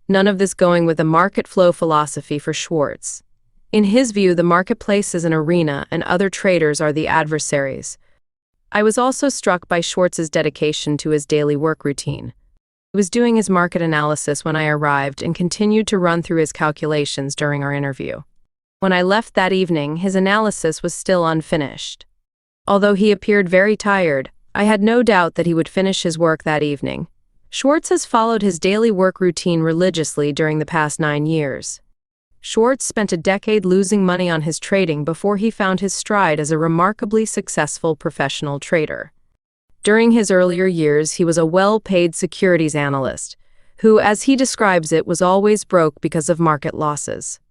None of this going with the market flow philosophy for Schwartz. In his view, the marketplace is an arena and other traders are the adversaries. I was also struck by Schwartz's dedication to his daily work routine. He was doing his market analysis when I arrived and continued to run through his calculations during our interview. When I left that evening, his analysis was still unfinished. Although he appeared very tired, I had no doubt that he would finish his work that evening. Schwartz has followed his daily work routine religiously during the past 9 years. Schwartz spent a decade losing money on his trading before he found his stride as a remarkably successful professional trader. During his earlier years, he was a well-paid securities analyst, who, as he describes it, was always broke because of market losses.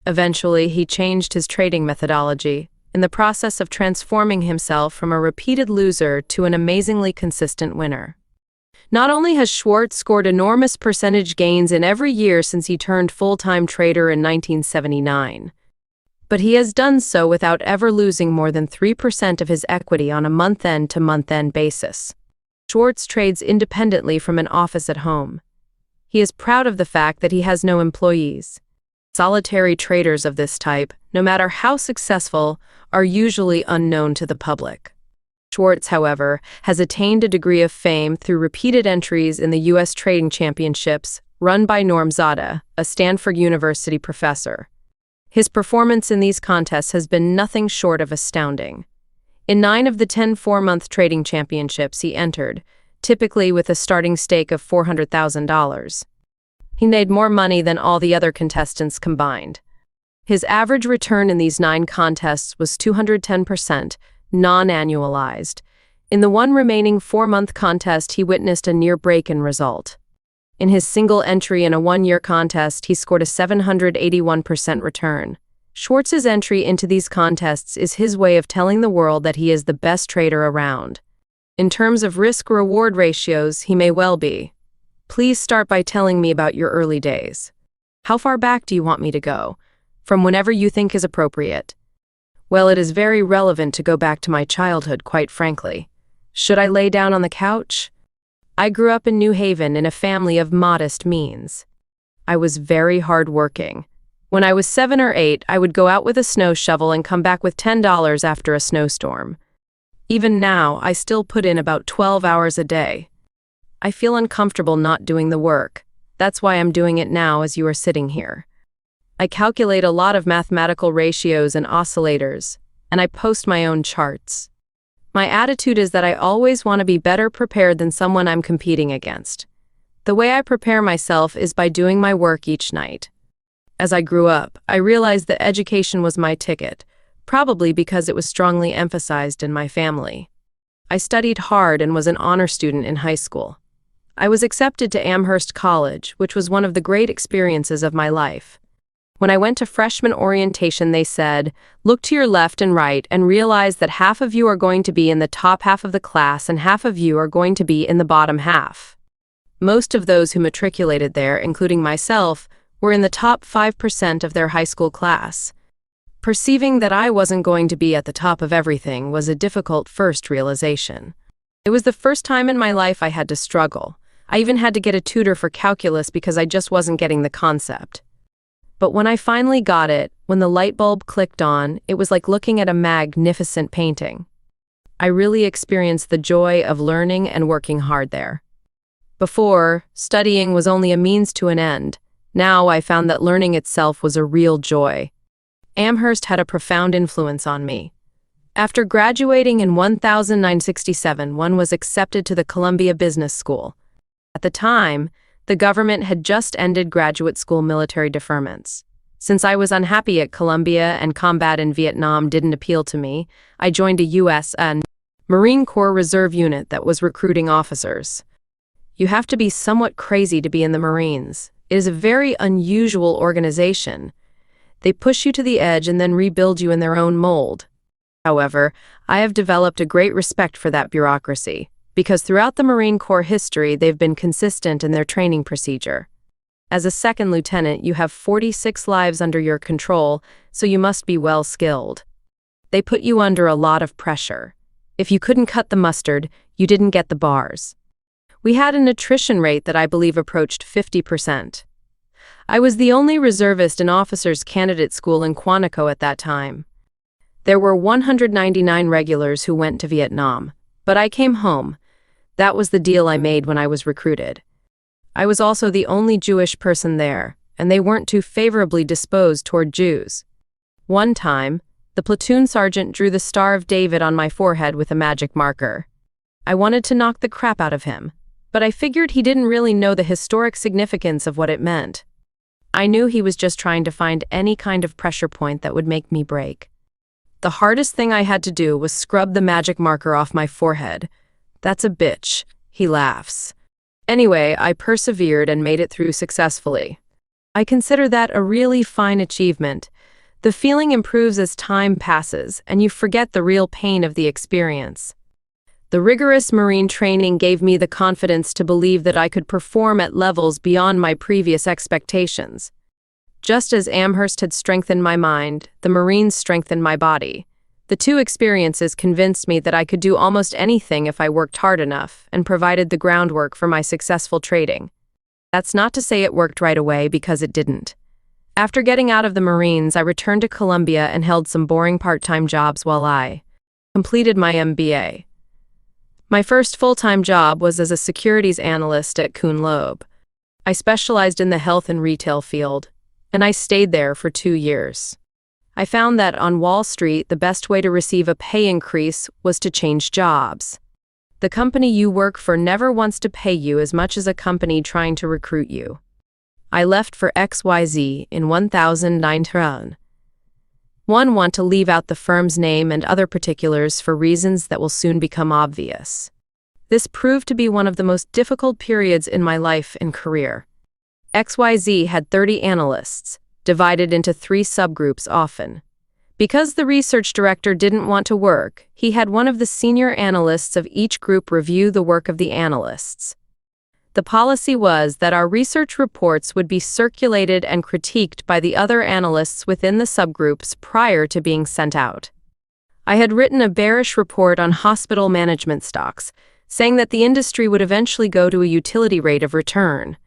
Eventually, he changed his trading methodology, in the process of transforming himself from a repeated loser to an amazingly consistent winner. Not only has Schwartz scored enormous percentage gains in every year since he turned full-time trader in 1979, but he has done so without ever losing more than 3% of his equity on a month-end to month-end basis. Schwartz trades independently from an office at home. He is proud of the fact that he has no employees. Solitary traders of this type, no matter how successful, are usually unknown to the public. Schwartz, however, has attained a degree of fame through repeated entries in the U.S. Trading Championships run by Norm Zada, a Stanford University professor. His performance in these contests has been nothing short of astounding. In 9 of the 10 4-month trading championships he entered, typically with a starting stake of $400,000. He made more money than all the other contestants combined. His average return in these 9 contests was 210%, non-annualized. In the one remaining 4-month contest, he witnessed a near-break-in result. In his single entry in a 1-year contest, he scored a 781% return. Schwartz's entry into these contests is his way of telling the world that he is the best trader around. In terms of risk-reward ratios, he may well be. Please start by telling me about your early days. How far back do you want me to go? From whenever you think is appropriate. Well, it is very relevant to go back to my childhood, quite frankly. Should I lay down on the couch? I grew up in New Haven in a family of modest means. I was very hardworking. When I was 7 or 8, I would go out with a snow shovel and come back with $10 after a snowstorm. Even now, I still put in about 12 hours a day. I feel uncomfortable not doing the work. That's why I'm doing it now as you are sitting here. I calculate a lot of mathematical ratios and oscillators, and I post my own charts. My attitude is that I always want to be better prepared than someone I'm competing against. The way I prepare myself is by doing my work each night. As I grew up, I realized that education was my ticket, probably because it was strongly emphasized in my family. I studied hard and was an honor student in high school. I was accepted to Amherst College, which was one of the great experiences of my life. When I went to freshman orientation, they said, "Look to your left and right and realize that half of you are going to be in the top half of the class and half of you are going to be in the bottom half." Most of those who matriculated there, including myself, were in the top 5% of their high school class. Perceiving that I wasn't going to be at the top of everything was a difficult first realization. It was the first time in my life I had to struggle. I even had to get a tutor for calculus because I just wasn't getting the concept. But when I finally got it, when the light bulb clicked on, it was like looking at a magnificent painting. I really experienced the joy of learning and working hard there. Before, studying was only a means to an end. Now I found that learning itself was a real joy. Amherst had a profound influence on me. After graduating in 1967, one was accepted to the Columbia Business School. At the time, the government had just ended graduate school military deferments. Since I was unhappy at Columbia and combat in Vietnam didn't appeal to me, I joined a U.S. and Marine Corps Reserve unit that was recruiting officers. You have to be somewhat crazy to be in the Marines. It is a very unusual organization. They push you to the edge and then rebuild you in their own mold. However, I have developed a great respect for that bureaucracy, because throughout the Marine Corps history, they've been consistent in their training procedure. As a second lieutenant, you have 46 lives under your control, so you must be well skilled. They put you under a lot of pressure. If you couldn't cut the mustard, you didn't get the bars. We had an attrition rate that I believe approached 50%. I was the only reservist in officers' candidate school in Quantico at that time. There were 199 regulars who went to Vietnam, but I came home. That was the deal I made when I was recruited. I was also the only Jewish person there, and they weren't too favorably disposed toward Jews. One time, the platoon sergeant drew the Star of David on my forehead with a magic marker. I wanted to knock the crap out of him, but I figured he didn't really know the historic significance of what it meant. I knew he was just trying to find any kind of pressure point that would make me break. The hardest thing I had to do was scrub the magic marker off my forehead. "That's a bitch," he laughs. Anyway, I persevered and made it through successfully. I consider that a really fine achievement. The feeling improves as time passes, and you forget the real pain of the experience. The rigorous Marine training gave me the confidence to believe that I could perform at levels beyond my previous expectations. Just as Amherst had strengthened my mind, the Marines strengthened my body. The two experiences convinced me that I could do almost anything if I worked hard enough and provided the groundwork for my successful trading. That's not to say it worked right away, because it didn't. After getting out of the Marines, I returned to Columbia and held some boring part-time jobs while I completed my MBA. My first full-time job was as a securities analyst at Kuhn Loeb. I specialized in the health and retail field, and I stayed there for 2 years. I found that on Wall Street, the best way to receive a pay increase was to change jobs. The company you work for never wants to pay you as much as a company trying to recruit you. I left for XYZ in 2009. One want to leave out the firm's name and other particulars for reasons that will soon become obvious. This proved to be one of the most difficult periods in my life and career. XYZ had 30 analysts, divided into 3 subgroups often. Because the research director didn't want to work, he had one of the senior analysts of each group review the work of the analysts. The policy was that our research reports would be circulated and critiqued by the other analysts within the subgroups prior to being sent out. I had written a bearish report on hospital management stocks, saying that the industry would eventually go to a utility rate of return.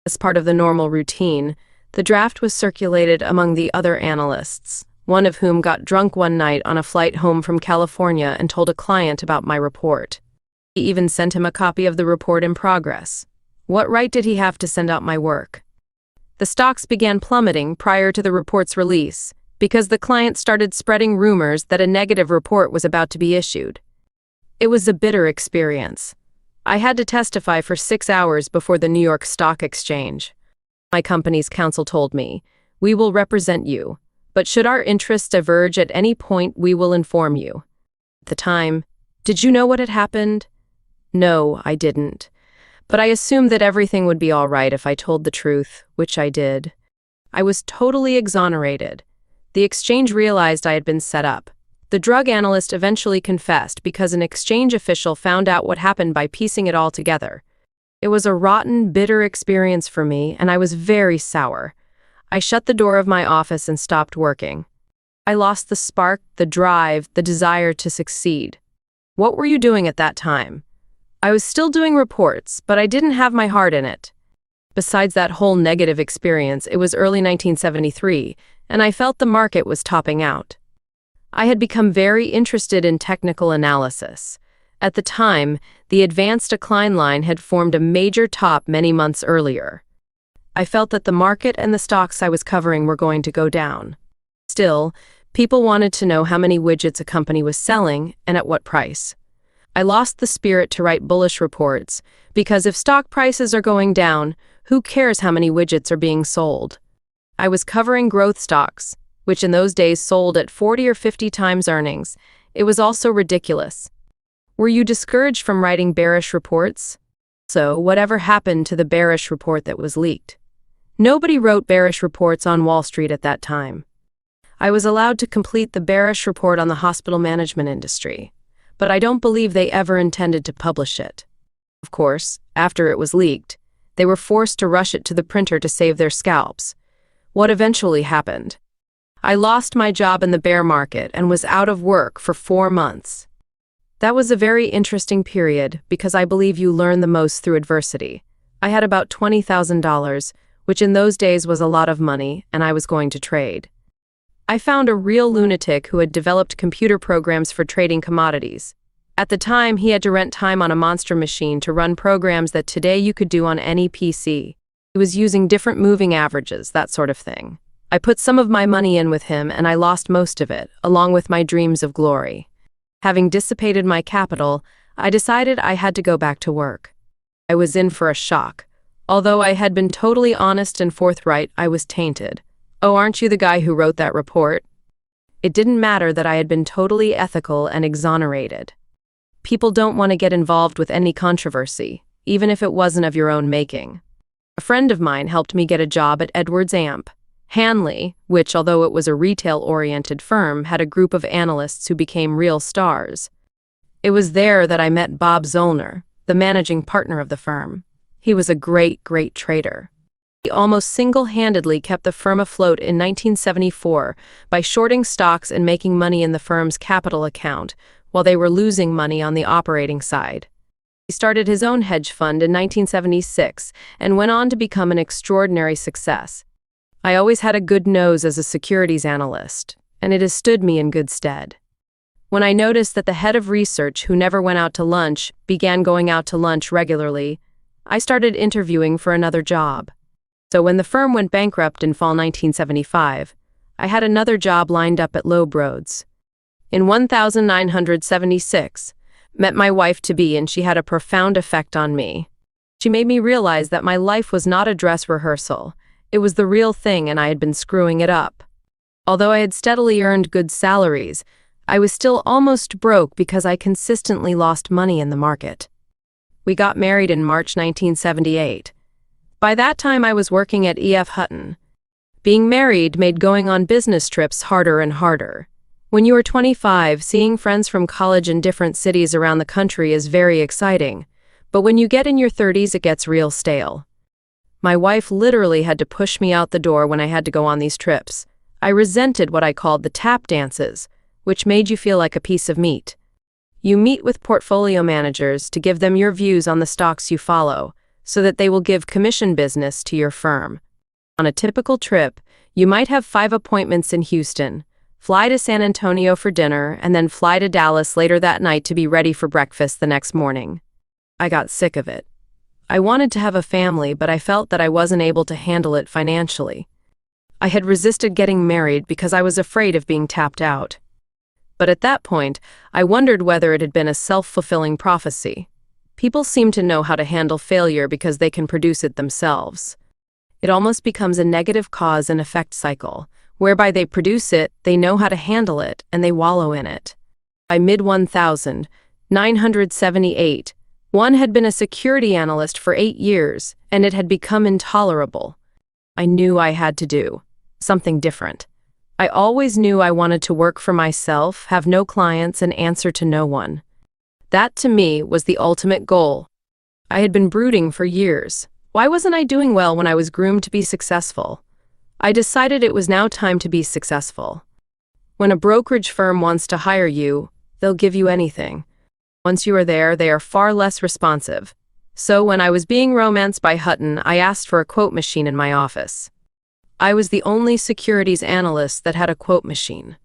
As part of the normal routine, the draft was circulated among the other analysts, one of whom got drunk one night on a flight home from California and told a client about my report. He even sent him a copy of the report in progress. What right did he have to send out my work? The stocks began plummeting prior to the report's release because the client started spreading rumors that a negative report was about to be issued. It was a bitter experience. I had to testify for 6 hours before the New York Stock Exchange. My company's counsel told me, "We will represent you, but should our interests diverge at any point, we will inform you." At the time, did you know what had happened? No, I didn't. But I assumed that everything would be all right if I told the truth, which I did. I was totally exonerated. The exchange realized I had been set up. The drug analyst eventually confessed because an exchange official found out what happened by piecing it all together. It was a rotten, bitter experience for me, and I was very sour. I shut the door of my office and stopped working. I lost the spark, the drive, the desire to succeed. What were you doing at that time? I was still doing reports, but I didn't have my heart in it. Besides that whole negative experience, it was early 1973, and I felt the market was topping out. I had become very interested in technical analysis. At the time, the advanced decline line had formed a major top many months earlier. I felt that the market and the stocks I was covering were going to go down. Still, people wanted to know how many widgets a company was selling and at what price. I lost the spirit to write bullish reports, because if stock prices are going down, who cares how many widgets are being sold? I was covering growth stocks, which in those days sold at 40 or 50 times earnings. It was also ridiculous. Were you discouraged from writing bearish reports? So, whatever happened to the bearish report that was leaked? Nobody wrote bearish reports on Wall Street at that time. I was allowed to complete the bearish report on the hospital management industry, but I don't believe they ever intended to publish it. Of course, after it was leaked, they were forced to rush it to the printer to save their scalps. What eventually happened? I lost my job in the bear market and was out of work for 4 months. That was a very interesting period because I believe you learn the most through adversity. I had about $20,000, which in those days was a lot of money, and I was going to trade. I found a real lunatic who had developed computer programs for trading commodities. At the time, he had to rent time on a monster machine to run programs that today you could do on any PC. He was using different moving averages, that sort of thing. I put some of my money in with him, and I lost most of it, along with my dreams of glory. Having dissipated my capital, I decided I had to go back to work. I was in for a shock. Although I had been totally honest and forthright, I was tainted. "Oh, aren't you the guy who wrote that report?" It didn't matter that I had been totally ethical and exonerated. People don't want to get involved with any controversy, even if it wasn't of your own making. A friend of mine helped me get a job at Edwards Amp. Hanley, which, although it was a retail-oriented firm, had a group of analysts who became real stars. It was there that I met Bob Zollner, the managing partner of the firm. He was a great trader. He almost single-handedly kept the firm afloat in 1974 by shorting stocks and making money in the firm's capital account, while they were losing money on the operating side. He started his own hedge fund in 1976 and went on to become an extraordinary success. I always had a good nose as a securities analyst, and it has stood me in good stead. When I noticed that the head of research, who never went out to lunch, began going out to lunch regularly, I started interviewing for another job. So when the firm went bankrupt in fall 1975, I had another job lined up at Loeb Roads. In 1976, met my wife-to-be, and she had a profound effect on me. She made me realize that my life was not a dress rehearsal. It was the real thing, and I had been screwing it up. Although I had steadily earned good salaries, I was still almost broke because I consistently lost money in the market. We got married in March 1978. By that time, I was working at E.F. Hutton. Being married made going on business trips harder and harder. When you are 25, seeing friends from college in different cities around the country is very exciting, But when you get in your 30s, it gets real stale. My wife literally had to push me out the door when I had to go on these trips. I resented what I called the tap dances, which made you feel like a piece of meat. You meet with portfolio managers to give them your views on the stocks you follow, so that they will give commission business to your firm. On a typical trip, you might have 5 appointments in Houston, fly to San Antonio for dinner, and then fly to Dallas later that night to be ready for breakfast the next morning. I got sick of it. I wanted to have a family, but I felt that I wasn't able to handle it financially. I had resisted getting married because I was afraid of being tapped out. But at that point, I wondered whether it had been a self-fulfilling prophecy. People seem to know how to handle failure because they can produce it themselves. It almost becomes a negative cause and effect cycle, whereby they produce it, they know how to handle it, and they wallow in it. By mid-1978, one had been a security analyst for 8 years, and it had become intolerable. I knew I had to do something different. I always knew I wanted to work for myself, have no clients, and answer to no one. That, to me, was the ultimate goal. I had been brooding for years. Why wasn't I doing well when I was groomed to be successful? I decided it was now time to be successful. When a brokerage firm wants to hire you, they'll give you anything. Once you are there, they are far less responsive. So when I was being romanced by Hutton, I asked for a quote machine in my office. I was the only securities analyst that had a quote machine.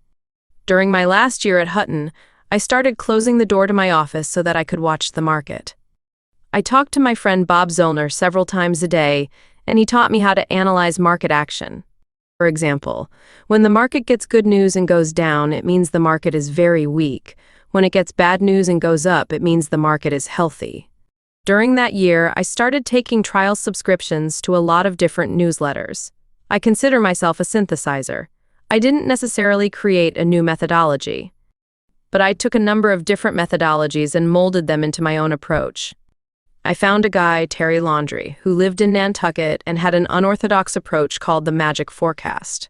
During my last year at Hutton, I started closing the door to my office so that I could watch the market. I talked to my friend Bob Zollner several times a day, and he taught me how to analyze market action. For example, when the market gets good news and goes down, it means the market is very weak. When it gets bad news and goes up, it means the market is healthy. During that year, I started taking trial subscriptions to a lot of different newsletters. I consider myself a synthesizer. I didn't necessarily create a new methodology, but I took a number of different methodologies and molded them into my own approach. I found a guy, Terry Laundrie, who lived in Nantucket and had an unorthodox approach called the magic forecast.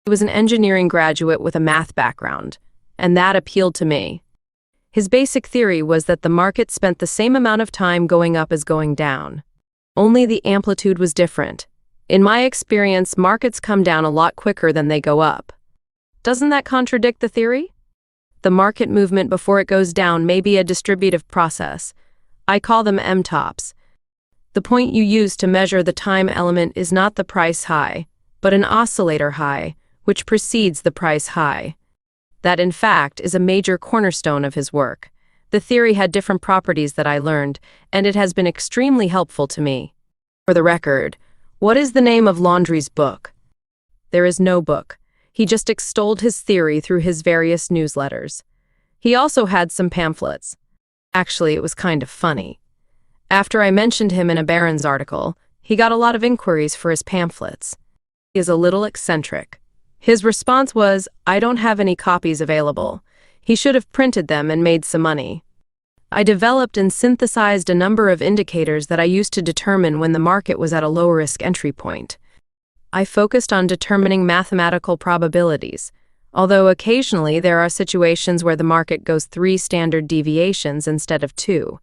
He was an engineering graduate with a math background, and that appealed to me. His basic theory was that the market spent the same amount of time going up as going down. Only the amplitude was different. In my experience, markets come down a lot quicker than they go up. Doesn't that contradict the theory? The market movement before it goes down may be a distributive process. I call them M-tops. The point you use to measure the time element is not the price high, but an oscillator high, which precedes the price high. That, in fact, is a major cornerstone of his work. The theory had different properties that I learned, and it has been extremely helpful to me. For the record, what is the name of Laundrie's book? There is no book. He just extolled his theory through his various newsletters. He also had some pamphlets. Actually, it was kind of funny. After I mentioned him in a Barron's article, he got a lot of inquiries for his pamphlets. He is a little eccentric. His response was, "I don't have any copies available." He should have printed them and made some money. I developed and synthesized a number of indicators that I used to determine when the market was at a low-risk entry point. I focused on determining mathematical probabilities, although occasionally there are situations where the market goes 3 standard deviations instead of 2.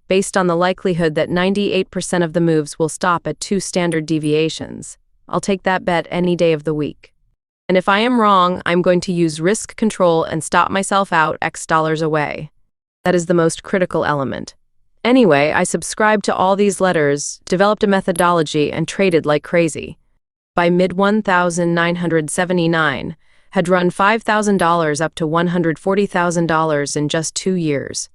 Based on the likelihood that 98% of the moves will stop at 2 standard deviations, I'll take that bet any day of the week. And if I am wrong, I'm going to use risk control and stop myself out X dollars away. That is the most critical element. Anyway, I subscribed to all these letters, developed a methodology, and traded like crazy. By mid-1979, had run $5,000 up to $140,000 in just 2 years.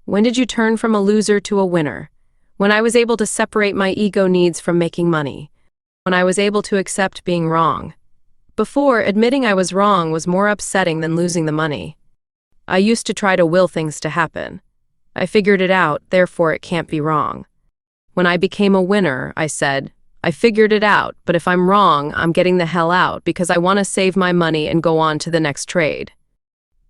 When did you turn from a loser to a winner? When I was able to separate my ego needs from making money. When I was able to accept being wrong. Before, admitting I was wrong was more upsetting than losing the money. I used to try to will things to happen. I figured it out, therefore it can't be wrong. When I became a winner, I said, I figured it out, but if I'm wrong, I'm getting the hell out because I want to save my money and go on to the next trade.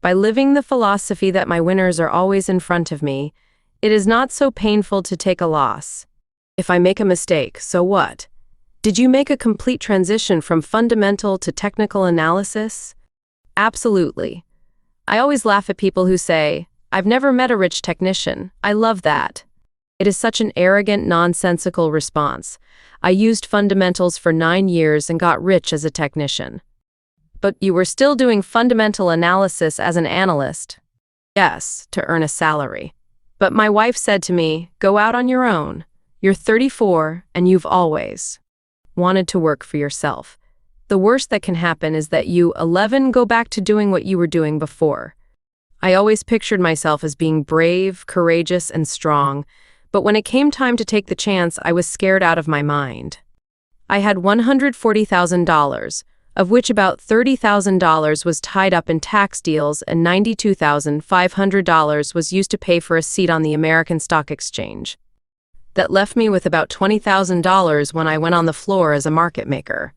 By living the philosophy that my winners are always in front of me, it is not so painful to take a loss. If I make a mistake, so what? Did you make a complete transition from fundamental to technical analysis? Absolutely. I always laugh at people who say, I've never met a rich technician. I love that. It is such an arrogant, nonsensical response. I used fundamentals for 9 years and got rich as a technician. But you were still doing fundamental analysis as an analyst. Yes, to earn a salary. But my wife said to me, go out on your own. You're 34 and you've always wanted to work for yourself. The worst that can happen is that you, 11, go back to doing what you were doing before. I always pictured myself as being brave, courageous, and strong, but when it came time to take the chance, I was scared out of my mind. I had $140,000, of which about $30,000 was tied up in tax deals and $92,500 was used to pay for a seat on the American Stock Exchange. That left me with about $20,000 when I went on the floor as a market maker.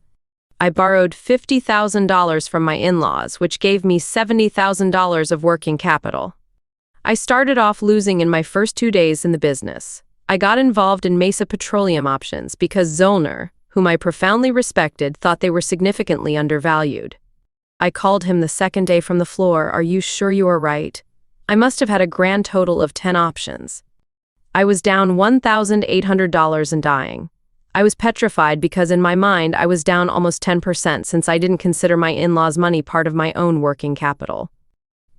I borrowed $50,000 from my in-laws, which gave me $70,000 of working capital. I started off losing in my first 2 days in the business. I got involved in Mesa Petroleum options because Zollner, whom I profoundly respected, thought they were significantly undervalued. I called him the second day from the floor, "Are you sure you are right?" I must have had a grand total of 10 options. I was down $1,800 and dying. I was petrified because in my mind I was down almost 10% since I didn't consider my in-laws' money part of my own working capital.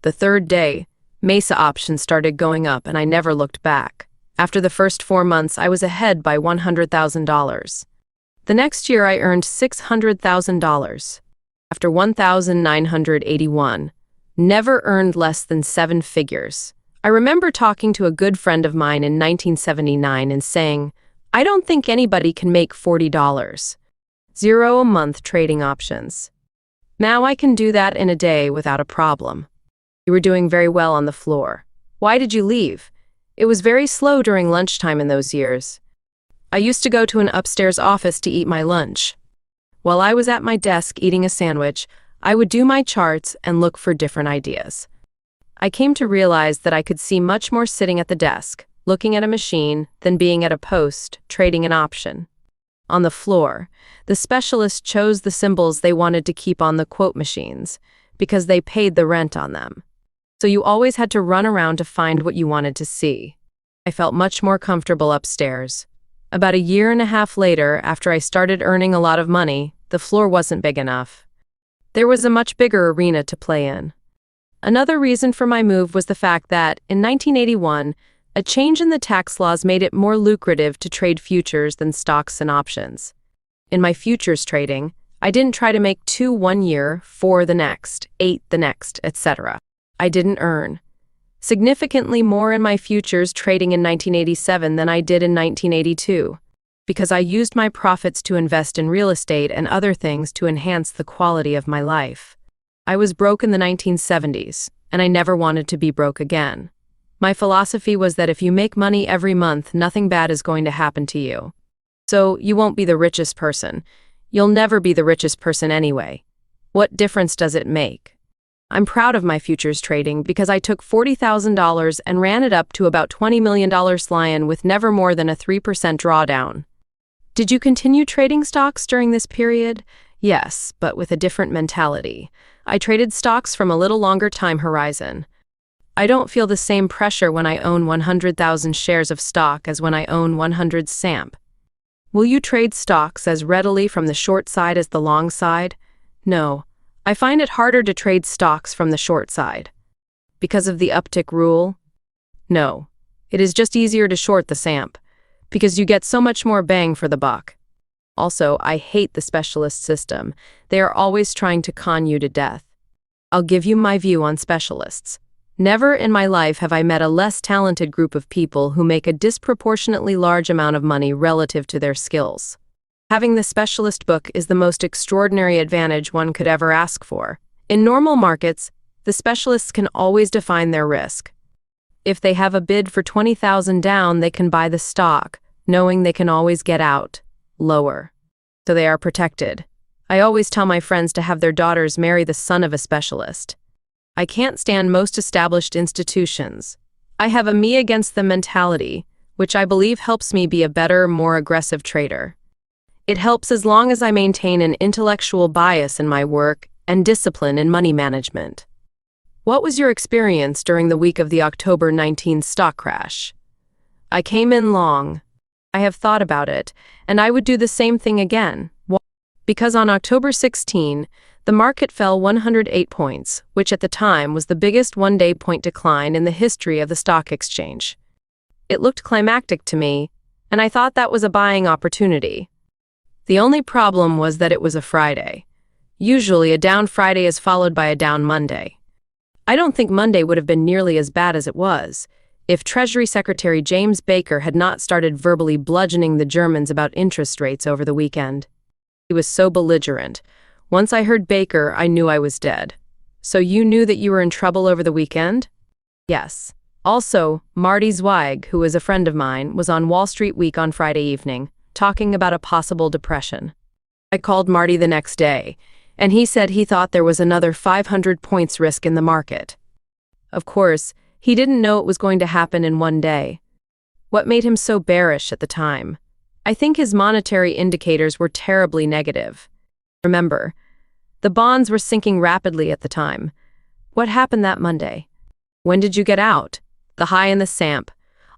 The third day, Mesa options started going up and I never looked back. After the first 4 months, I was ahead by $100,000. The next year I earned $600,000. After 1,981, never earned less than 7 figures. I remember talking to a good friend of mine in 1979 and saying, I don't think anybody can make $40. 0 a month trading options. Now I can do that in a day without a problem. You were doing very well on the floor. Why did you leave? It was very slow during lunchtime in those years. I used to go to an upstairs office to eat my lunch. While I was at my desk eating a sandwich, I would do my charts and look for different ideas. I came to realize that I could see much more sitting at the desk, looking at a machine, than being at a post, trading an option. On the floor, the specialists chose the symbols they wanted to keep on the quote machines, because they paid the rent on them. So you always had to run around to find what you wanted to see. I felt much more comfortable upstairs. About a year and a half later, after I started earning a lot of money, the floor wasn't big enough. There was a much bigger arena to play in. Another reason for my move was the fact that, in 1981, a change in the tax laws made it more lucrative to trade futures than stocks and options. In my futures trading, I didn't try to make 2 1 year, 4 the next, 8 the next, etc. I didn't earn significantly more in my futures trading in 1987 than I did in 1982, because I used my profits to invest in real estate and other things to enhance the quality of my life. I was broke in the 1970s, and I never wanted to be broke again. My philosophy was that if you make money every month, nothing bad is going to happen to you. So you won't be the richest person. You'll never be the richest person anyway. What difference does it make? I'm proud of my futures trading because I took $40,000 and ran it up to about $20 million slian with never more than a 3% drawdown. Did you continue trading stocks during this period? Yes, but with a different mentality. I traded stocks from a little longer time horizon. I don't feel the same pressure when I own 100,000 shares of stock as when I own 100 SAMP. Will you trade stocks as readily from the short side as the long side? No. I find it harder to trade stocks from the short side. Because of the uptick rule? No. It is just easier to short the SAMP, because you get so much more bang for the buck. Also, I hate the specialist system. They are always trying to con you to death. I'll give you my view on specialists. Never in my life have I met a less talented group of people who make a disproportionately large amount of money relative to their skills. Having the specialist book is the most extraordinary advantage one could ever ask for. In normal markets, the specialists can always define their risk. If they have a bid for 20,000 down, they can buy the stock, knowing they can always get out lower. So they are protected. I always tell my friends to have their daughters marry the son of a specialist. I can't stand most established institutions. I have a me against them mentality, which I believe helps me be a better, more aggressive trader. It helps as long as I maintain an intellectual bias in my work and discipline in money management. What was your experience during the week of the October 19th stock crash? I came in long. I have thought about it, and I would do the same thing again. Because on October 16, the market fell 108 points, which at the time was the biggest one-day point decline in the history of the stock exchange. It looked climactic to me, and I thought that was a buying opportunity. The only problem was that it was a Friday. Usually, a down Friday is followed by a down Monday. I don't think Monday would have been nearly as bad as it was if Treasury Secretary James Baker had not started verbally bludgeoning the Germans about interest rates over the weekend. He was so belligerent. Once I heard Baker, I knew I was dead. So you knew that you were in trouble over the weekend? Yes. Also, Marty Zweig, who is a friend of mine, was on Wall Street Week on Friday evening, talking about a possible depression. I called Marty the next day, and he said he thought there was another 500 points risk in the market. Of course, he didn't know it was going to happen in one day. What made him so bearish at the time? I think his monetary indicators were terribly negative. Remember, the bonds were sinking rapidly at the time. What happened that Monday? When did you get out? The high in the SAMP.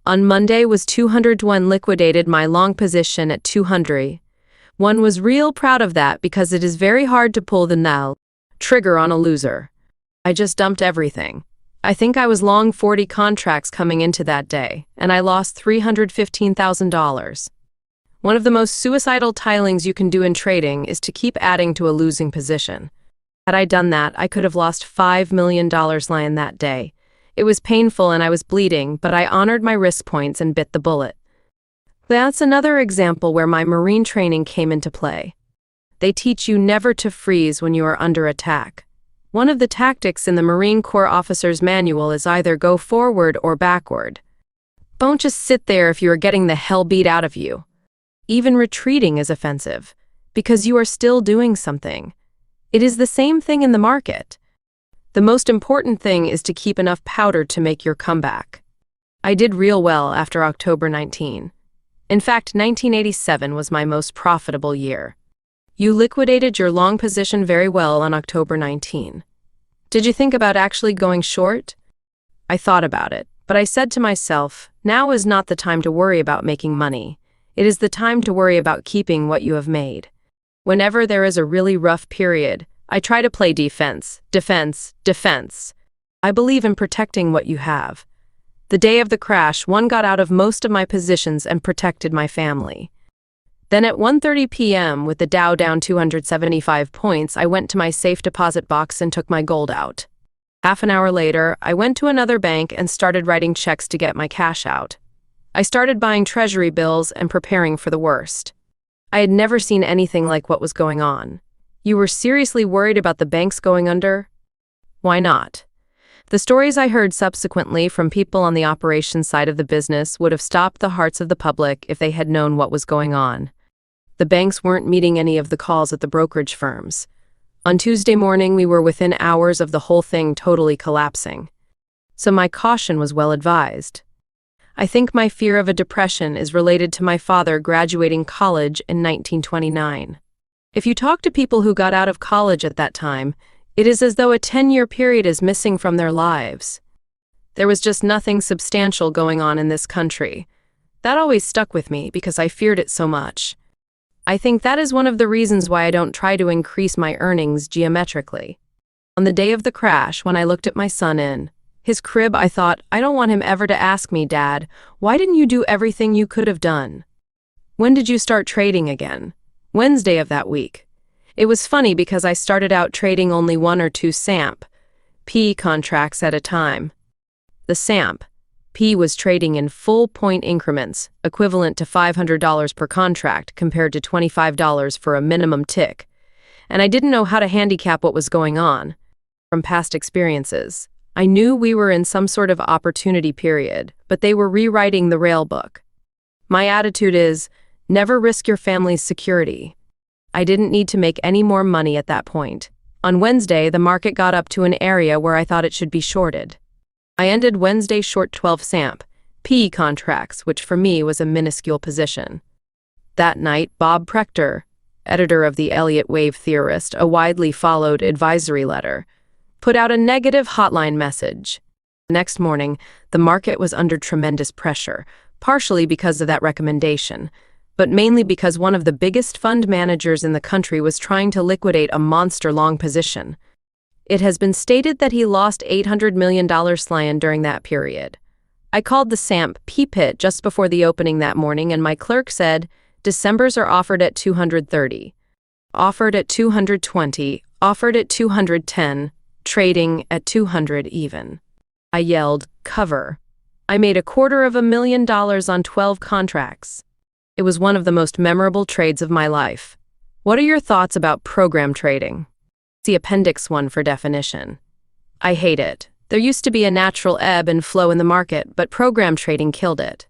On Monday was 200 when liquidated my long position at 200. One was real proud of that because it is very hard to pull the null trigger on a loser. I just dumped everything. I think I was long 40 contracts coming into that day, and I lost $315,000. One of the most suicidal tilings you can do in trading is to keep adding to a losing position. Had I done that, I could have lost $5 million lying that day. It was painful and I was bleeding, but I honored my risk points and bit the bullet. That's another example where my Marine training came into play. They teach you never to freeze when you are under attack. One of the tactics in the Marine Corps Officer's Manual is either go forward or backward. Don't just sit there if you are getting the hell beat out of you. Even retreating is offensive, because you are still doing something. It is the same thing in the market. The most important thing is to keep enough powder to make your comeback. I did real well after October 19. In fact, 1987 was my most profitable year. You liquidated your long position very well on October 19. Did you think about actually going short? I thought about it, but I said to myself, now is not the time to worry about making money. It is the time to worry about keeping what you have made. Whenever there is a really rough period, I try to play defense, defense, defense. I believe in protecting what you have. The day of the crash, one got out of most of my positions and protected my family. Then at 1:30 p.m., with the Dow down 275 points, I went to my safe deposit box and took my gold out. Half an hour later, I went to another bank and started writing checks to get my cash out. I started buying treasury bills and preparing for the worst. I had never seen anything like what was going on. You were seriously worried about the banks going under? Why not? The stories I heard subsequently from people on the operations side of the business would have stopped the hearts of the public if they had known what was going on. The banks weren't meeting any of the calls at the brokerage firms. On Tuesday morning, we were within hours of the whole thing totally collapsing. So my caution was well advised. I think my fear of a depression is related to my father graduating college in 1929. If you talk to people who got out of college at that time, it is as though a 10-year period is missing from their lives. There was just nothing substantial going on in this country. That always stuck with me because I feared it so much. I think that is one of the reasons why I don't try to increase my earnings geometrically. On the day of the crash, when I looked at my son in his crib, I thought, I don't want him ever to ask me, Dad, why didn't you do everything you could have done? When did you start trading again? Wednesday of that week. It was funny because I started out trading only 1 or 2 SAMP P contracts at a time. The SAMP P was trading in full point increments, equivalent to $500 per contract compared to $25 for a minimum tick. And I didn't know how to handicap what was going on. From past experiences, I knew we were in some sort of opportunity period, but they were rewriting the rail book. My attitude is, never risk your family's security. I didn't need to make any more money at that point. On Wednesday, the market got up to an area where I thought it should be shorted. I ended Wednesday short 12 SAMP P contracts, which for me was a minuscule position. That night, Bob Prechter, editor of the Elliott Wave Theorist, a widely followed advisory letter, put out a negative hotline message. The next morning, the market was under tremendous pressure. partially because of that recommendation, but mainly because one of the biggest fund managers in the country was trying to liquidate a monster-long position. It has been stated that he lost $800 million slan during that period. I called the SAMP P-Pit just before the opening that morning, and my clerk said, Decembers are offered at 230, offered at 220, offered at 210, trading at 200 even. I yelled, cover. I made $250,000 on 12 contracts. It was one of the most memorable trades of my life. What are your thoughts about program trading? See Appendix 1 for definition. I hate it. There used to be a natural ebb and flow in the market, but program trading killed it.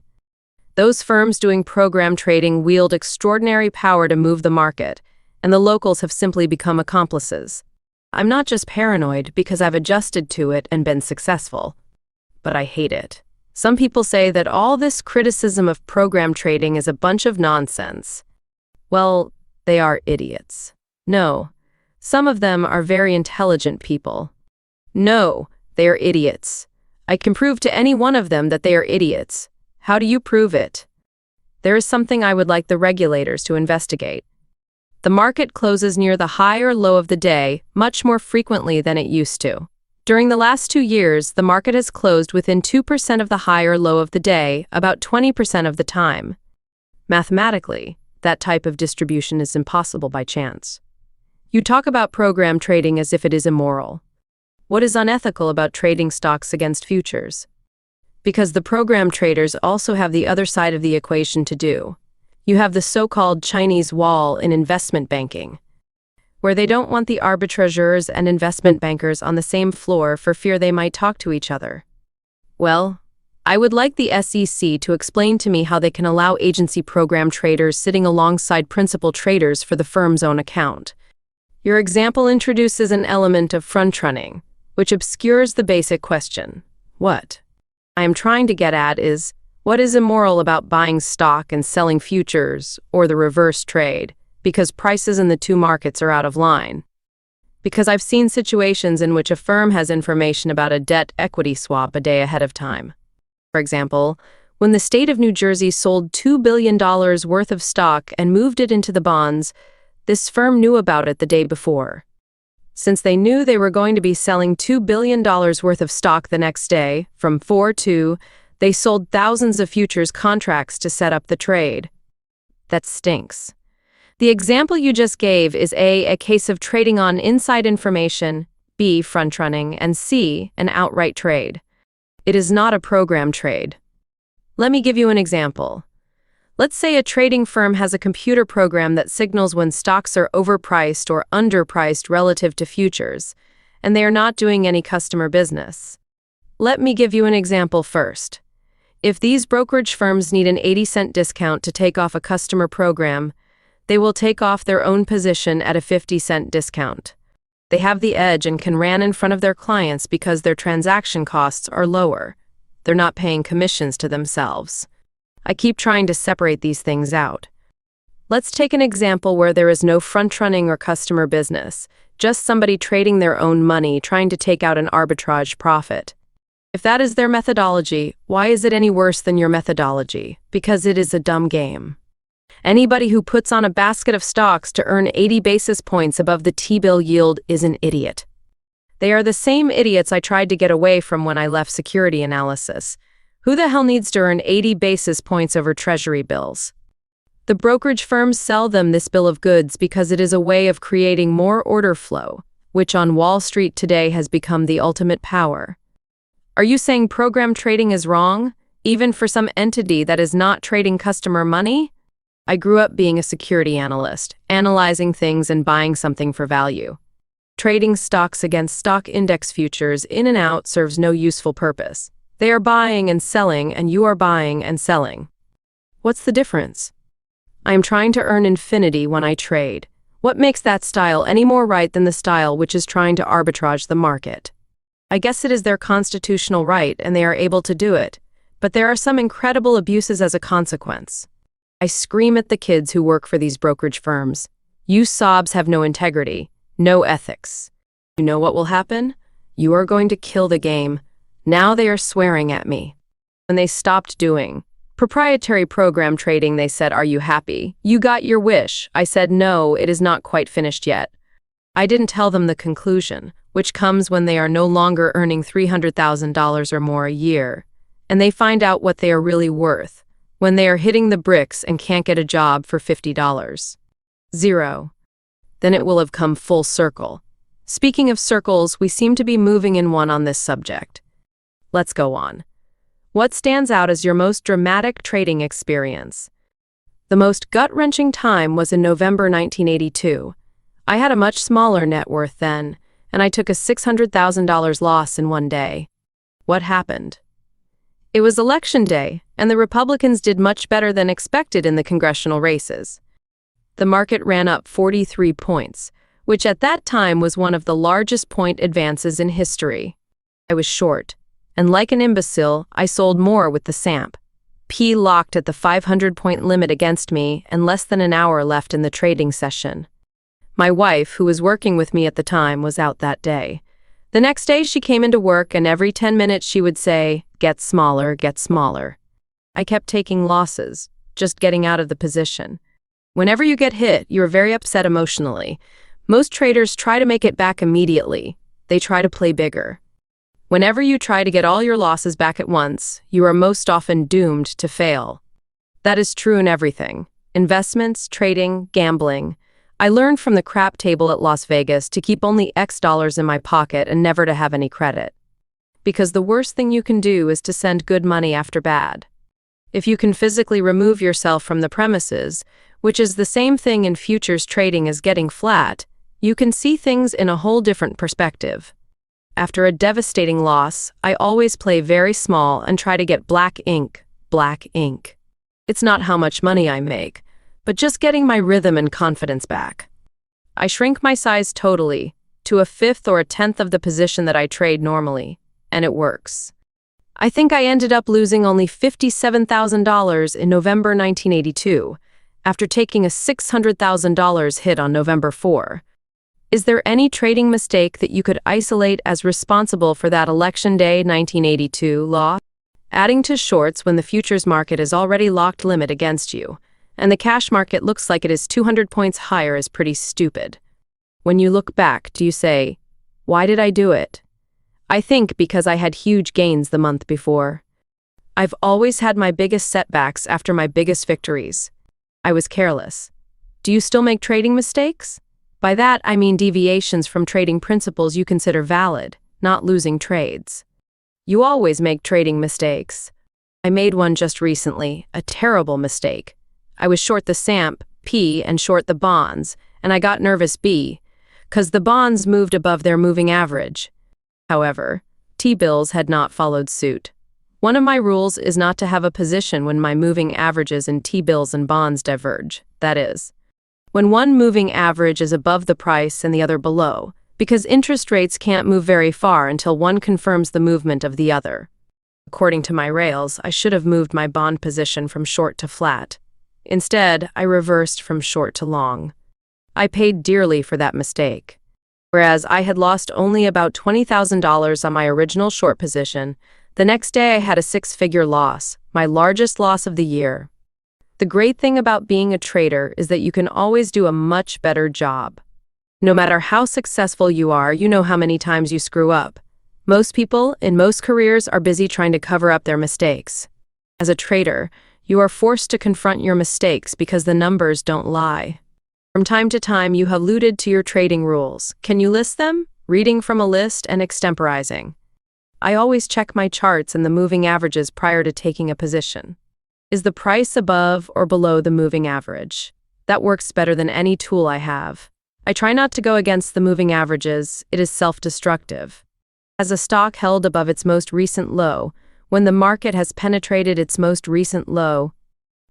Those firms doing program trading wield extraordinary power to move the market, and the locals have simply become accomplices. I'm not just paranoid because I've adjusted to it and been successful, but I hate it. Some people say that all this criticism of program trading is a bunch of nonsense. Well, they are idiots. No, some of them are very intelligent people. No, they are idiots. I can prove to any one of them that they are idiots. How do you prove it? There is something I would like the regulators to investigate. The market closes near the high or low of the day much more frequently than it used to. During the last 2 years, the market has closed within 2% of the high or low of the day about 20% of the time. Mathematically, that type of distribution is impossible by chance. You talk about program trading as if it is immoral. What is unethical about trading stocks against futures? Because the program traders also have the other side of the equation to do. You have the so-called Chinese wall in investment banking, where they don't want the arbitrageurs and investment bankers on the same floor for fear they might talk to each other. Well, I would like the SEC to explain to me how they can allow agency program traders sitting alongside principal traders for the firm's own account. Your example introduces an element of front-running, which obscures the basic question. What I am trying to get at is, what is immoral about buying stock and selling futures, or the reverse trade, because prices in the two markets are out of line? Because I've seen situations in which a firm has information about a debt-equity swap a day ahead of time. For example, when the state of New Jersey sold $2 billion worth of stock and moved it into the bonds, this firm knew about it the day before. Since they knew they were going to be selling $2 billion worth of stock the next day, from 4/2, they sold thousands of futures contracts to set up the trade. That stinks. The example you just gave is A, case of trading on inside information, B, front-running, and C, an outright trade. It is not a program trade. Let me give you an example. Let's say a trading firm has a computer program that signals when stocks are overpriced or underpriced relative to futures, and they are not doing any customer business. Let me give you an example first. If these brokerage firms need an 80-cent discount to take off a customer program, they will take off their own position at a 50-cent discount. They have the edge and can ran in front of their clients because their transaction costs are lower. They're not paying commissions to themselves. I keep trying to separate these things out. Let's take an example where there is no front-running or customer business, just somebody trading their own money trying to take out an arbitrage profit. If that is their methodology, why is it any worse than your methodology? Because it is a dumb game. Anybody who puts on a basket of stocks to earn 80 basis points above the T-bill yield is an idiot. They are the same idiots I tried to get away from when I left security analysis. Who the hell needs to earn 80 basis points over treasury bills? The brokerage firms sell them this bill of goods because it is a way of creating more order flow, which on Wall Street today has become the ultimate power. Are you saying program trading is wrong, even for some entity that is not trading customer money? I grew up being a security analyst, analyzing things and buying something for value. Trading stocks against stock index futures in and out serves no useful purpose. They are buying and selling, and you are buying and selling. What's the difference? I am trying to earn infinity when I trade. What makes that style any more right than the style which is trying to arbitrage the market? I guess it is their constitutional right and they are able to do it, but there are some incredible abuses as a consequence. I scream at the kids who work for these brokerage firms. You sobs have no integrity, no ethics. You know what will happen? You are going to kill the game. Now they are swearing at me. When they stopped doing, Proprietary program trading, they said, "Are you happy? You got your wish." I said, "No, it is not quite finished yet." I didn't tell them the conclusion, which comes when they are no longer earning $300,000 or more a year, and they find out what they are really worth, when they are hitting the bricks and can't get a job for $50. Zero. Then it will have come full circle. Speaking of circles, we seem to be moving in one on this subject. Let's go on. What stands out as your most dramatic trading experience? The most gut-wrenching time was in November 1982. I had a much smaller net worth then, and I took a $600,000 loss in one day. What happened? It was election day, and the Republicans did much better than expected in the congressional races. The market ran up 43 points, which at that time was one of the largest point advances in history. I was short, and like an imbecile, I sold more with the SAMP. P locked at the 500-point limit against me, and less than an hour left in the trading session. My wife, who was working with me at the time, was out that day. The next day she came into work, and every 10 minutes she would say, "Get smaller, get smaller." I kept taking losses, just getting out of the position. Whenever you get hit, you're very upset emotionally. Most traders try to make it back immediately. They try to play bigger. Whenever you try to get all your losses back at once, you are most often doomed to fail. That is true in everything: investments, trading, gambling. I learned from the crap table at Las Vegas to keep only X dollars in my pocket and never to have any credit. Because the worst thing you can do is to send good money after bad. If you can physically remove yourself from the premises, which is the same thing in futures trading as getting flat, you can see things in a whole different perspective. After a devastating loss, I always play very small and try to get black ink, black ink. It's not how much money I make, but just getting my rhythm and confidence back. I shrink my size totally, to a fifth or a tenth of the position that I trade normally, and it works. I think I ended up losing only $57,000 in November 1982, after taking a $600,000 hit on November 4. Is there any trading mistake that you could isolate as responsible for that Election Day 1982 loss? Adding to shorts when the futures market is already locked limit against you, and the cash market looks like it is 200 points higher, is pretty stupid. When you look back, do you say, "Why did I do it?" I think because I had huge gains the month before. I've always had my biggest setbacks after my biggest victories. I was careless. Do you still make trading mistakes? By that, I mean deviations from trading principles you consider valid, not losing trades. You always make trading mistakes. I made one just recently, a terrible mistake. I was short the SAMP, P, and short the bonds, and I got nervous B, 'cause the bonds moved above their moving average. However, T-bills had not followed suit. One of my rules is not to have a position when my moving averages in T-bills and bonds diverge, that is, when one moving average is above the price and the other below, because interest rates can't move very far until one confirms the movement of the other. According to my rails, I should have moved my bond position from short to flat. Instead, I reversed from short to long. I paid dearly for that mistake. Whereas I had lost only about $20,000 on my original short position, the next day I had a six-figure loss, my largest loss of the year. The great thing about being a trader is that you can always do a much better job. No matter how successful you are, you know how many times you screw up. Most people, in most careers, are busy trying to cover up their mistakes. As a trader, you are forced to confront your mistakes because the numbers don't lie. From time to time, you have alluded to your trading rules. Can you list them? Reading from a list and extemporizing. I always check my charts and the moving averages prior to taking a position. Is the price above or below the moving average? That works better than any tool I have. I try not to go against the moving averages. It is self-destructive. Has a stock held above its most recent low when the market has penetrated its most recent low?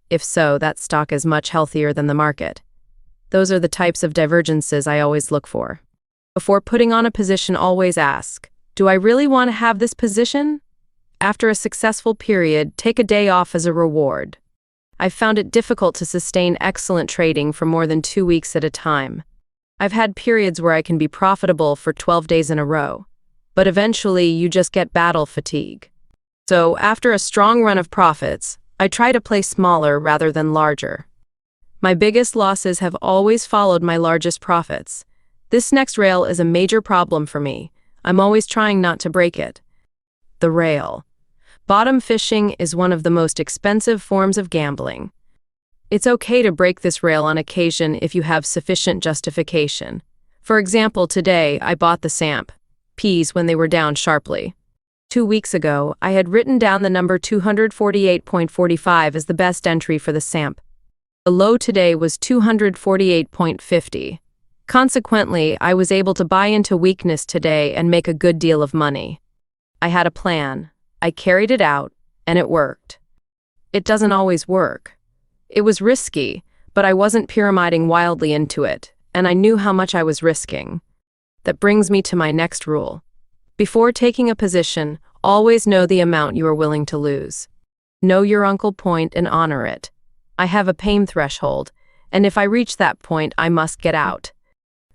If so, that stock is much healthier than the market. Those are the types of divergences I always look for. Before putting on a position, always ask, do I really want to have this position? After a successful period, take a day off as a reward. I've found it difficult to sustain excellent trading for more than 2 weeks at a time. I've had periods where I can be profitable for 12 days in a row, but eventually you just get battle fatigue. So after a strong run of profits, I try to play smaller rather than larger. My biggest losses have always followed my largest profits. This next rail is a major problem for me. I'm always trying not to break it. The rail. Bottom fishing is one of the most expensive forms of gambling. It's okay to break this rail on occasion if you have sufficient justification. For example, today I bought the SAMP Ps when they were down sharply. 2 weeks ago, I had written down the number 248.45 as the best entry for the SAMP. The low today was 248.50. Consequently, I was able to buy into weakness today and make a good deal of money. I had a plan. I carried it out, and it worked. It doesn't always work. It was risky, but I wasn't pyramiding wildly into it, and I knew how much I was risking. That brings me to my next rule. Before taking a position, always know the amount you are willing to lose. Know your uncle point and honor it. I have a pain threshold, and if I reach that point, I must get out.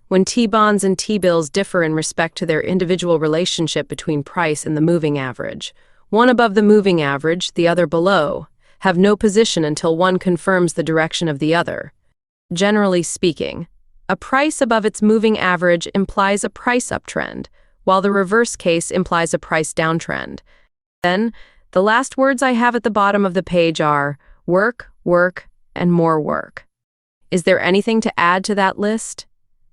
When T-bonds and T-bills differ in respect to their individual relationship between price and the moving average, one above the moving average, the other below, have no position until one confirms the direction of the other. Generally speaking, a price above its moving average implies a price uptrend, while the reverse case implies a price downtrend. Then, the last words I have at the bottom of the page are work, work, and more work. Is there anything to add to that list?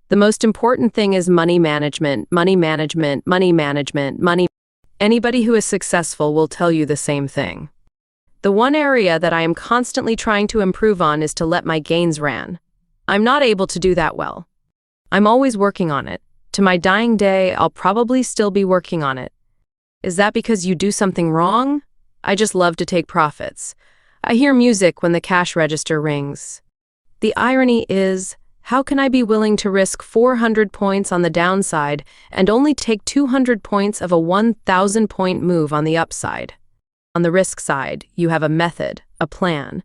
The most important thing is money management, money management, money management, money. Anybody who is successful will tell you the same thing. The one area that I am constantly trying to improve on is to let my gains run. I'm not able to do that well. I'm always working on it. To my dying day, I'll probably still be working on it. Is that because you do something wrong? I just love to take profits. I hear music when the cash register rings. The irony is, how can I be willing to risk 400 points on the downside and only take 200 points of a 1,000-point move on the upside? On the risk side, you have a method, a plan.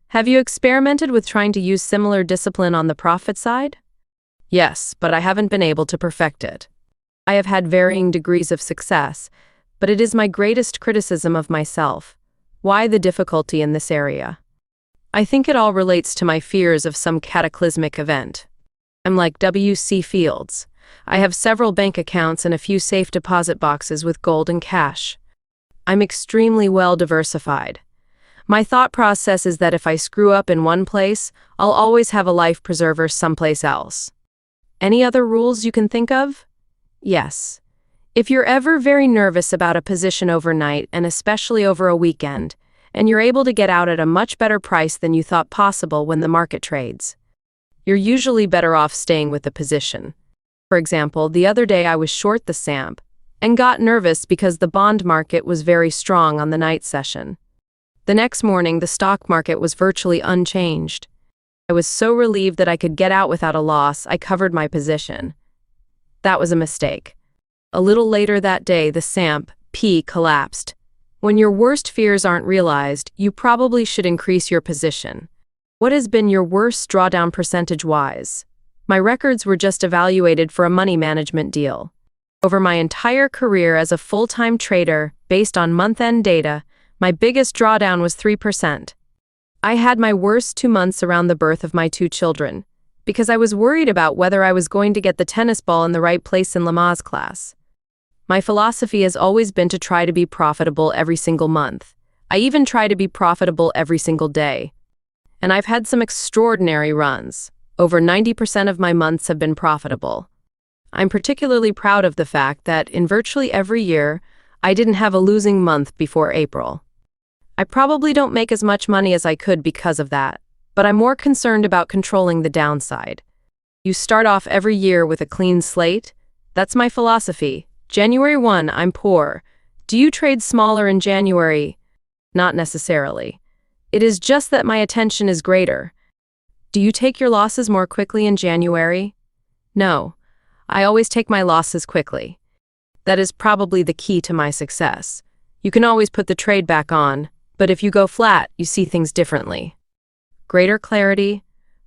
Have you experimented with trying to use similar discipline on the profit side? Yes, but I haven't been able to perfect it. I have had varying degrees of success, but it is my greatest criticism of myself. Why the difficulty in this area? I think it all relates to my fears of some cataclysmic event. I'm like W.C. Fields. I have several bank accounts and a few safe deposit boxes with gold and cash. I'm extremely well diversified. My thought process is that if I screw up in one place, I'll always have a life preserver someplace else. Any other rules you can think of? Yes. If you're ever very nervous about a position overnight, and especially over a weekend, and you're able to get out at a much better price than you thought possible when the market trades, you're usually better off staying with the position. For example, the other day I was short the SAMP and got nervous because the bond market was very strong on the night session. The next morning, the stock market was virtually unchanged. I was so relieved that I could get out without a loss, I covered my position. That was a mistake. A little later that day, the SAMP P collapsed. When your worst fears aren't realized, you probably should increase your position. What has been your worst drawdown percentage-wise? My records were just evaluated for a money management deal. Over my entire career as a full-time trader, based on month-end data, my biggest drawdown was 3%. I had my worst 2 months around the birth of my 2 children, because I was worried about whether I was going to get the tennis ball in the right place in Lamaze class. My philosophy has always been to try to be profitable every single month. I even try to be profitable every single day. And I've had some extraordinary runs. Over 90% of my months have been profitable. I'm particularly proud of the fact that in virtually every year, I didn't have a losing month before April. I probably don't make as much money as I could because of that, but I'm more concerned about controlling the downside. You start off every year with a clean slate? That's my philosophy. January 1, I'm poor. Do you trade smaller in January? Not necessarily. It is just that my attention is greater. Do you take your losses more quickly in January? No. I always take my losses quickly. That is probably the key to my success. You can always put the trade back on, but if you go flat, you see things differently. Greater clarity?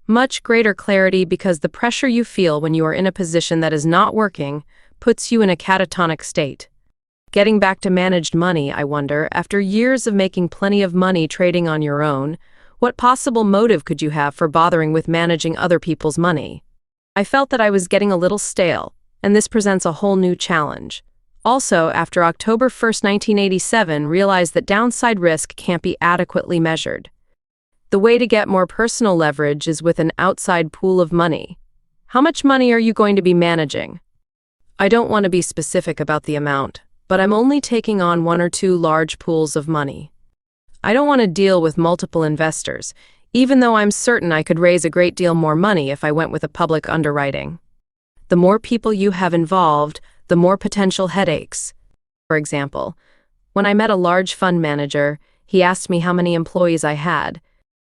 Much greater clarity, because the pressure you feel when you are in a position that is not working puts you in a catatonic state. Getting back to managed money, I wonder, after years of making plenty of money trading on your own, what possible motive could you have for bothering with managing other people's money? I felt that I was getting a little stale, and this presents a whole new challenge. Also, after October 1st, 1987, realized that downside risk can't be adequately measured. The way to get more personal leverage is with an outside pool of money. How much money are you going to be managing? I don't want to be specific about the amount, but I'm only taking on one or two large pools of money. I don't want to deal with multiple investors, even though I'm certain I could raise a great deal more money if I went with a public underwriting. The more people you have involved, the more potential headaches. For example, when I met a large fund manager, he asked me how many employees I had.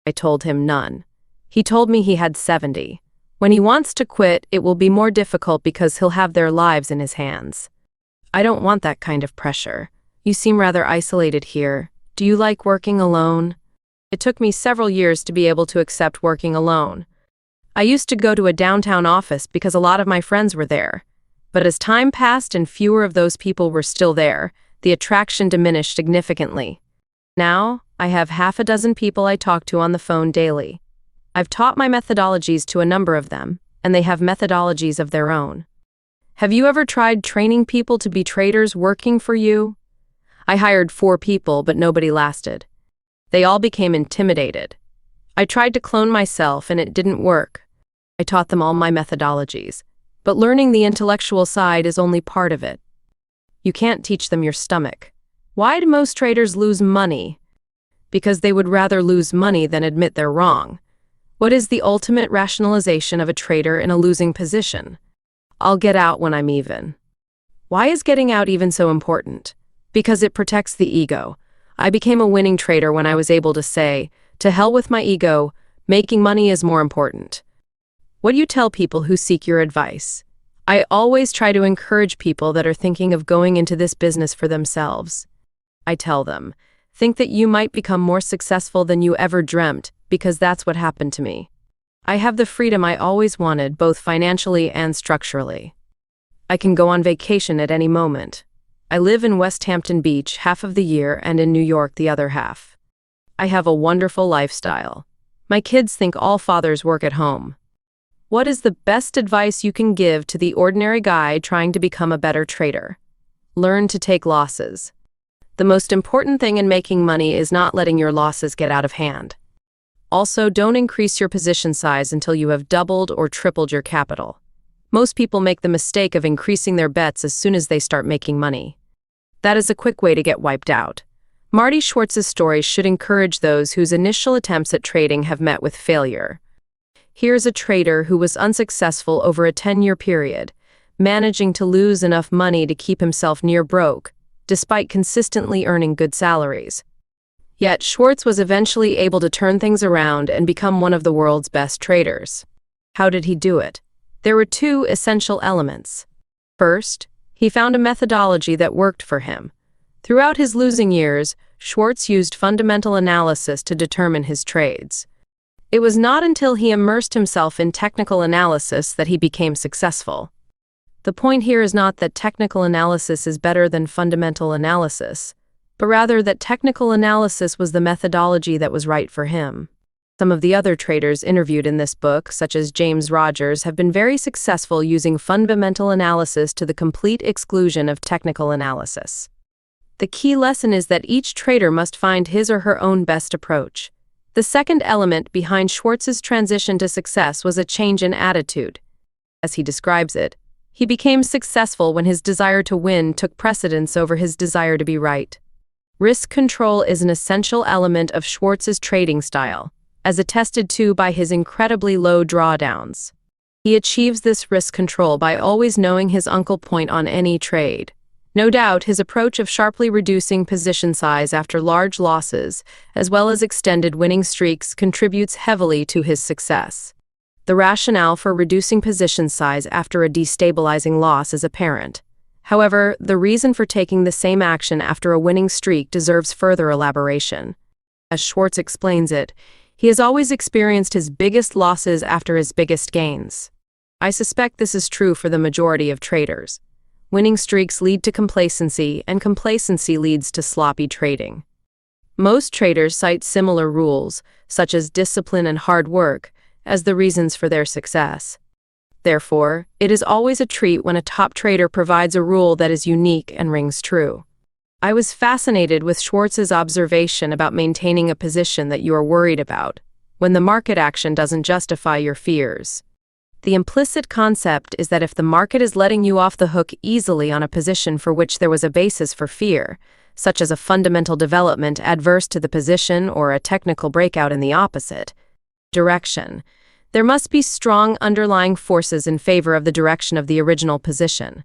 I told him none. He told me he had 70. When he wants to quit, it will be more difficult because he'll have their lives in his hands. I don't want that kind of pressure. You seem rather isolated here. Do you like working alone? It took me several years to be able to accept working alone. I used to go to a downtown office because a lot of my friends were there. But as time passed and fewer of those people were still there, the attraction diminished significantly. Now, I have half a dozen people I talk to on the phone daily. I've taught my methodologies to a number of them, and they have methodologies of their own. Have you ever tried training people to be traders working for you? I hired 4 people, but nobody lasted. They all became intimidated. I tried to clone myself, and it didn't work. I taught them all my methodologies, but learning the intellectual side is only part of it. You can't teach them your stomach. Why do most traders lose money? Because they would rather lose money than admit they're wrong. What is the ultimate rationalization of a trader in a losing position? I'll get out when I'm even. Why is getting out even so important? Because it protects the ego. I became a winning trader when I was able to say, to hell with my ego, making money is more important. What do you tell people who seek your advice? I always try to encourage people that are thinking of going into this business for themselves. I tell them, think that you might become more successful than you ever dreamt, because that's what happened to me. I have the freedom I always wanted, both financially and structurally. I can go on vacation at any moment. I live in West Hampton Beach half of the year and in New York the other half. I have a wonderful lifestyle. My kids think all fathers work at home. What is the best advice you can give to the ordinary guy trying to become a better trader? Learn to take losses. The most important thing in making money is not letting your losses get out of hand. Also, don't increase your position size until you have doubled or tripled your capital. Most people make the mistake of increasing their bets as soon as they start making money. That is a quick way to get wiped out. Marty Schwartz's story should encourage those whose initial attempts at trading have met with failure. Here's a trader who was unsuccessful over a 10-year period, managing to lose enough money to keep himself near broke, despite consistently earning good salaries. Yet Schwartz was eventually able to turn things around and become one of the world's best traders. How did he do it? There were 2 essential elements. First, he found a methodology that worked for him. Throughout his losing years, Schwartz used fundamental analysis to determine his trades. It was not until he immersed himself in technical analysis that he became successful. The point here is not that technical analysis is better than fundamental analysis, but rather that technical analysis was the methodology that was right for him. Some of the other traders interviewed in this book, such as James Rogers, have been very successful using fundamental analysis to the complete exclusion of technical analysis. The key lesson is that each trader must find his or her own best approach. The second element behind Schwartz's transition to success was a change in attitude. As he describes it, he became successful when his desire to win took precedence over his desire to be right. Risk control is an essential element of Schwartz's trading style, as attested to by his incredibly low drawdowns. He achieves this risk control by always knowing his uncle point on any trade. No doubt, his approach of sharply reducing position size after large losses, as well as extended winning streaks, contributes heavily to his success. The rationale for reducing position size after a destabilizing loss is apparent. However, the reason for taking the same action after a winning streak deserves further elaboration. As Schwartz explains it, he has always experienced his biggest losses after his biggest gains. I suspect this is true for the majority of traders. Winning streaks lead to complacency, and complacency leads to sloppy trading. Most traders cite similar rules, such as discipline and hard work, as the reasons for their success. Therefore, it is always a treat when a top trader provides a rule that is unique and rings true. I was fascinated with Schwartz's observation about maintaining a position that you are worried about, when the market action doesn't justify your fears. The implicit concept is that if the market is letting you off the hook easily on a position for which there was a basis for fear, such as a fundamental development adverse to the position or a technical breakout in the opposite direction, there must be strong underlying forces in favor of the direction of the original position.